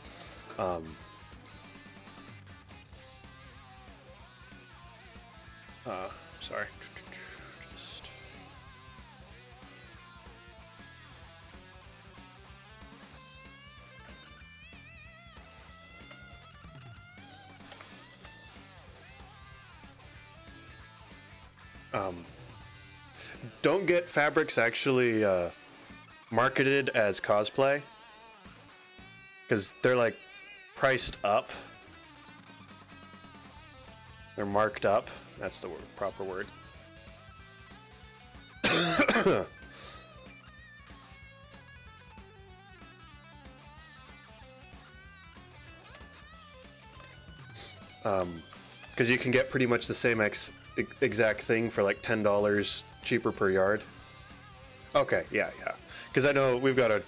Sorry. Just... don't get fabrics actually marketed as cosplay, because they're like priced up. They're marked up. That's the proper word. Because you can get pretty much the same exact thing for like $10 cheaper per yard. Okay, yeah. Because I know we've got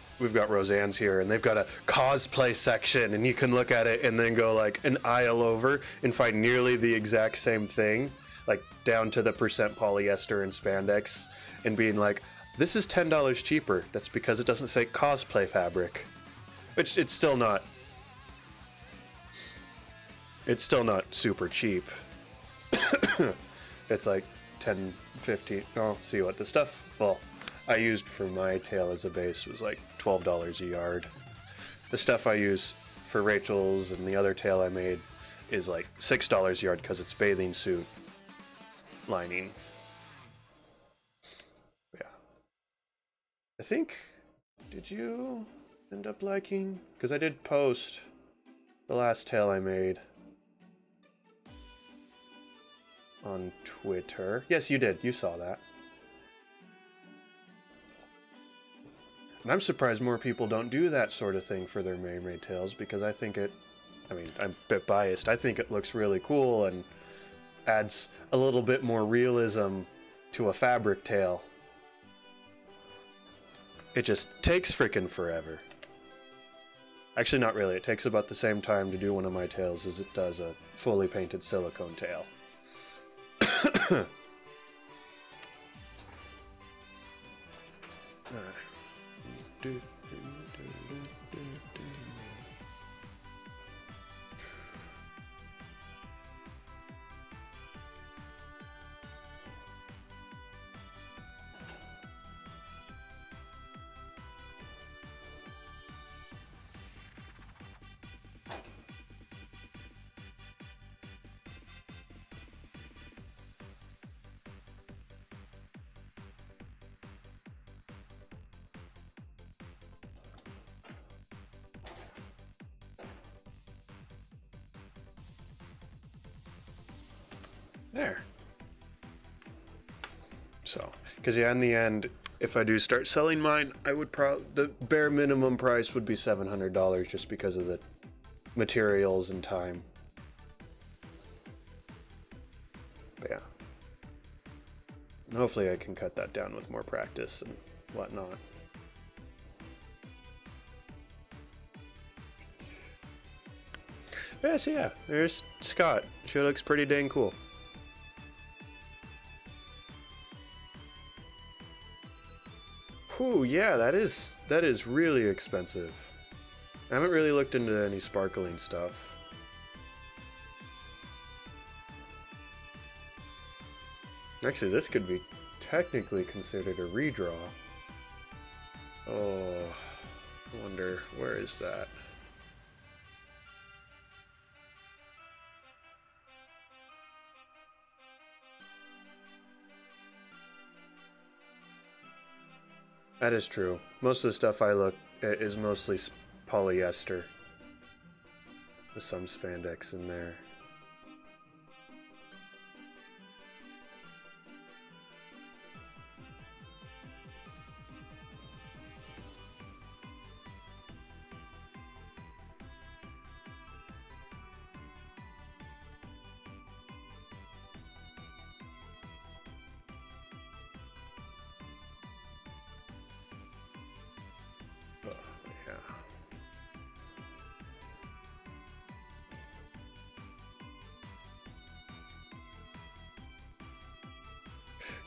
Roseanne's here, and they've got a cosplay section, and you can look at it and then go like an aisle over and find nearly the exact same thing, like down to the percent polyester and spandex, and being like, this is $10 cheaper. That's because it doesn't say cosplay fabric, which it's still not. It's still not super cheap. It's like 10, 15. Oh, see what the stuff. Well, I used for my tail as a base was like $12 a yard. The stuff I use for Rachel's and the other tail I made is like $6 a yard because it's bathing suit lining. Yeah. I think, did you end up liking? Because I did post the last tail I made on Twitter. Yes, you did. You saw that. And I'm surprised more people don't do that sort of thing for their mermaid tails, because I think it, I mean, I'm a bit biased, I think it looks really cool and adds a little bit more realism to a fabric tail. It just takes frickin' forever. Actually, not really. It takes about the same time to do one of my tails as it does a fully painted silicone tail. There. So, because yeah, in the end, if I do start selling mine, I would the bare minimum price would be $700 just because of the materials and time. But yeah. Hopefully I can cut that down with more practice and whatnot. Yeah, so yeah, there's Scott. She looks pretty dang cool. Whew, yeah, that is really expensive. I haven't really looked into any sparkling stuff. Actually, this could be technically considered a redraw. Oh, I wonder, where is that? That is true. Most of the stuff I look at is mostly polyester, with some spandex in there.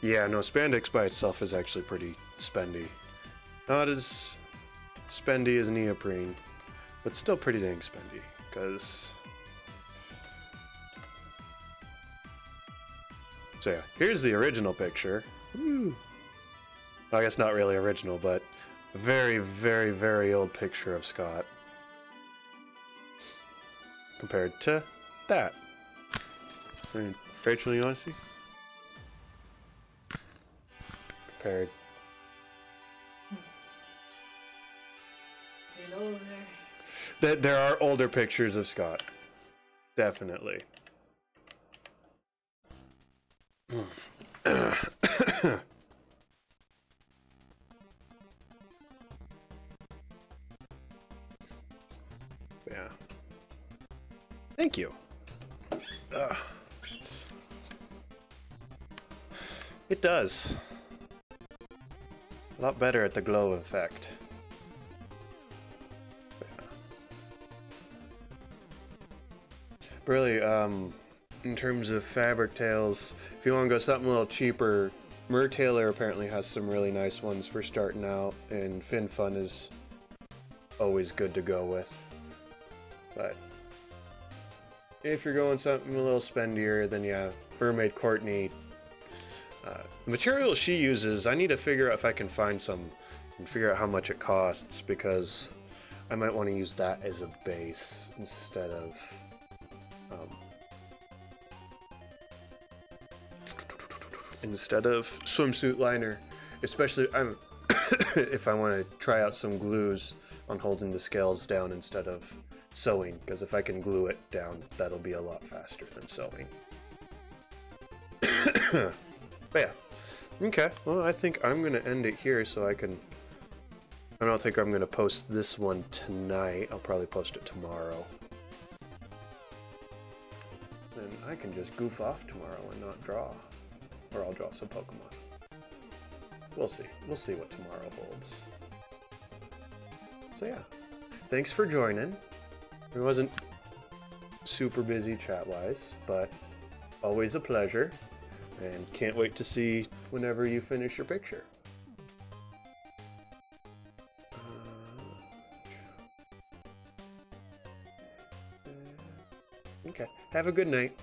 Yeah, no, spandex by itself is actually pretty spendy. Not as spendy as neoprene, but still pretty dang spendy, because... So yeah, here's the original picture. Woo. I guess not really original, but a very, very, very old picture of Scott. Compared to that. I mean, Rachel, you want to see? Compared. See it over there. There are older pictures of Scott. Definitely. Yeah. Thank you. It does. A lot better at the glow effect. Yeah. Really, in terms of fabric tails, if you want to go something a little cheaper, Mertailor apparently has some really nice ones for starting out, and FinFun is always good to go with. But if you're going something a little spendier, then yeah, Mermaid Courtney. The material she uses, I need to figure out if I can find some and figure out how much it costs, because I might want to use that as a base instead of swimsuit liner, especially if I want to try out some glues on holding the scales down instead of sewing, because if I can glue it down, that'll be a lot faster than sewing. But yeah. Okay, well, I think I'm going to end it here so I can... I don't think I'm going to post this one tonight. I'll probably post it tomorrow. Then I can just goof off tomorrow and not draw. Or I'll draw some Pokemon. We'll see. We'll see what tomorrow holds. So yeah. thanks for joining. It wasn't super busy chat-wise, but always a pleasure. And can't wait to see whenever you finish your picture. Okay, have a good night.